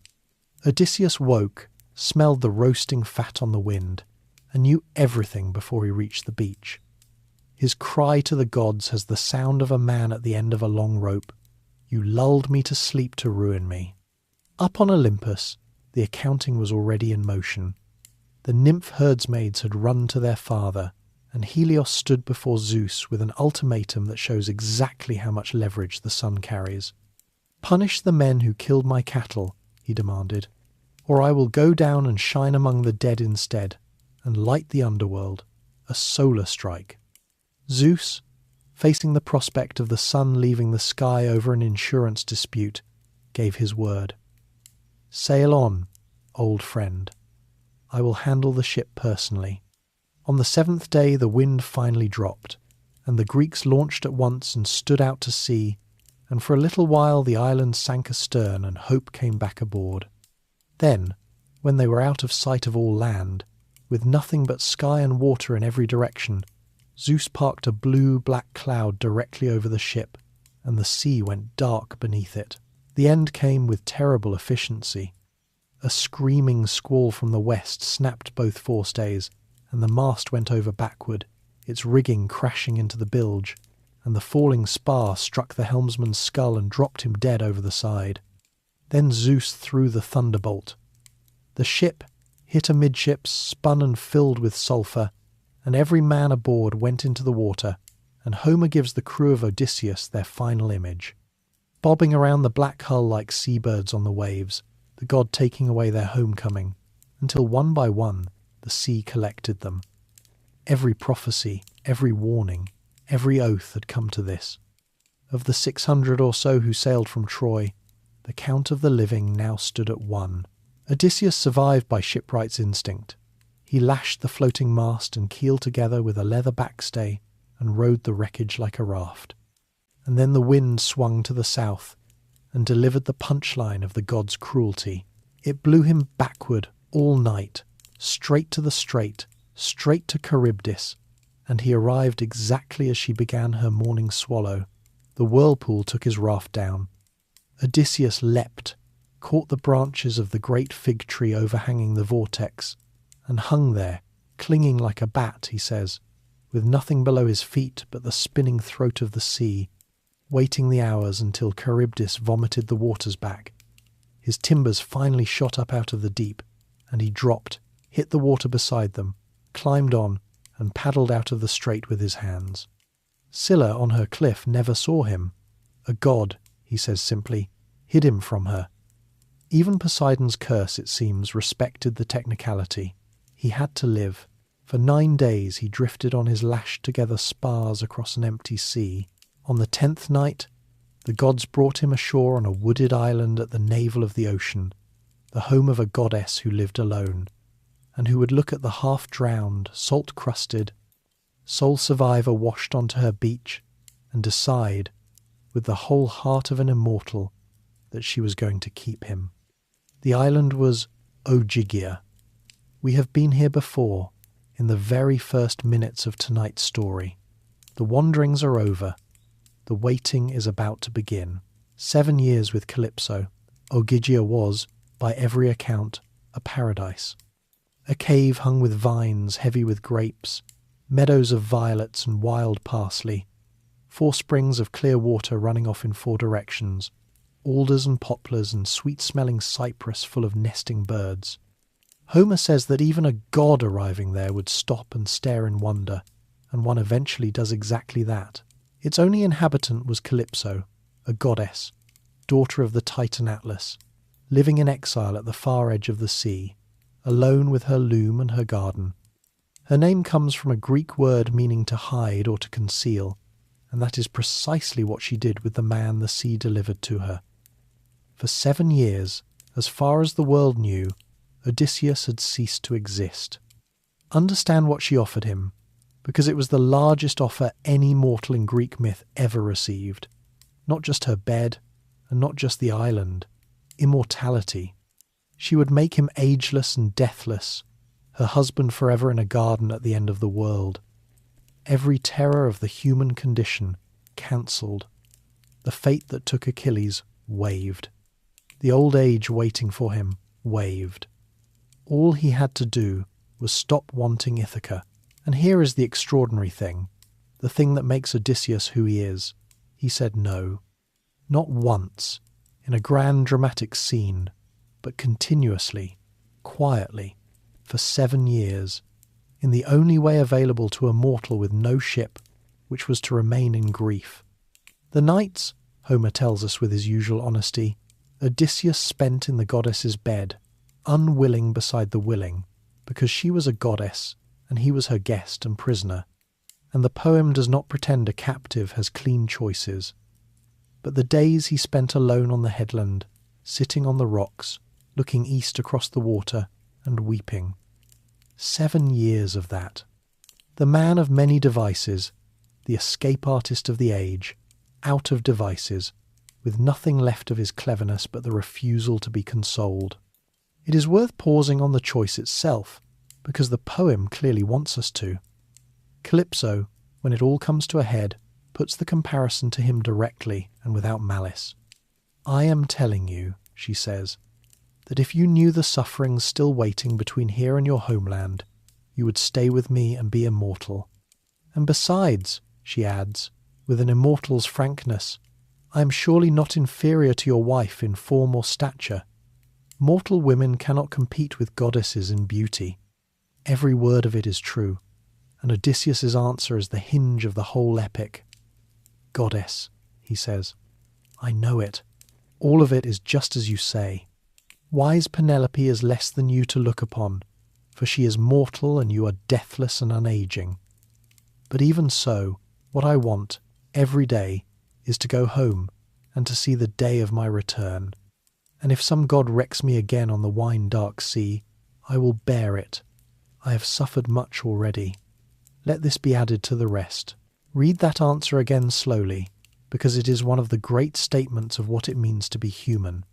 Odysseus woke, smelled the roasting fat on the wind, and knew everything before he reached the beach. His cry to the gods has the sound of a man at the end of a long rope. You lulled me to sleep to ruin me. Up on Olympus, the accounting was already in motion. The nymph herdsmaids had run to their father, and Helios stood before Zeus with an ultimatum that shows exactly how much leverage the sun carries. "Punish the men who killed my cattle," he demanded, "or I will go down and shine among the dead instead, and light the underworld, a solar strike." Zeus, facing the prospect of the sun leaving the sky over an insurance dispute, gave his word. "Sail on, old friend. I will handle the ship personally." On the 7th day the wind finally dropped, and the Greeks launched at once and stood out to sea, and for a little while the island sank astern and hope came back aboard. Then, when they were out of sight of all land, with nothing but sky and water in every direction, Zeus parked a blue-black cloud directly over the ship, and the sea went dark beneath it. The end came with terrible efficiency. A screaming squall from the west snapped both forestays, and the mast went over backward, its rigging crashing into the bilge, and the falling spar struck the helmsman's skull and dropped him dead over the side. Then Zeus threw the thunderbolt. The ship hit amidships, spun and filled with sulphur, and every man aboard went into the water, and Homer gives the crew of Odysseus their final image. Bobbing around the black hull like seabirds on the waves, the god taking away their homecoming, until one by one the sea collected them. Every prophecy, every warning, every oath had come to this. Of the 600 or so who sailed from Troy, the count of the living now stood at 1. Odysseus survived by shipwright's instinct. He lashed the floating mast and keel together with a leather backstay and rode the wreckage like a raft. And then the wind swung to the south and delivered the punchline of the god's cruelty. It blew him backward all night, straight to the strait, straight to Charybdis, and he arrived exactly as she began her morning swallow. The whirlpool took his raft down. Odysseus leapt, caught the branches of the great fig tree overhanging the vortex, and hung there, clinging like a bat, he says, with nothing below his feet but the spinning throat of the sea, waiting the hours until Charybdis vomited the waters back. His timbers finally shot up out of the deep, and he dropped, hit the water beside them, climbed on, and paddled out of the strait with his hands. Scylla on her cliff never saw him. A god, he says simply, hid him from her. Even Poseidon's curse, it seems, respected the technicality. He had to live. For 9 days he drifted on his lashed-together spars across an empty sea. On the 10th night, the gods brought him ashore on a wooded island at the navel of the ocean, the home of a goddess who lived alone, and who would look at the half-drowned, salt-crusted, sole survivor washed onto her beach and decide, with the whole heart of an immortal, that she was going to keep him. The island was Ogygia. We have been here before, in the very first minutes of tonight's story. The wanderings are over. The waiting is about to begin. 7 years with Calypso, Ogygia was, by every account, a paradise. A cave hung with vines heavy with grapes, meadows of violets and wild parsley, 4 springs of clear water running off in 4 directions, alders and poplars and sweet-smelling cypress full of nesting birds. Homer says that even a god arriving there would stop and stare in wonder, and one eventually does exactly that. Its only inhabitant was Calypso, a goddess, daughter of the Titan Atlas, living in exile at the far edge of the sea, alone with her loom and her garden. Her name comes from a Greek word meaning to hide or to conceal, and that is precisely what she did with the man the sea delivered to her. For 7 years, as far as the world knew, Odysseus had ceased to exist. Understand what she offered him, because it was the largest offer any mortal in Greek myth ever received. Not just her bed, and not just the island. Immortality. She would make him ageless and deathless, her husband forever in a garden at the end of the world. Every terror of the human condition cancelled. The fate that took Achilles waived. The old age waiting for him waived. All he had to do was stop wanting Ithaca. And here is the extraordinary thing, the thing that makes Odysseus who he is. He said no. Not once, in a grand dramatic scene, but continuously, quietly, for 7 years, in the only way available to a mortal with no ship, which was to remain in grief. The nights, Homer tells us with his usual honesty, Odysseus spent in the goddess's bed, unwilling beside the willing, because she was a goddess, and he was her guest and prisoner, and the poem does not pretend a captive has clean choices. But the days he spent alone on the headland, sitting on the rocks, looking east across the water, and weeping. 7 years of that. The man of many devices, the escape artist of the age, out of devices, with nothing left of his cleverness but the refusal to be consoled. It is worth pausing on the choice itself, because the poem clearly wants us to. Calypso, when it all comes to a head, puts the comparison to him directly and without malice. "I am telling you," she says, "that if you knew the sufferings still waiting between here and your homeland, you would stay with me and be immortal. And besides," she adds, with an immortal's frankness, "I am surely not inferior to your wife in form or stature. Mortal women cannot compete with goddesses in beauty." Every word of it is true, and Odysseus's answer is the hinge of the whole epic. "Goddess," he says, "I know it. All of it is just as you say. Wise Penelope is less than you to look upon, for she is mortal and you are deathless and unaging. But even so, what I want, every day, is to go home and to see the day of my return. And if some god wrecks me again on the wine-dark sea, I will bear it. I have suffered much already. Let this be added to the rest." Read that answer again slowly, because it is one of the great statements of what it means to be human.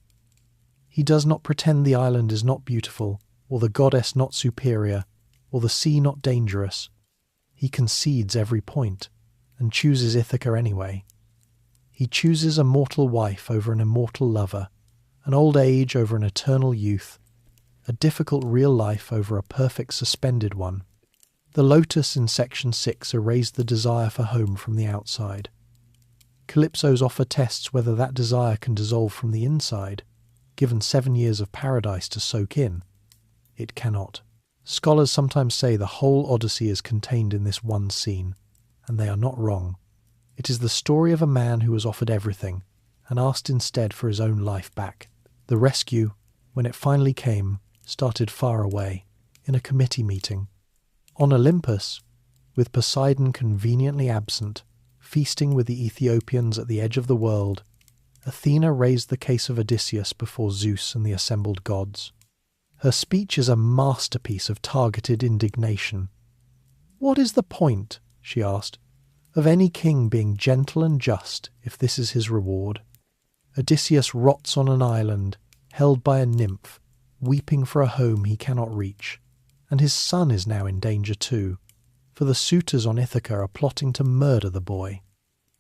He does not pretend the island is not beautiful, or the goddess not superior, or the sea not dangerous. He concedes every point, and chooses Ithaca anyway. He chooses a mortal wife over an immortal lover, an old age over an eternal youth, a difficult real life over a perfect suspended one. The lotus in section 6 erased the desire for home from the outside. Calypso's offer tests whether that desire can dissolve from the inside, given 7 years of paradise to soak in. It cannot. Scholars sometimes say the whole Odyssey is contained in this one scene, and they are not wrong. It is the story of a man who was offered everything, and asked instead for his own life back. The rescue, when it finally came, started far away, in a committee meeting. On Olympus, with Poseidon conveniently absent, feasting with the Ethiopians at the edge of the world, Athena raised the case of Odysseus before Zeus and the assembled gods. Her speech is a masterpiece of targeted indignation. "What is the point," she asked, "of any king being gentle and just if this is his reward? Odysseus rots on an island, held by a nymph, weeping for a home he cannot reach. And his son is now in danger too, for the suitors on Ithaca are plotting to murder the boy."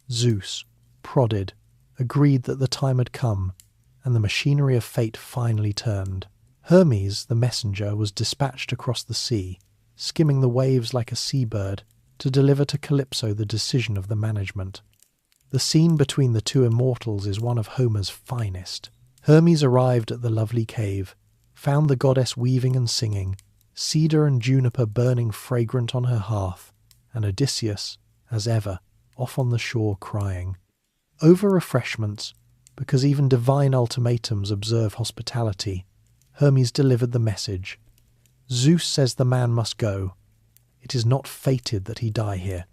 Zeus, prodded, agreed that the time had come, and the machinery of fate finally turned. Hermes, the messenger, was dispatched across the sea, skimming the waves like a seabird, to deliver to Calypso the decision of the management. The scene between the two immortals is one of Homer's finest. Hermes arrived at the lovely cave, found the goddess weaving and singing, cedar and juniper burning fragrant on her hearth, and Odysseus, as ever, off on the shore crying. Over refreshments, because even divine ultimatums observe hospitality, Hermes delivered the message. Zeus says the man must go. It is not fated that he die here.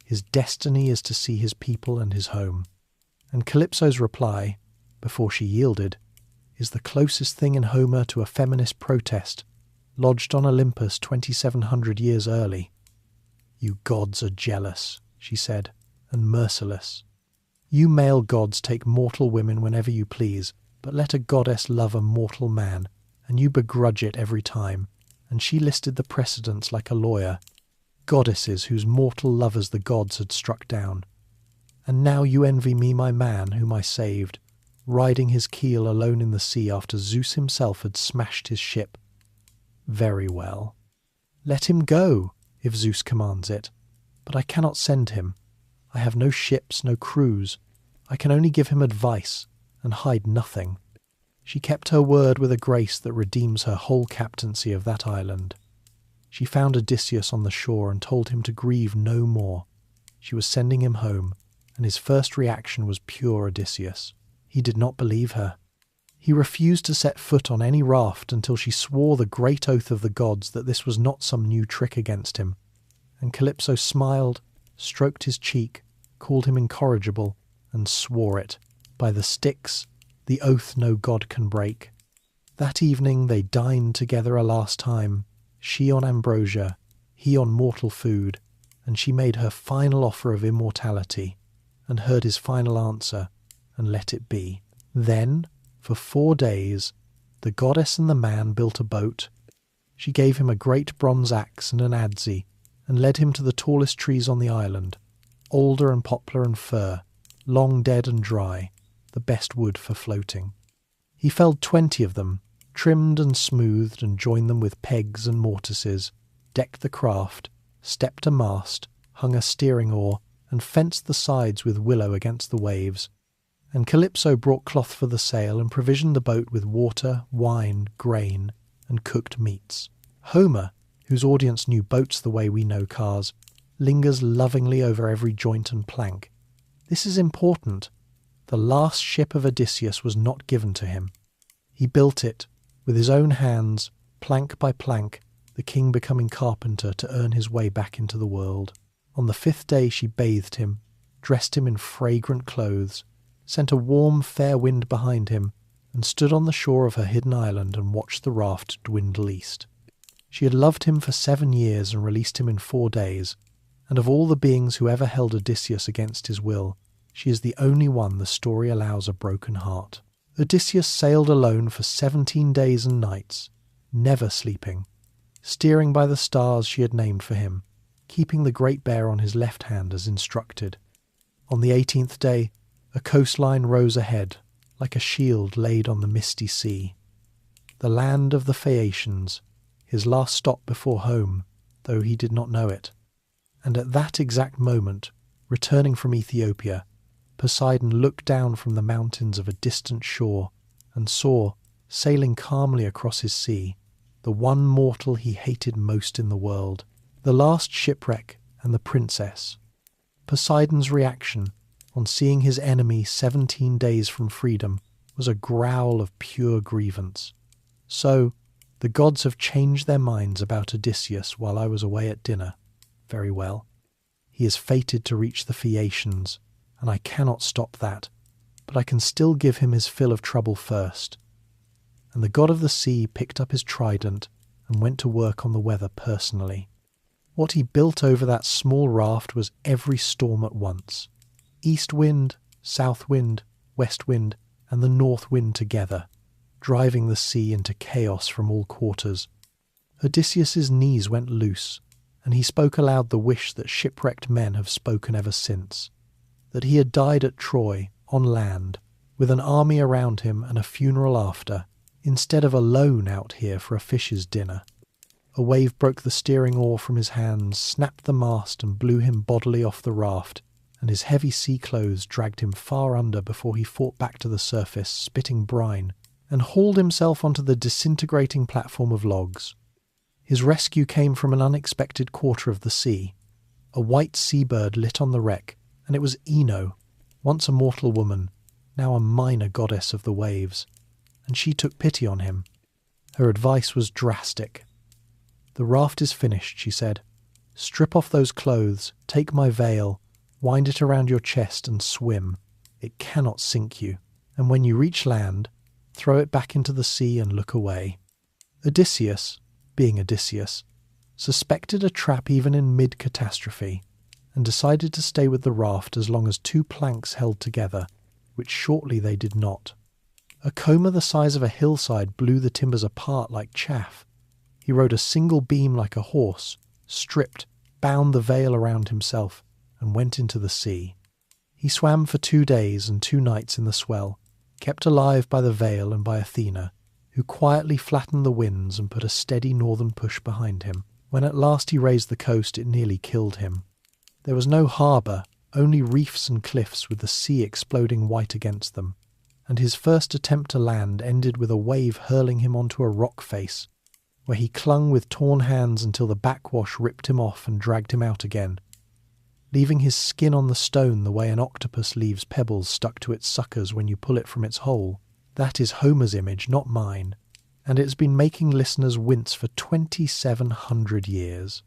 His destiny is to see his people and his home. And Calypso's reply, before she yielded, is the closest thing in Homer to a feminist protest, lodged on Olympus 2,700 years early. "You gods are jealous," she said, "and merciless. You male gods take mortal women whenever you please, but let a goddess love a mortal man, and you begrudge it every time." And she listed the precedents like a lawyer, goddesses whose mortal lovers the gods had struck down. "And now you envy me my man whom I saved, riding his keel alone in the sea after Zeus himself had smashed his ship. Very well. Let him go, if Zeus commands it. But I cannot send him. I have no ships, no crews. I can only give him advice, and hide nothing." She kept her word with a grace that redeems her whole captaincy of that island. She found Odysseus on the shore and told him to grieve no more. She was sending him home, and his first reaction was pure Odysseus. He did not believe her. He refused to set foot on any raft until she swore the great oath of the gods that this was not some new trick against him. And Calypso smiled, stroked his cheek, called him incorrigible, and swore it, by the Styx, the oath no god can break. That evening they dined together a last time, she on ambrosia, he on mortal food, and she made her final offer of immortality, and heard his final answer, and let it be. Then, for 4 days, the goddess and the man built a boat. She gave him a great bronze axe and an adze, and led him to the tallest trees on the island, alder and poplar and fir, long dead and dry, the best wood for floating. He felled 20 of them, trimmed and smoothed, and joined them with pegs and mortises, decked the craft, stepped a mast, hung a steering oar, and fenced the sides with willow against the waves. And Calypso brought cloth for the sail and provisioned the boat with water, wine, grain, and cooked meats. Homer, whose audience knew boats the way we know cars, lingers lovingly over every joint and plank. This is important. The last ship of Odysseus was not given to him. He built it, with his own hands, plank by plank, the king becoming carpenter to earn his way back into the world. On the 5th day she bathed him, dressed him in fragrant clothes, sent a warm, fair wind behind him, and stood on the shore of her hidden island and watched the raft dwindle east. She had loved him for 7 years and released him in 4 days, and of all the beings who ever held Odysseus against his will, she is the only one the story allows a broken heart. Odysseus sailed alone for 17 days and nights, never sleeping, steering by the stars she had named for him, keeping the Great Bear on his left hand as instructed. On the 18th day, a coastline rose ahead, like a shield laid on the misty sea. The land of the Phaeacians, his last stop before home, though he did not know it. And at that exact moment, returning from Ethiopia, Poseidon looked down from the mountains of a distant shore and saw, sailing calmly across his sea, the one mortal he hated most in the world, the last shipwreck and the princess. Poseidon's reaction, on seeing his enemy 17 days from freedom, was a growl of pure grievance. So, the gods have changed their minds about Odysseus while I was away at dinner. Very well. He is fated to reach the Phaeacians, and I cannot stop that, but I can still give him his fill of trouble first. And the god of the sea picked up his trident and went to work on the weather personally. What he built over that small raft was every storm at once. East wind, south wind, west wind, and the north wind together, driving the sea into chaos from all quarters. Odysseus's knees went loose, and he spoke aloud the wish that shipwrecked men have spoken ever since, that he had died at Troy, on land, with an army around him and a funeral after, instead of alone out here for a fish's dinner. A wave broke the steering oar from his hands, snapped the mast and blew him bodily off the raft, and his heavy sea clothes dragged him far under before he fought back to the surface, spitting brine, and hauled himself onto the disintegrating platform of logs. His rescue came from an unexpected quarter of the sea. A white seabird lit on the wreck, and it was Ino, once a mortal woman, now a minor goddess of the waves, and she took pity on him. Her advice was drastic. "The raft is finished," she said. "Strip off those clothes, take my veil, wind it around your chest and swim. It cannot sink you. And when you reach land, throw it back into the sea and look away." Odysseus, being Odysseus, suspected a trap even in mid-catastrophe, and decided to stay with the raft as long as 2 planks held together, which shortly they did not. A comber the size of a hillside blew the timbers apart like chaff. He rode a single beam like a horse, stripped, bound the veil around himself, and went into the sea. He swam for 2 days and 2 nights in the swell, kept alive by the veil and by Athena, who quietly flattened the winds and put a steady northern push behind him. When at last he raised the coast, it nearly killed him. There was no harbour, only reefs and cliffs with the sea exploding white against them, and his first attempt to land ended with a wave hurling him onto a rock face, where he clung with torn hands until the backwash ripped him off and dragged him out again, leaving his skin on the stone the way an octopus leaves pebbles stuck to its suckers when you pull it from its hole. That is Homer's image, not mine, and it has been making listeners wince for 2,700 years.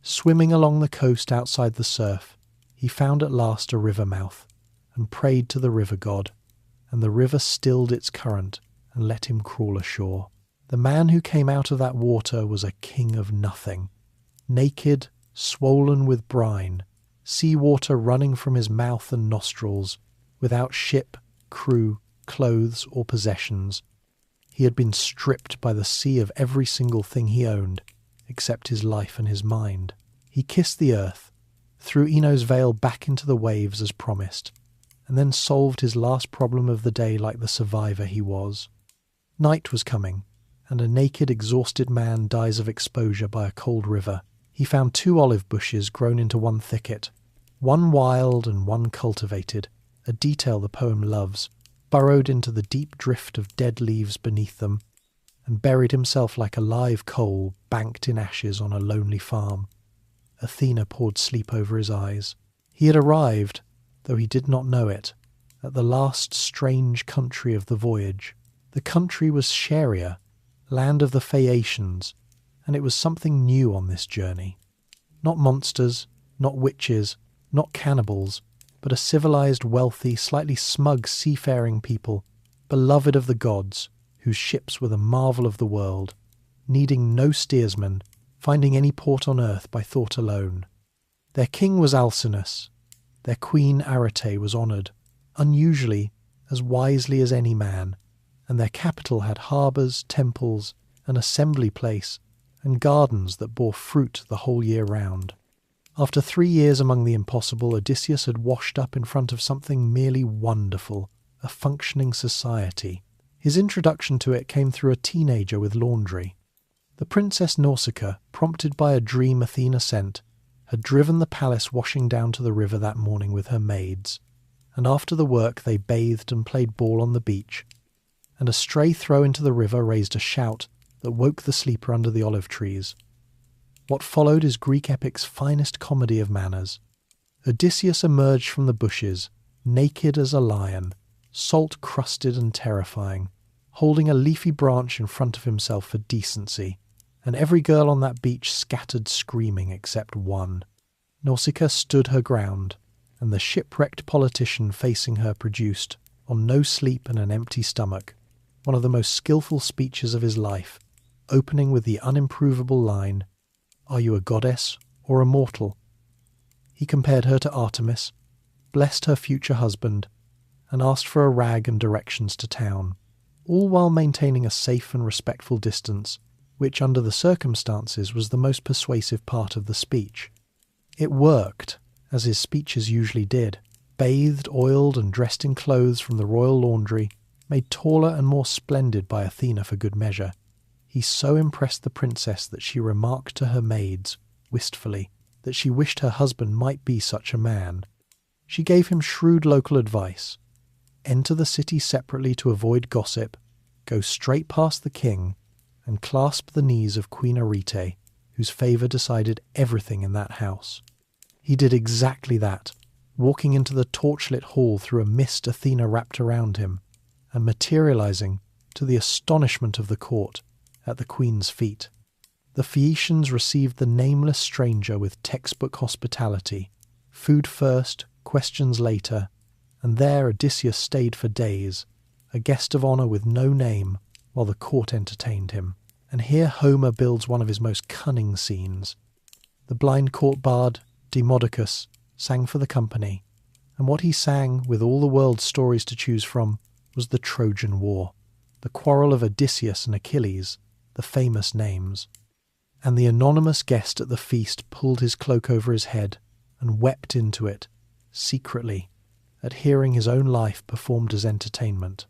Swimming along the coast outside the surf, he found at last a river mouth, and prayed to the river god, and the river stilled its current and let him crawl ashore. The man who came out of that water was a king of nothing, naked, swollen with brine, sea water running from his mouth and nostrils, without ship, crew, clothes, or possessions. He had been stripped by the sea of every single thing he owned, except his life and his mind. He kissed the earth, threw Ino's veil back into the waves as promised, and then solved his last problem of the day like the survivor he was. Night was coming, and a naked, exhausted man dies of exposure by a cold river. He found 2 olive bushes grown into one thicket, one wild and one cultivated, a detail the poem loves, burrowed into the deep drift of dead leaves beneath them, and buried himself like a live coal banked in ashes on a lonely farm. Athena poured sleep over his eyes. He had arrived, though he did not know it, at the last strange country of the voyage. The country was Scheria, land of the Phaeacians, and it was something new on this journey. Not monsters, not witches, not cannibals, but a civilized, wealthy, slightly smug seafaring people, beloved of the gods, whose ships were the marvel of the world, needing no steersman, finding any port on earth by thought alone. Their king was Alcinous. Their queen Arete was honoured, unusually, as wisely as any man, and their capital had harbours, temples, an assembly place, and gardens that bore fruit the whole year round. After 3 years among the impossible, Odysseus had washed up in front of something merely wonderful, a functioning society. His introduction to it came through a teenager with laundry. The Princess Nausicaa, prompted by a dream Athena sent, had driven the palace washing down to the river that morning with her maids, and after the work they bathed and played ball on the beach, and a stray throw into the river raised a shout that woke the sleeper under the olive trees. What followed is Greek epic's finest comedy of manners. Odysseus emerged from the bushes, naked as a lion, salt-crusted and terrifying, holding a leafy branch in front of himself for decency, and every girl on that beach scattered screaming except one. Nausicaa stood her ground, and the shipwrecked politician facing her produced, on no sleep and an empty stomach, one of the most skilful speeches of his life, opening with the unimprovable line, "Are you a goddess or a mortal?" He compared her to Artemis, blessed her future husband, and asked for a rag and directions to town, all while maintaining a safe and respectful distance, which under the circumstances was the most persuasive part of the speech. It worked, as his speeches usually did. Bathed, oiled, and dressed in clothes from the royal laundry, made taller and more splendid by Athena for good measure, he so impressed the princess that she remarked to her maids, wistfully, that she wished her husband might be such a man. She gave him shrewd local advice. Enter the city separately to avoid gossip, go straight past the king, and clasp the knees of Queen Arete, whose favour decided everything in that house. He did exactly that, walking into the torchlit hall through a mist Athena wrapped around him, and materializing, to the astonishment of the court, at the queen's feet. The Phaeacians received the nameless stranger with textbook hospitality, food first, questions later, and there Odysseus stayed for days, a guest of honour with no name, while the court entertained him. And here Homer builds one of his most cunning scenes. The blind court bard, Demodocus, sang for the company, and what he sang, with all the world's stories to choose from, was the Trojan War, the quarrel of Odysseus and Achilles, the famous names. And the anonymous guest at the feast pulled his cloak over his head and wept into it, secretly, at hearing his own life performed as entertainment.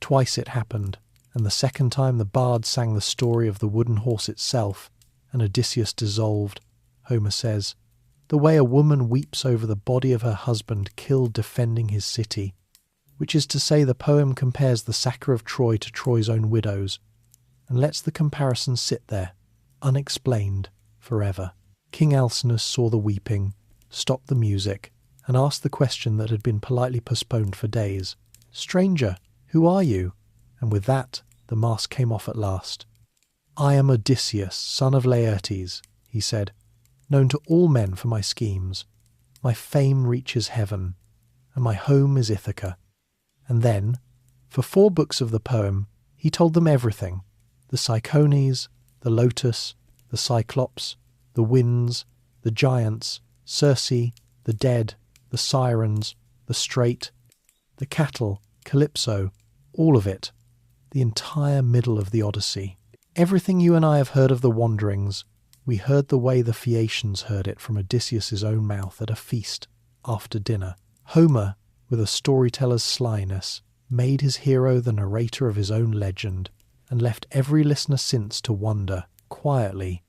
Twice it happened, and the second time the bard sang the story of the wooden horse itself, and Odysseus dissolved, Homer says, the way a woman weeps over the body of her husband killed defending his city, which is to say the poem compares the sacker of Troy to Troy's own widows, and lets the comparison sit there, unexplained, forever. King Alcinous saw the weeping, stopped the music, and asked the question that had been politely postponed for days. "Stranger, who are you?" And with that, the mask came off at last. "I am Odysseus, son of Laertes," he said, "known to all men for my schemes. My fame reaches heaven, and my home is Ithaca." And then, for 4 books of the poem, he told them everything: the Cyclones, the Lotus, the Cyclops, the winds, the giants, Circe, the dead, the sirens, the strait, the cattle, Calypso, all of it, the entire middle of the Odyssey. Everything you and I have heard of the wanderings, we heard the way the Phaeacians heard it from Odysseus' own mouth at a feast after dinner. Homer, with a storyteller's slyness, made his hero the narrator of his own legend, and left every listener since to wonder, quietly,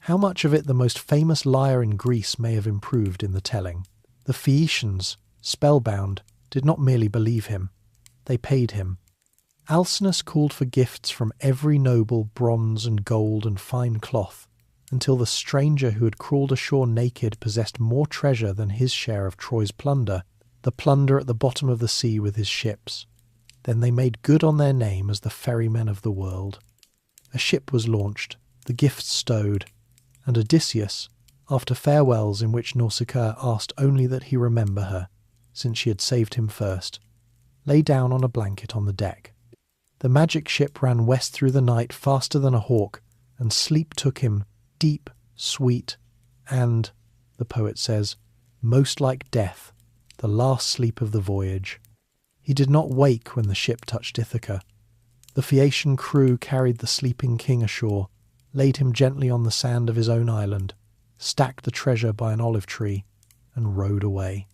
how much of it the most famous liar in Greece may have improved in the telling. The Phaeacians, spellbound, did not merely believe him, they paid him. Alcinous called for gifts from every noble, bronze and gold and fine cloth, until the stranger who had crawled ashore naked possessed more treasure than his share of Troy's plunder, the plunder at the bottom of the sea with his ships. Then they made good on their name as the ferrymen of the world. A ship was launched, the gifts stowed, and Odysseus, after farewells in which Nausicaa asked only that he remember her, since she had saved him first, lay down on a blanket on the deck. The magic ship ran west through the night faster than a hawk, and sleep took him, deep, sweet, and, the poet says, most like death, the last sleep of the voyage. He did not wake when the ship touched Ithaca. The Phaeacian crew carried the sleeping king ashore, laid him gently on the sand of his own island, stacked the treasure by an olive tree, and rowed away.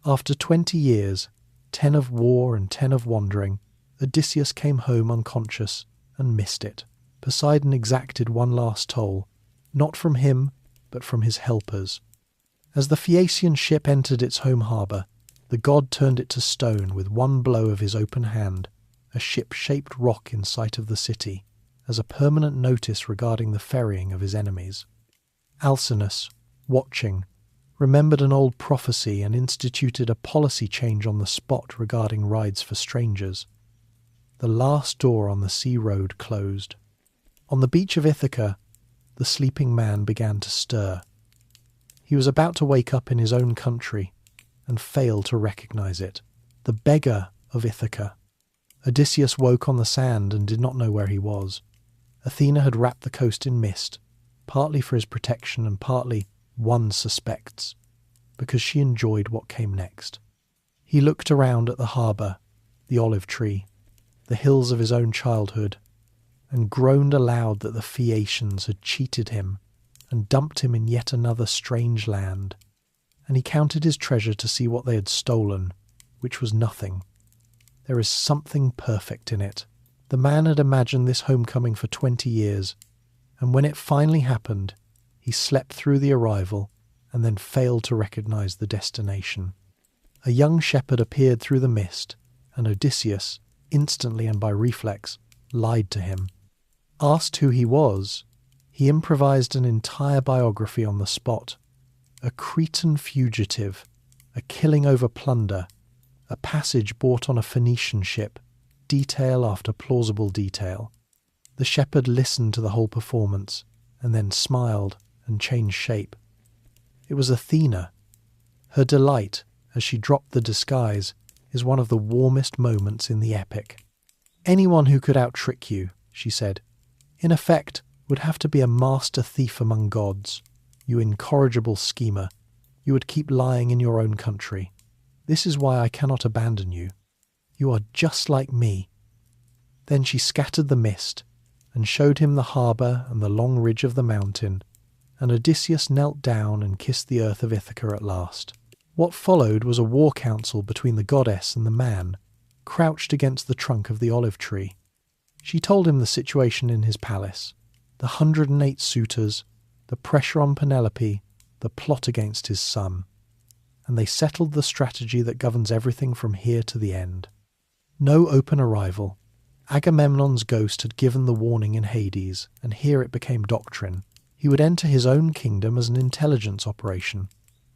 After 20 years, 10 of war and 10 of wandering, Odysseus came home unconscious and missed it. Poseidon exacted one last toll, not from him, but from his helpers. As the Phaeacian ship entered its home harbour, the god turned it to stone with one blow of his open hand, a ship-shaped rock in sight of the city, as a permanent notice regarding the ferrying of his enemies. Alcinous, watching, remembered an old prophecy and instituted a policy change on the spot regarding rides for strangers. The last door on the sea road closed. On the beach of Ithaca, the sleeping man began to stir. He was about to wake up in his own country, and fail to recognize it. The beggar of Ithaca. Odysseus woke on the sand and did not know where he was. Athena had wrapped the coast in mist, partly for his protection and partly, one suspects, because she enjoyed what came next. He looked around at the harbour, the olive tree, the hills of his own childhood, and groaned aloud that the Phaeacians had cheated him and dumped him in yet another strange land. And he counted his treasure to see what they had stolen, which was nothing. There is something perfect in it. The man had imagined this homecoming for 20 years, and when it finally happened, he slept through the arrival and then failed to recognize the destination. A young shepherd appeared through the mist, and Odysseus, instantly and by reflex, lied to him. Asked who he was, he improvised an entire biography on the spot. A Cretan fugitive, a killing over plunder, a passage bought on a Phoenician ship, detail after plausible detail. The shepherd listened to the whole performance, and then smiled and changed shape. It was Athena. Her delight, as she dropped the disguise, is one of the warmest moments in the epic. Anyone who could out-trick you, she said, in effect, would have to be a master thief among gods. You incorrigible schemer, you would keep lying in your own country. This is why I cannot abandon you. You are just like me. Then she scattered the mist, and showed him the harbour and the long ridge of the mountain, and Odysseus knelt down and kissed the earth of Ithaca at last. What followed was a war council between the goddess and the man, crouched against the trunk of the olive tree. She told him the situation in his palace, the 108 suitors, the pressure on Penelope, the plot against his son, and they settled the strategy that governs everything from here to the end. No open arrival. Agamemnon's ghost had given the warning in Hades, and here it became doctrine. He would enter his own kingdom as an intelligence operation,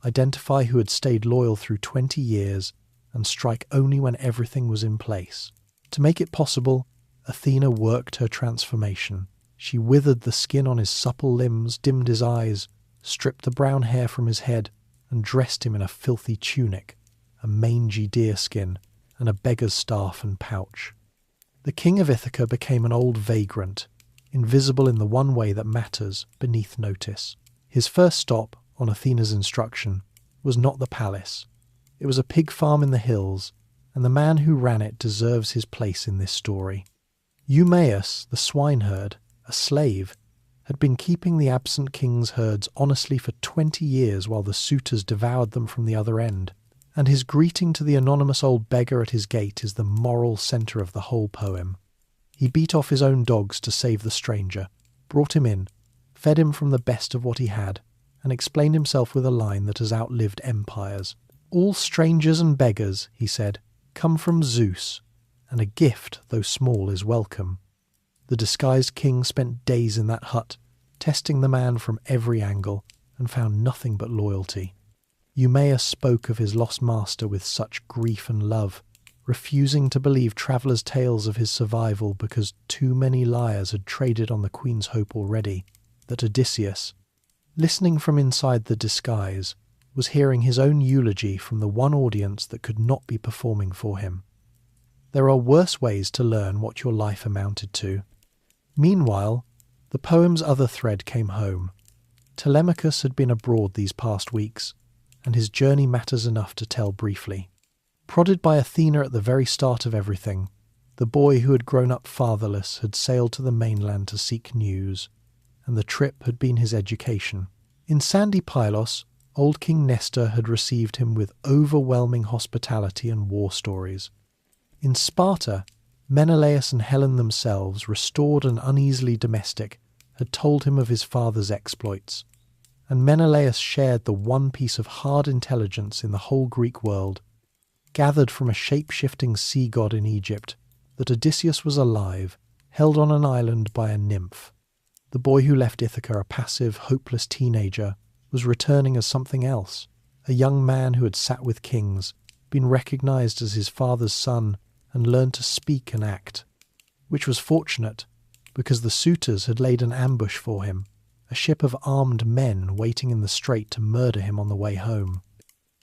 identify who had stayed loyal through 20 years, and strike only when everything was in place. To make it possible, Athena worked her transformation. She withered the skin on his supple limbs, dimmed his eyes, stripped the brown hair from his head, and dressed him in a filthy tunic, a mangy deerskin, and a beggar's staff and pouch. The king of Ithaca became an old vagrant, invisible in the one way that matters, beneath notice. His first stop, on Athena's instruction, was not the palace. It was a pig farm in the hills, and the man who ran it deserves his place in this story. Eumaeus, the swineherd, a slave, had been keeping the absent king's herds honestly for 20 years while the suitors devoured them from the other end, and his greeting to the anonymous old beggar at his gate is the moral centre of the whole poem. He beat off his own dogs to save the stranger, brought him in, fed him from the best of what he had, and explained himself with a line that has outlived empires. "All strangers and beggars," he said, "come from Zeus, and a gift, though small, is welcome." The disguised king spent days in that hut, testing the man from every angle, and found nothing but loyalty. Eumaeus spoke of his lost master with such grief and love, refusing to believe travellers' tales of his survival because too many liars had traded on the queen's hope already, that Odysseus, listening from inside the disguise, was hearing his own eulogy from the one audience that could not be performing for him. There are worse ways to learn what your life amounted to. Meanwhile, the poem's other thread came home. Telemachus had been abroad these past weeks, and his journey matters enough to tell briefly. Prodded by Athena at the very start of everything, the boy who had grown up fatherless had sailed to the mainland to seek news, and the trip had been his education. In sandy Pylos, old King Nestor had received him with overwhelming hospitality and war stories. In Sparta, Menelaus and Helen themselves, restored and uneasily domestic, had told him of his father's exploits, and Menelaus shared the one piece of hard intelligence in the whole Greek world, gathered from a shape-shifting sea god in Egypt, that Odysseus was alive, held on an island by a nymph. The boy who left Ithaca a passive, hopeless teenager was returning as something else, a young man who had sat with kings, been recognised as his father's son, and learned to speak and act, which was fortunate, because the suitors had laid an ambush for him, a ship of armed men waiting in the strait to murder him on the way home.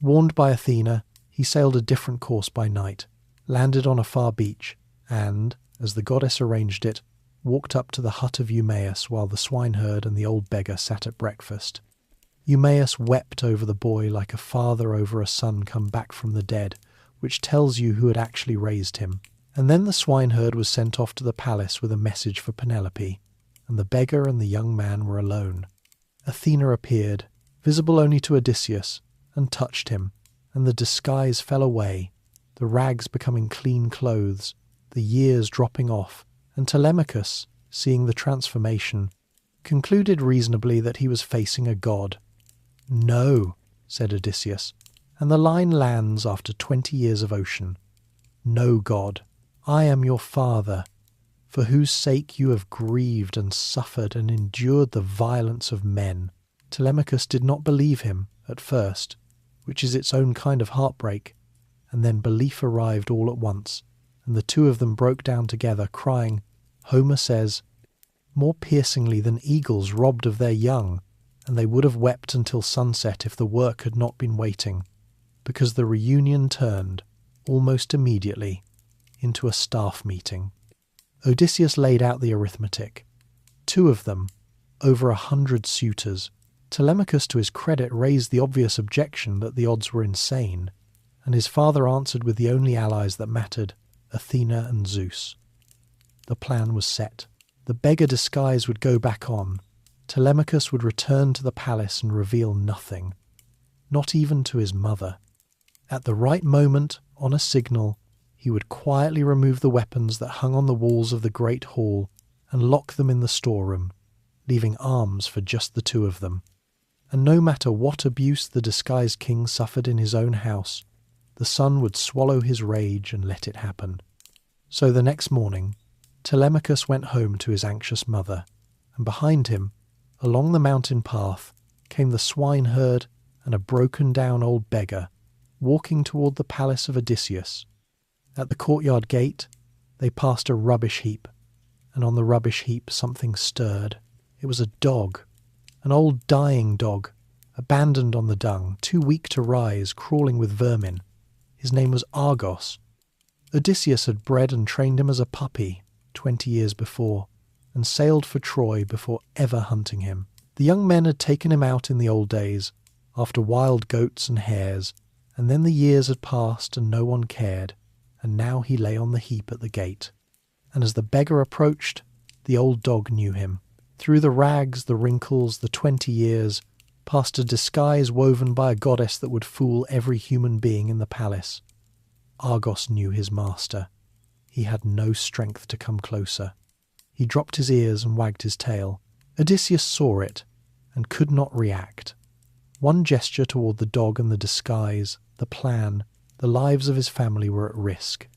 Warned by Athena, he sailed a different course by night, landed on a far beach, and, as the goddess arranged it, walked up to the hut of Eumaeus while the swineherd and the old beggar sat at breakfast. Eumaeus wept over the boy like a father over a son come back from the dead, which tells you who had actually raised him. And then the swineherd was sent off to the palace with a message for Penelope, and the beggar and the young man were alone. Athena appeared, visible only to Odysseus, and touched him, and the disguise fell away, the rags becoming clean clothes, the years dropping off, and Telemachus, seeing the transformation, concluded reasonably that he was facing a god. "No," said Odysseus, and the line lands after 20 years of ocean. "No, God, I am your father, for whose sake you have grieved and suffered and endured the violence of men." Telemachus did not believe him at first, which is its own kind of heartbreak, and then belief arrived all at once, and the two of them broke down together, crying, Homer says, more piercingly than eagles robbed of their young, and they would have wept until sunset if the work had not been waiting, because the reunion turned, almost immediately, into a staff meeting. Odysseus laid out the arithmetic. 2 of them, over 100 suitors. Telemachus, to his credit, raised the obvious objection that the odds were insane, and his father answered with the only allies that mattered, Athena and Zeus. The plan was set. The beggar disguise would go back on. Telemachus would return to the palace and reveal nothing, not even to his mother. At the right moment, on a signal, he would quietly remove the weapons that hung on the walls of the great hall and lock them in the storeroom, leaving arms for just the 2 of them. And no matter what abuse the disguised king suffered in his own house, the son would swallow his rage and let it happen. So the next morning, Telemachus went home to his anxious mother, and behind him, along the mountain path, came the swineherd and a broken-down old beggar, walking toward the palace of Odysseus. At the courtyard gate, they passed a rubbish heap, and on the rubbish heap something stirred. It was a dog, an old dying dog, abandoned on the dung, too weak to rise, crawling with vermin. His name was Argos. Odysseus had bred and trained him as a puppy 20 years before, and sailed for Troy before ever hunting him. The young men had taken him out in the old days, after wild goats and hares, and then the years had passed and no one cared, and now he lay on the heap at the gate. And as the beggar approached, the old dog knew him. Through the rags, the wrinkles, the 20 years, past a disguise woven by a goddess that would fool every human being in the palace, Argos knew his master. He had no strength to come closer. He dropped his ears and wagged his tail. Odysseus saw it, and could not react. One gesture toward the dog and the disguise, the plan, the lives of his family were at risk.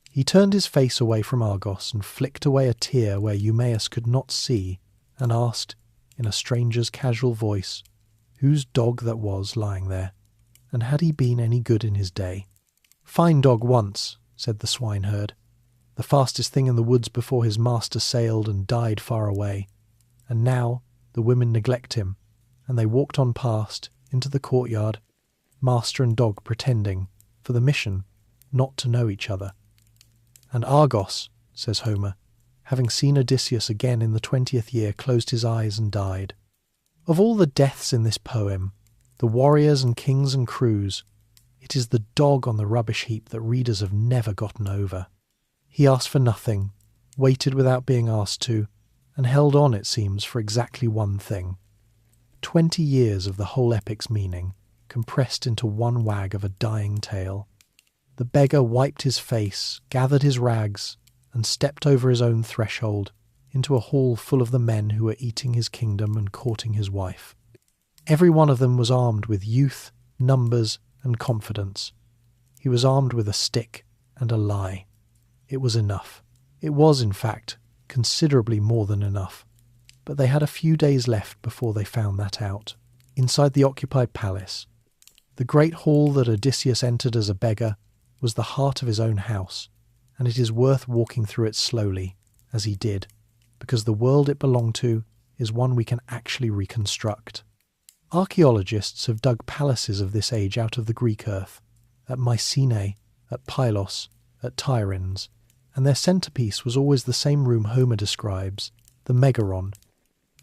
He turned his face away from Argos and flicked away a tear where Eumaeus could not see, and asked, in a stranger's casual voice, whose dog that was lying there, and had he been any good in his day? "Fine dog once," said the swineherd, "the fastest thing in the woods before his master sailed and died far away, and now the women neglect him," and they walked on past, into the courtyard, master and dog pretending, for the mission, not to know each other. And Argos, says Homer, having seen Odysseus again in the 20th year, closed his eyes and died. Of all the deaths in this poem, the warriors and kings and crews, it is the dog on the rubbish heap that readers have never gotten over. He asked for nothing, waited without being asked to, and held on, it seems, for exactly one thing. 20 years of the whole epic's meaning, compressed into one wag of a dying tale. The beggar wiped his face, gathered his rags, and stepped over his own threshold into a hall full of the men who were eating his kingdom and courting his wife. Every one of them was armed with youth, numbers, and confidence. He was armed with a stick and a lie. It was enough. It was, in fact, considerably more than enough. But they had a few days left before they found that out. Inside the occupied palace, the great hall that Odysseus entered as a beggar was the heart of his own house, and it is worth walking through it slowly, as he did, because the world it belonged to is one we can actually reconstruct. Archaeologists have dug palaces of this age out of the Greek earth, at Mycenae, at Pylos, at Tiryns, and their centrepiece was always the same room Homer describes, the Megaron,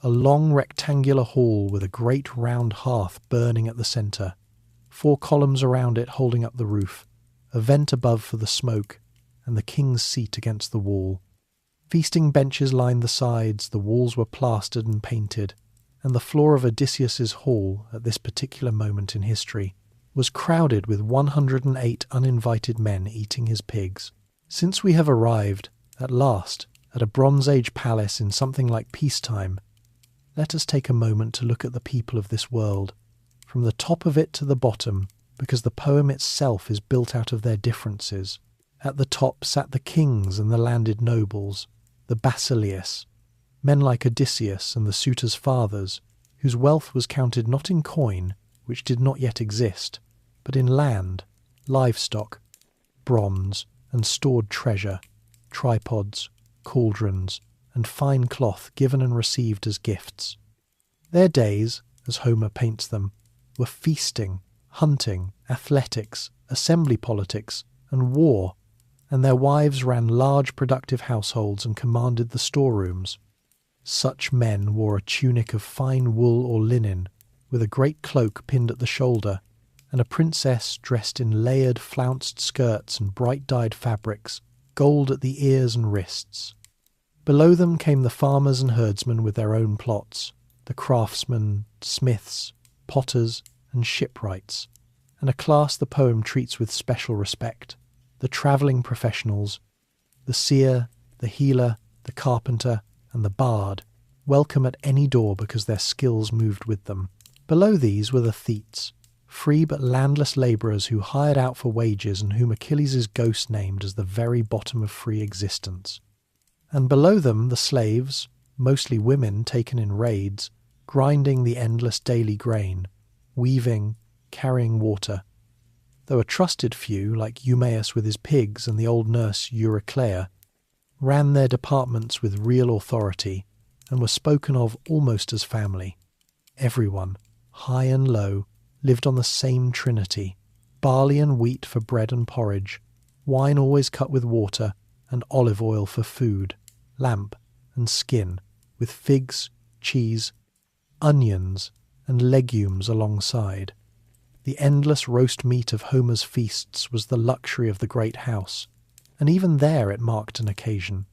a long rectangular hall with a great round hearth burning at the centre, 4 columns around it holding up the roof, a vent above for the smoke, and the king's seat against the wall. Feasting benches lined the sides, the walls were plastered and painted, and the floor of Odysseus's hall, at this particular moment in history, was crowded with 108 uninvited men eating his pigs. Since we have arrived, at last, at a Bronze Age palace in something like peacetime, let us take a moment to look at the people of this world, from the top of it to the bottom, because the poem itself is built out of their differences. At the top sat the kings and the landed nobles, the basileus, men like Odysseus and the suitors' fathers, whose wealth was counted not in coin, which did not yet exist, but in land, livestock, bronze, and stored treasure, tripods, cauldrons, and fine cloth given and received as gifts. Their days, as Homer paints them, were feasting, hunting, athletics, assembly politics, and war, and their wives ran large productive households and commanded the storerooms. Such men wore a tunic of fine wool or linen, with a great cloak pinned at the shoulder, and a princess dressed in layered flounced skirts and bright-dyed fabrics, gold at the ears and wrists. Below them came the farmers and herdsmen with their own plots, the craftsmen, smiths, potters, and shipwrights, and a class the poem treats with special respect, the travelling professionals, the seer, the healer, the carpenter, and the bard, welcome at any door because their skills moved with them. Below these were the Thetes, free but landless labourers who hired out for wages and whom Achilles' ghost named as the very bottom of free existence. And below them the slaves, mostly women taken in raids, grinding the endless daily grain, weaving, carrying water, though a trusted few, like Eumaeus with his pigs and the old nurse Euryclea, ran their departments with real authority and were spoken of almost as family. Everyone, high and low, lived on the same trinity, barley and wheat for bread and porridge, wine always cut with water, and olive oil for food, lamp and skin, with figs, cheese, onions, and legumes alongside. The endless roast meat of Homer's feasts was the luxury of the great house, and even there it marked an occasion.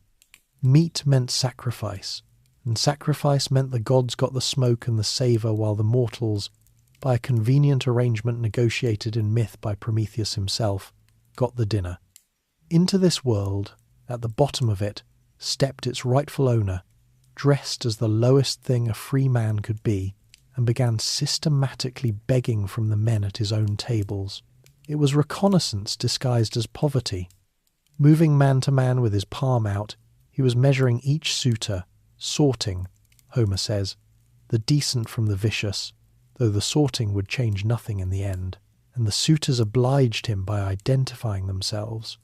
Meat meant sacrifice, and sacrifice meant the gods got the smoke and the savour while the mortals, by a convenient arrangement negotiated in myth by Prometheus himself, got the dinner. Into this world, at the bottom of it, stepped its rightful owner, dressed as the lowest thing a free man could be, and began systematically begging from the men at his own tables. It was reconnaissance disguised as poverty. Moving man to man with his palm out, he was measuring each suitor, sorting, Homer says, the decent from the vicious, though the sorting would change nothing in the end, and the suitors obliged him by identifying themselves.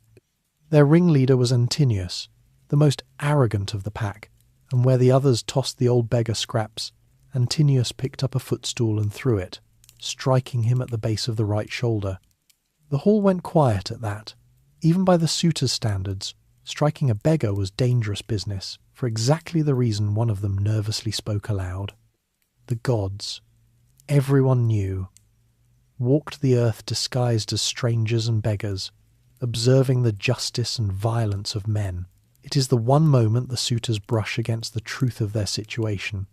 Their ringleader was Antinous, the most arrogant of the pack, and where the others tossed the old beggar scraps, Antinous picked up a footstool and threw it, striking him at the base of the right shoulder. The hall went quiet at that. Even by the suitors' standards, striking a beggar was dangerous business, for exactly the reason one of them nervously spoke aloud. The gods, everyone knew, walked the earth disguised as strangers and beggars, observing the justice and violence of men. It is the one moment the suitors brush against the truth of their situation,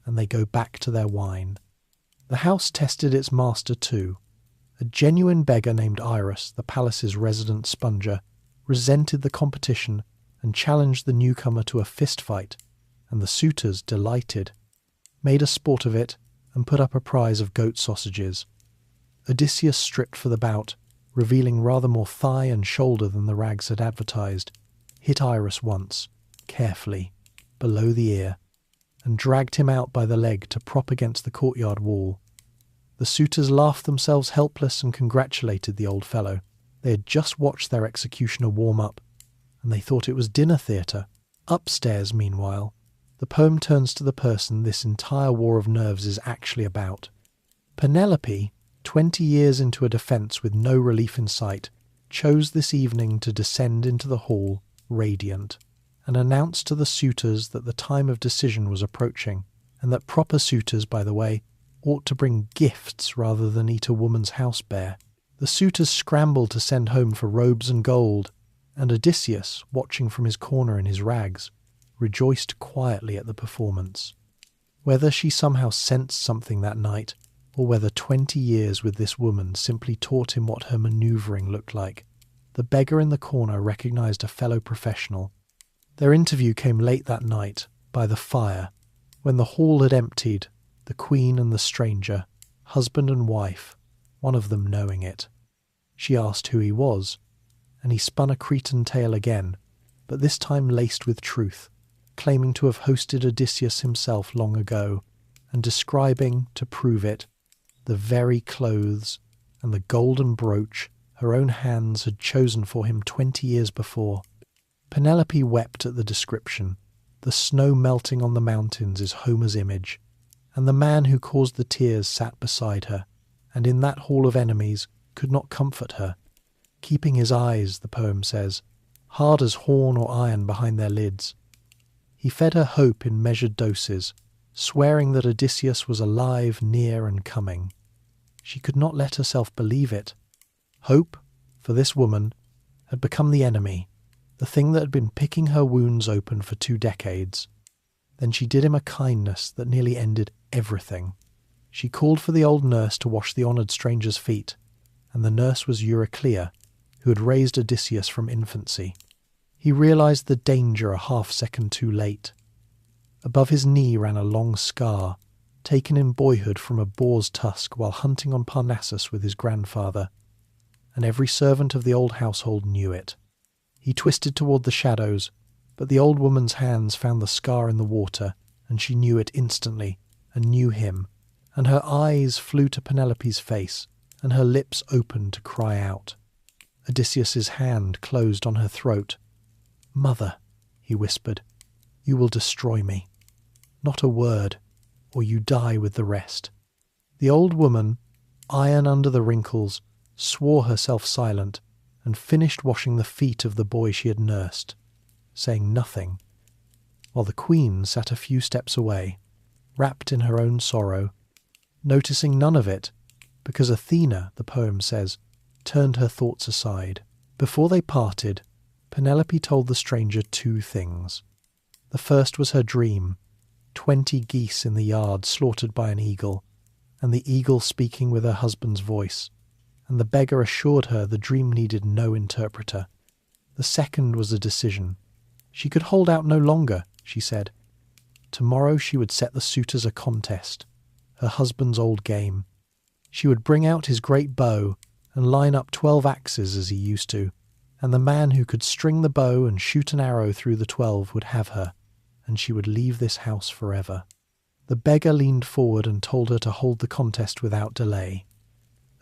and they go back to their wine. The house tested its master too. A genuine beggar named Iris, the palace's resident sponger, resented the competition and challenged the newcomer to a fist fight, and the suitors, delighted, made a sport of it and put up a prize of goat sausages. Odysseus stripped for the bout, revealing rather more thigh and shoulder than the rags had advertised, hit Iris once, carefully, below the ear, and dragged him out by the leg to prop against the courtyard wall. The suitors laughed themselves helpless and congratulated the old fellow. They had just watched their executioner warm up, and they thought it was dinner theatre. Upstairs, meanwhile, the poem turns to the person this entire war of nerves is actually about. Penelope, 20 years into a defence with no relief in sight, chose this evening to descend into the hall, radiant, and announced to the suitors that the time of decision was approaching, and that proper suitors, by the way, ought to bring gifts rather than eat a woman's house bare. The suitors scrambled to send home for robes and gold, and Odysseus, watching from his corner in his rags, rejoiced quietly at the performance. Whether she somehow sensed something that night, or whether 20 years with this woman simply taught him what her manoeuvring looked like, the beggar in the corner recognized a fellow professional. Their interview came late that night, by the fire, when the hall had emptied, the queen and the stranger, husband and wife, one of them knowing it. She asked who he was, and he spun a Cretan tale again, but this time laced with truth, claiming to have hosted Odysseus himself long ago, and describing, to prove it, the very clothes and the golden brooch her own hands had chosen for him 20 years before. Penelope wept at the description. The snow melting on the mountains is Homer's image, and the man who caused the tears sat beside her, and in that hall of enemies could not comfort her, keeping his eyes, the poem says, hard as horn or iron behind their lids. He fed her hope in measured doses, swearing that Odysseus was alive, near, and coming. She could not let herself believe it. Hope, for this woman, had become the enemy, the thing that had been picking her wounds open for 2 decades. Then she did him a kindness that nearly ended everything. She called for the old nurse to wash the honoured stranger's feet, and the nurse was Euryclea, who had raised Odysseus from infancy. He realised the danger a half-second too late. Above his knee ran a long scar, taken in boyhood from a boar's tusk while hunting on Parnassus with his grandfather, and every servant of the old household knew it. He twisted toward the shadows, but the old woman's hands found the scar in the water, and she knew it instantly, and knew him, and her eyes flew to Penelope's face, and her lips opened to cry out. Odysseus's hand closed on her throat. "Mother," he whispered, "you will destroy me. Not a word, or you die with the rest." The old woman, iron under the wrinkles, swore herself silent, and finished washing the feet of the boy she had nursed, saying nothing, while the queen sat a few steps away, wrapped in her own sorrow, noticing none of it, because Athena, the poem says, turned her thoughts aside. Before they parted, Penelope told the stranger 2 things. The first was her dream, 20 geese in the yard slaughtered by an eagle, and the eagle speaking with her husband's voice, and the beggar assured her the dream needed no interpreter. The second was a decision. She could hold out no longer, she said. Tomorrow she would set the suitors a contest, her husband's old game. She would bring out his great bow and line up 12 axes as he used to, and the man who could string the bow and shoot an arrow through the 12 would have her, and she would leave this house forever. The beggar leaned forward and told her to hold the contest without delay.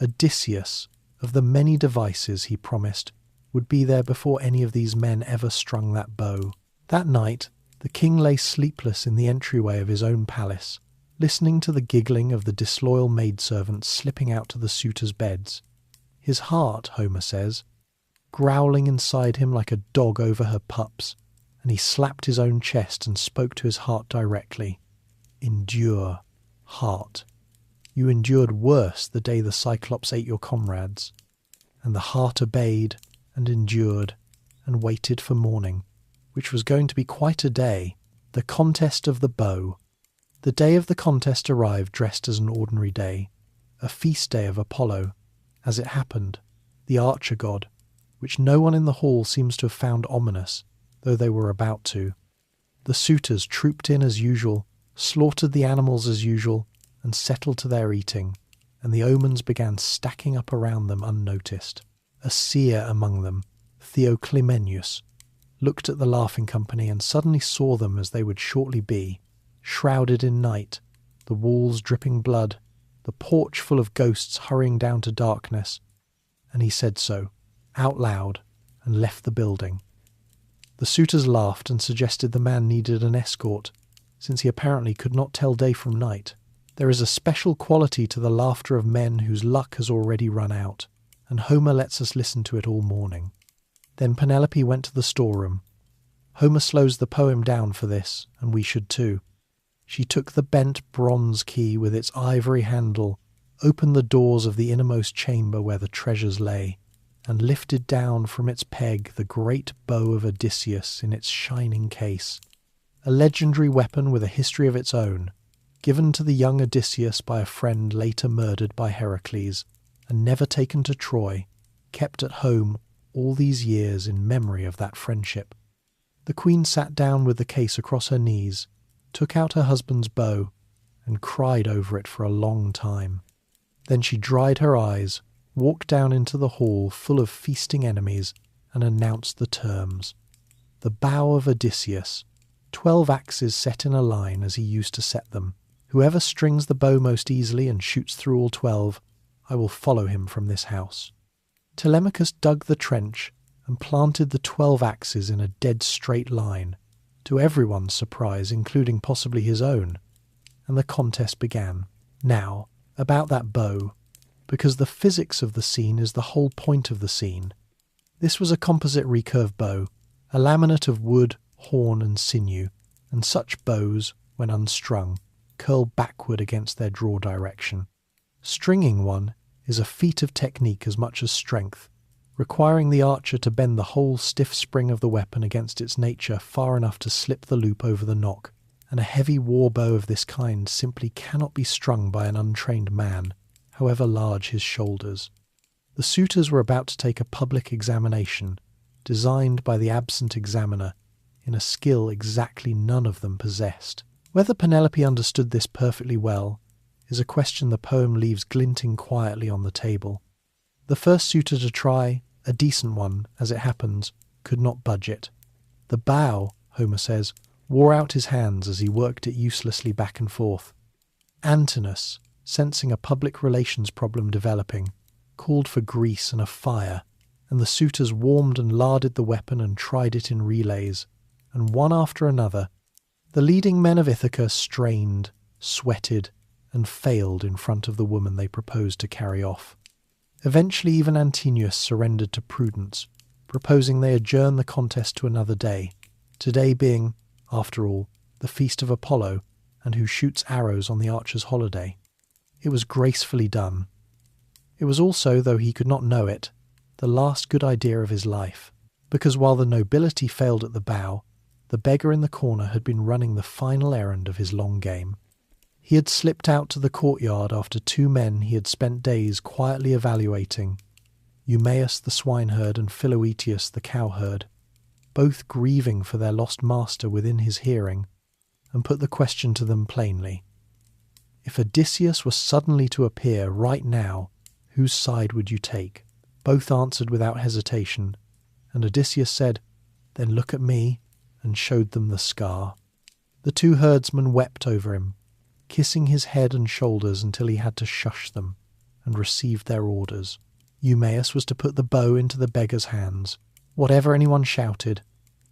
Odysseus, of the many devices he promised, would be there before any of these men ever strung that bow. That night, the king lay sleepless in the entryway of his own palace, listening to the giggling of the disloyal maidservants slipping out to the suitors' beds. His heart, Homer says, growling inside him like a dog over her pups, and he slapped his own chest and spoke to his heart directly. Endure, heart. You endured worse the day the Cyclops ate your comrades. And the heart obeyed and endured and waited for morning, which was going to be quite a day, the contest of the bow. The day of the contest arrived dressed as an ordinary day, a feast day of Apollo, as it happened, the archer god, which no one in the hall seems to have found ominous, though they were about to. The suitors trooped in as usual, slaughtered the animals as usual, and settled to their eating, and the omens began stacking up around them unnoticed. A seer among them, Theoclymenus, looked at the laughing company and suddenly saw them as they would shortly be, shrouded in night, the walls dripping blood, the porch full of ghosts hurrying down to darkness, and he said so, out loud, and left the building. The suitors laughed and suggested the man needed an escort, since he apparently could not tell day from night. There is a special quality to the laughter of men whose luck has already run out, and Homer lets us listen to it all morning. Then Penelope went to the storeroom. Homer slows the poem down for this, and we should too. She took the bent bronze key with its ivory handle, opened the doors of the innermost chamber where the treasures lay, and lifted down from its peg the great bow of Odysseus in its shining case, a legendary weapon with a history of its own, given to the young Odysseus by a friend later murdered by Heracles, and never taken to Troy, kept at home all these years in memory of that friendship. The queen sat down with the case across her knees, took out her husband's bow, and cried over it for a long time. Then she dried her eyes, walked down into the hall full of feasting enemies, and announced the terms. The bow of Odysseus, 12 axes set in a line as he used to set them. Whoever strings the bow most easily and shoots through all 12, I will follow him from this house. Telemachus dug the trench and planted the 12 axes in a dead straight line, to everyone's surprise, including possibly his own, and the contest began. Now, about that bow, because the physics of the scene is the whole point of the scene. This was a composite recurve bow, a laminate of wood, horn and sinew, and such bows, when unstrung, curl backward against their draw direction. Stringing one is a feat of technique as much as strength, requiring the archer to bend the whole stiff spring of the weapon against its nature far enough to slip the loop over the nock, and a heavy war bow of this kind simply cannot be strung by an untrained man, however large his shoulders. The suitors were about to take a public examination, designed by the absent examiner, in a skill exactly none of them possessed. Whether Penelope understood this perfectly well is a question the poem leaves glinting quietly on the table. The first suitor to try, a decent one, as it happens, could not budge it. The bow, Homer says, wore out his hands as he worked it uselessly back and forth. Antinous, sensing a public relations problem developing, called for grease and a fire, and the suitors warmed and larded the weapon and tried it in relays, and one after another, the leading men of Ithaca strained, sweated, and failed in front of the woman they proposed to carry off. Eventually even Antinous surrendered to prudence, proposing they adjourn the contest to another day, today being, after all, the feast of Apollo, and who shoots arrows on the archer's holiday. It was gracefully done. It was also, though he could not know it, the last good idea of his life. because while the nobility failed at the bow, the beggar in the corner had been running the final errand of his long game. He had slipped out to the courtyard after two men he had spent days quietly evaluating, Eumaeus the swineherd and Philoetius the cowherd, both grieving for their lost master within his hearing, and put the question to them plainly. If Odysseus were suddenly to appear right now, whose side would you take? Both answered without hesitation, and Odysseus said, "Then look at me," and showed them the scar. The two herdsmen wept over him, kissing his head and shoulders until he had to shush them, and received their orders. Eumaeus was to put the bow into the beggar's hands, whatever anyone shouted,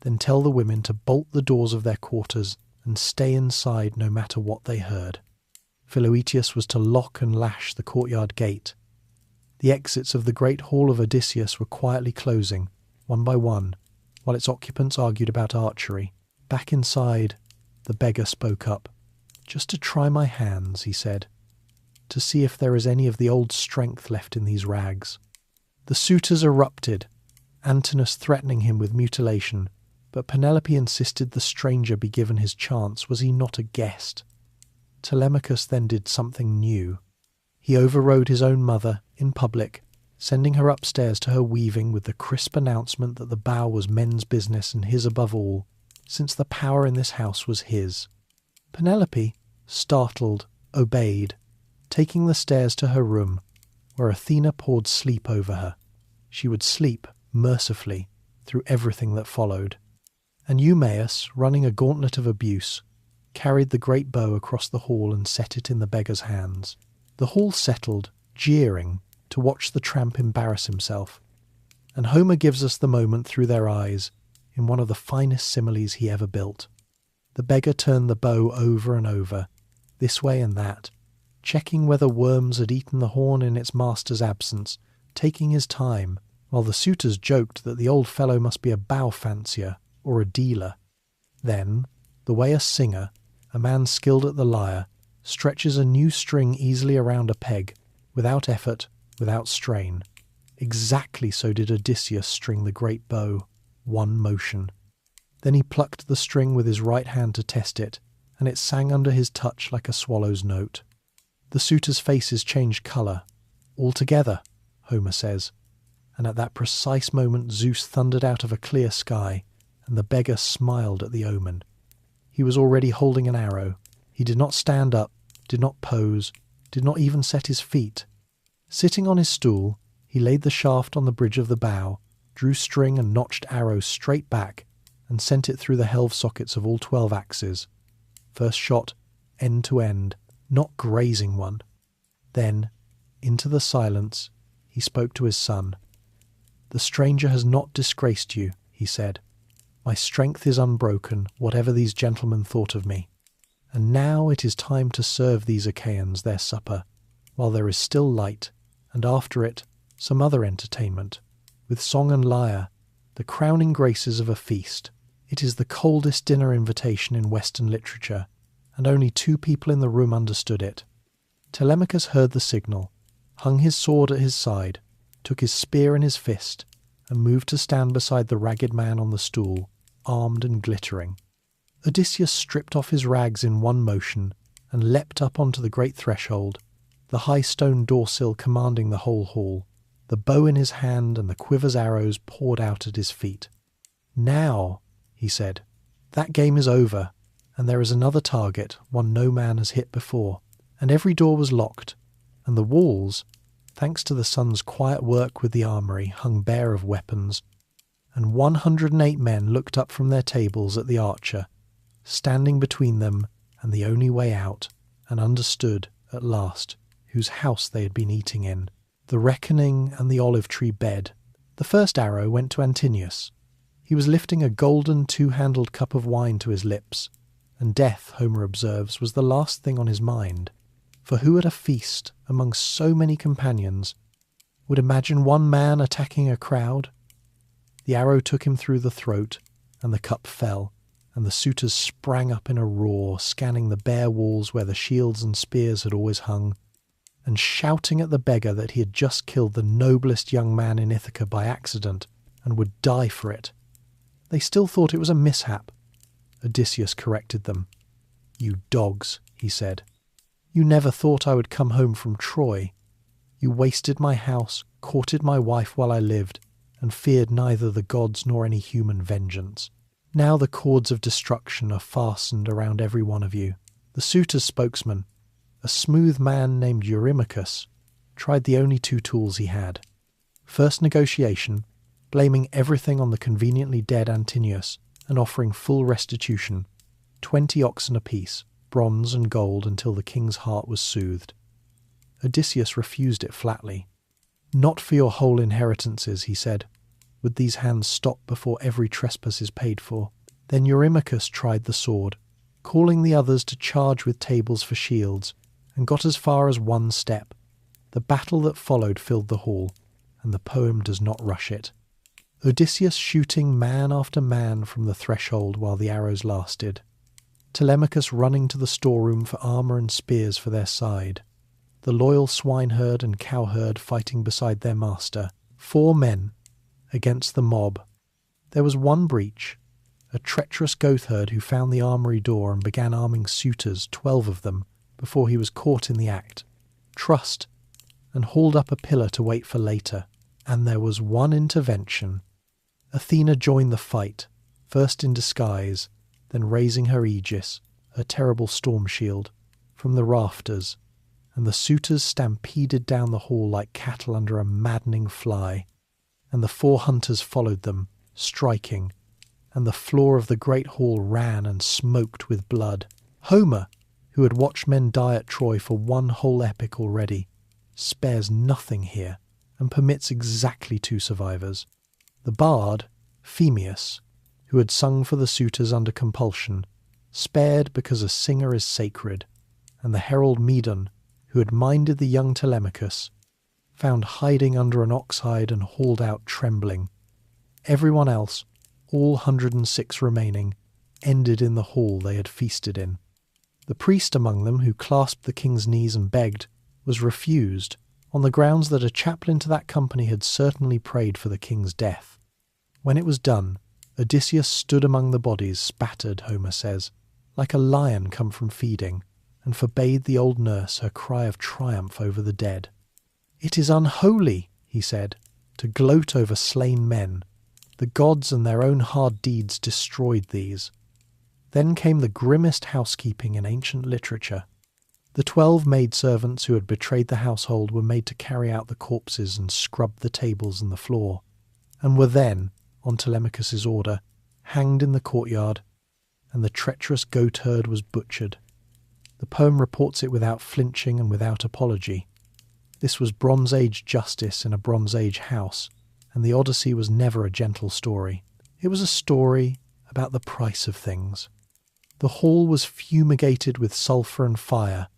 then tell the women to bolt the doors of their quarters and stay inside no matter what they heard. Philoetius was to lock and lash the courtyard gate. The exits of the great hall of Odysseus were quietly closing, one by one, while its occupants argued about archery. Back inside, the beggar spoke up. "Just to try my hands," he said, "to see if there is any of the old strength left in these rags." The suitors erupted, Antinous threatening him with mutilation, but Penelope insisted the stranger be given his chance. Was he not a guest? Telemachus then did something new. He overrode his own mother, in public, sending her upstairs to her weaving with the crisp announcement that the bow was men's business and his above all, since the power in this house was his. Penelope, startled, obeyed, taking the stairs to her room, where Athena poured sleep over her. She would sleep, mercifully, through everything that followed. And Eumaeus, running a gauntlet of abuse, carried the great bow across the hall and set it in the beggar's hands. The hall settled, jeering, to watch the tramp embarrass himself. And Homer gives us the moment through their eyes, in one of the finest similes he ever built. The beggar turned the bow over and over, this way and that, checking whether worms had eaten the horn in its master's absence, taking his time, while the suitors joked that the old fellow must be a bow fancier or a dealer. Then, the way a singer, a man skilled at the lyre, stretches a new string easily around a peg, without effort, without strain. Exactly so did Odysseus string the great bow, one motion. Then he plucked the string with his right hand to test it, and it sang under his touch like a swallow's note. The suitors' faces changed colour. "Altogether," Homer says, and at that precise moment Zeus thundered out of a clear sky, and the beggar smiled at the omen. He was already holding an arrow. He did not stand up, did not pose, did not even set his feet. Sitting on his stool, he laid the shaft on the bridge of the bow, drew string and notched arrow straight back, and sent it through the helve sockets of all 12 axes. First shot, end to end, not grazing one. Then, into the silence, he spoke to his son. "The stranger has not disgraced you," he said. "My strength is unbroken, whatever these gentlemen thought of me. And now it is time to serve these Achaeans their supper, while there is still light, and after it, some other entertainment, with song and lyre, the crowning graces of a feast. It is the coldest dinner invitation in Western literature, and only 2 people in the room understood it." Telemachus heard the signal, hung his sword at his side, took his spear in his fist, and moved to stand beside the ragged man on the stool, armed and glittering. Odysseus stripped off his rags in one motion, and leapt up onto the great threshold, the high stone door-sill commanding the whole hall, the bow in his hand and the quiver's arrows poured out at his feet. "Now," he said, "that game is over, and there is another target, one no man has hit before." And every door was locked, and the walls, thanks to the sun's quiet work with the armoury, hung bare of weapons, and 108 men looked up from their tables at the archer, standing between them and the only way out, and understood, at last, whose house they had been eating in, the reckoning and the olive-tree bed. The first arrow went to Antinous. He was lifting a golden 2-handled cup of wine to his lips, and death, Homer observes, was the last thing on his mind. For who at a feast, among so many companions, would imagine one man attacking a crowd? The arrow took him through the throat, and the cup fell, and the suitors sprang up in a roar, scanning the bare walls where the shields and spears had always hung, and shouting at the beggar that he had just killed the noblest young man in Ithaca by accident, and would die for it. They still thought it was a mishap. Odysseus corrected them. "You dogs," he said. "You never thought I would come home from Troy. You wasted my house, courted my wife while I lived, and feared neither the gods nor any human vengeance. Now the cords of destruction are fastened around every one of you." The suitors' spokesman, a smooth man named Eurymachus, tried the only two tools he had. First negotiation, blaming everything on the conveniently dead Antinous and offering full restitution, 20 oxen apiece, bronze and gold, until the king's heart was soothed. Odysseus refused it flatly. "Not for your whole inheritances," he said. "Would these hands stop before every trespass is paid for?" Then Eurymachus tried the sword, calling the others to charge with tables for shields, and got as far as one step. The battle that followed filled the hall, and the poem does not rush it. Odysseus shooting man after man from the threshold while the arrows lasted. Telemachus running to the storeroom for armour and spears for their side. The loyal swineherd and cowherd fighting beside their master. 4 men against the mob. There was one breach, a treacherous goatherd who found the armoury door and began arming suitors, 12 of them, before he was caught in the act. Trust, and hauled up a pillar to wait for later. And there was one intervention. Athena joined the fight, first in disguise, then raising her aegis, her terrible storm shield, from the rafters, and the suitors stampeded down the hall like cattle under a maddening fly, and the 4 hunters followed them, striking, and the floor of the great hall ran and smoked with blood. Homer, who had watched men die at Troy for one whole epic already, spares nothing here, and permits exactly 2 survivors. The bard, Phemius, who had sung for the suitors under compulsion, spared because a singer is sacred, and the herald Medon, who had minded the young Telemachus, found hiding under an ox-hide and hauled out trembling. Everyone else, all 106 remaining, ended in the hall they had feasted in. The priest among them, who clasped the king's knees and begged, was refused, on the grounds that a chaplain to that company had certainly prayed for the king's death. When it was done, Odysseus stood among the bodies, spattered, Homer says, like a lion come from feeding, and forbade the old nurse her cry of triumph over the dead. "It is unholy," he said, "to gloat over slain men. The gods and their own hard deeds destroyed these." Then came the grimmest housekeeping in ancient literature. The 12 maidservants who had betrayed the household were made to carry out the corpses and scrub the tables and the floor, and were then, on Telemachus's order, hanged in the courtyard, and the treacherous goatherd was butchered. The poem reports it without flinching and without apology. This was Bronze Age justice in a Bronze Age house, and the Odyssey was never a gentle story. It was a story about the price of things. The hall was fumigated with sulphur and fire,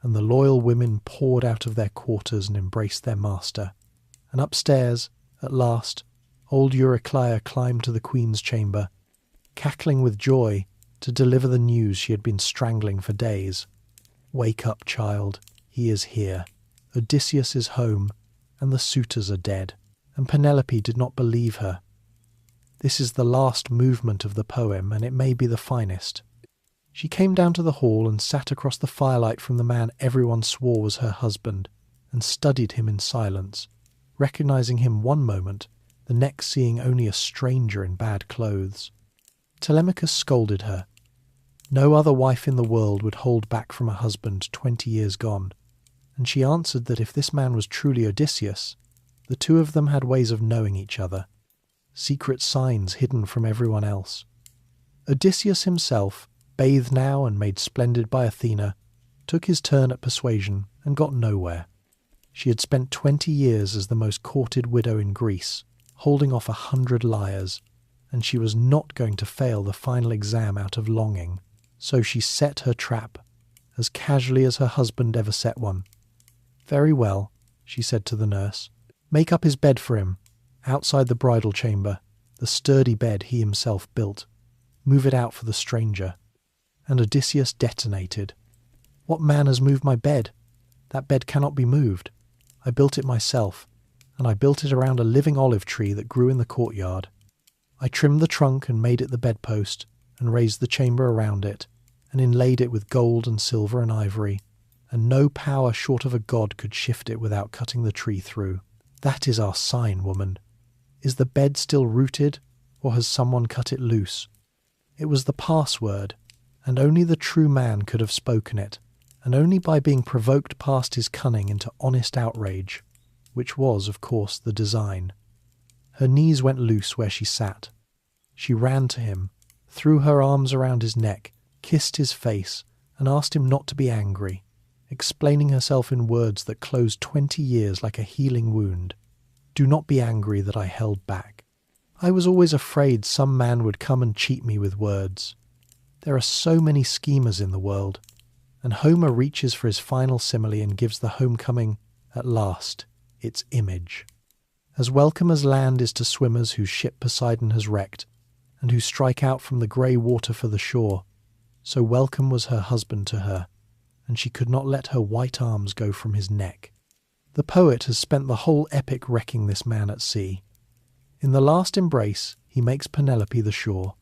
and the loyal women poured out of their quarters and embraced their master. And upstairs, at last, old Eurycleia climbed to the queen's chamber, cackling with joy to deliver the news she had been strangling for days. "Wake up, child, he is here. Odysseus is home, and the suitors are dead." And Penelope did not believe her. This is the last movement of the poem, and it may be the finest. She came down to the hall and sat across the firelight from the man everyone swore was her husband, and studied him in silence, recognizing him one moment, the next seeing only a stranger in bad clothes. Telemachus scolded her. No other wife in the world would hold back from a husband 20 years gone, and she answered that if this man was truly Odysseus, the 2 of them had ways of knowing each other, secret signs hidden from everyone else. Odysseus himself, bathed now and made splendid by Athena, took his turn at persuasion and got nowhere. She had spent 20 years as the most courted widow in Greece, holding off 100 liars, and she was not going to fail the final exam out of longing. So she set her trap, as casually as her husband ever set one. "Very well," she said to the nurse. "Make up his bed for him, outside the bridal chamber, the sturdy bed he himself built. Move it out for the stranger." And Odysseus detonated. "What man has moved my bed? That bed cannot be moved. I built it myself, and I built it around a living olive tree that grew in the courtyard. I trimmed the trunk and made it the bedpost, and raised the chamber around it, and inlaid it with gold and silver and ivory, and no power short of a god could shift it without cutting the tree through. That is our sign, woman. Is the bed still rooted, or has someone cut it loose? It was the password, and only the true man could have spoken it, and only by being provoked past his cunning into honest outrage, which was, of course, the design. Her knees went loose where she sat. She ran to him, threw her arms around his neck, kissed his face, and asked him not to be angry, explaining herself in words that closed 20 years like a healing wound. Do not be angry that I held back. I was always afraid some man would come and cheat me with words. There are so many schemers in the world, and Homer reaches for his final simile and gives the homecoming, at last, its image. As welcome as land is to swimmers whose ship Poseidon has wrecked, and who strike out from the grey water for the shore, so welcome was her husband to her, and she could not let her white arms go from his neck. The poet has spent the whole epic wrecking this man at sea. In the last embrace, he makes Penelope the shore.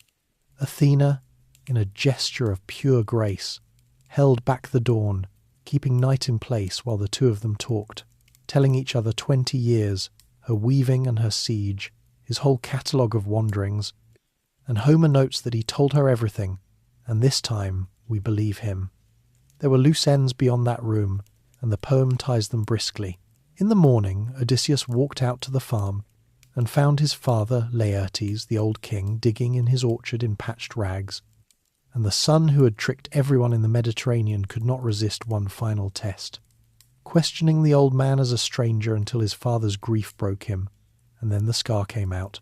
Athena, in a gesture of pure grace, held back the dawn, keeping night in place while the two of them talked, telling each other 20 years, her weaving and her siege, his whole catalogue of wanderings, and Homer notes that he told her everything, and this time we believe him. There were loose ends beyond that room, and the poem ties them briskly. In the morning, Odysseus walked out to the farm, and found his father, Laertes, the old king, digging in his orchard in patched rags, and the son who had tricked everyone in the Mediterranean could not resist one final test, questioning the old man as a stranger until his father's grief broke him, and then the scar came out.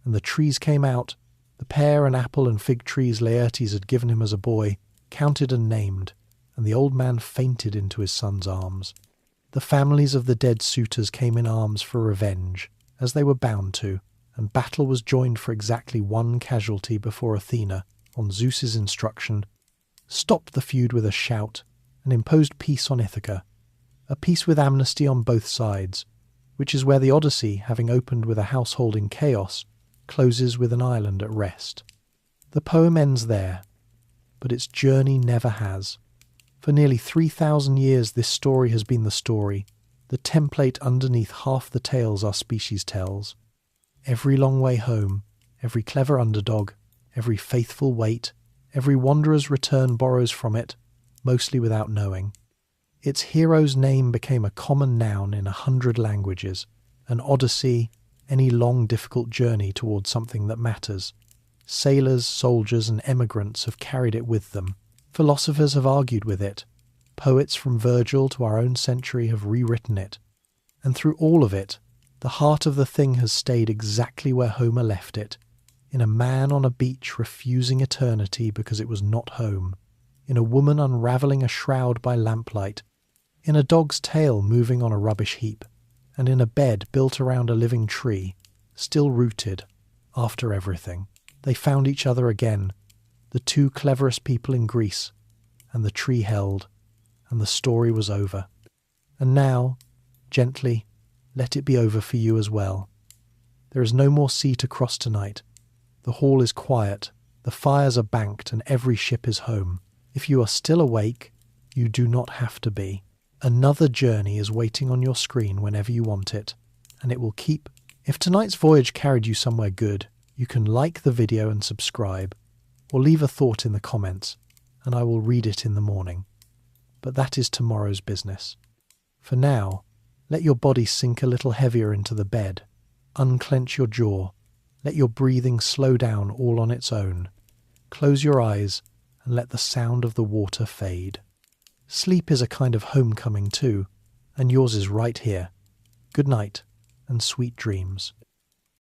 And the trees came out, the pear and apple and fig trees Laertes had given him as a boy, counted and named, and the old man fainted into his son's arms. The families of the dead suitors came in arms for revenge, as they were bound to, and battle was joined for exactly one casualty before Athena, on Zeus's instruction, stopped the feud with a shout and imposed peace on Ithaca, a peace with amnesty on both sides, which is where the Odyssey, having opened with a household in chaos, closes with an island at rest. The poem ends there, but its journey never has. For nearly 3,000 years this story has been the story, the template underneath half the tales our species tells. Every long way home, every clever underdog, every faithful wait, every wanderer's return borrows from it, mostly without knowing. Its hero's name became a common noun in 100 languages, an Odyssey, any long difficult journey towards something that matters. Sailors, soldiers and emigrants have carried it with them. Philosophers have argued with it. Poets from Virgil to our own century have rewritten it. And through all of it, the heart of the thing has stayed exactly where Homer left it, in a man on a beach refusing eternity because it was not home, in a woman unravelling a shroud by lamplight, in a dog's tail moving on a rubbish heap, and in a bed built around a living tree, still rooted, after everything. They found each other again, the two cleverest people in Greece, and the tree held, and the story was over. And now, gently, let it be over for you as well. There is no more sea to cross tonight. The hall is quiet, the fires are banked, and every ship is home. If you are still awake, you do not have to be. Another journey is waiting on your screen whenever you want it, and it will keep. If tonight's voyage carried you somewhere good, you can like the video and subscribe, or leave a thought in the comments, and I will read it in the morning. But that is tomorrow's business. For now, let your body sink a little heavier into the bed, unclench your jaw, let your breathing slow down all on its own. Close your eyes and let the sound of the water fade. Sleep is a kind of homecoming too, and yours is right here. Good night and sweet dreams.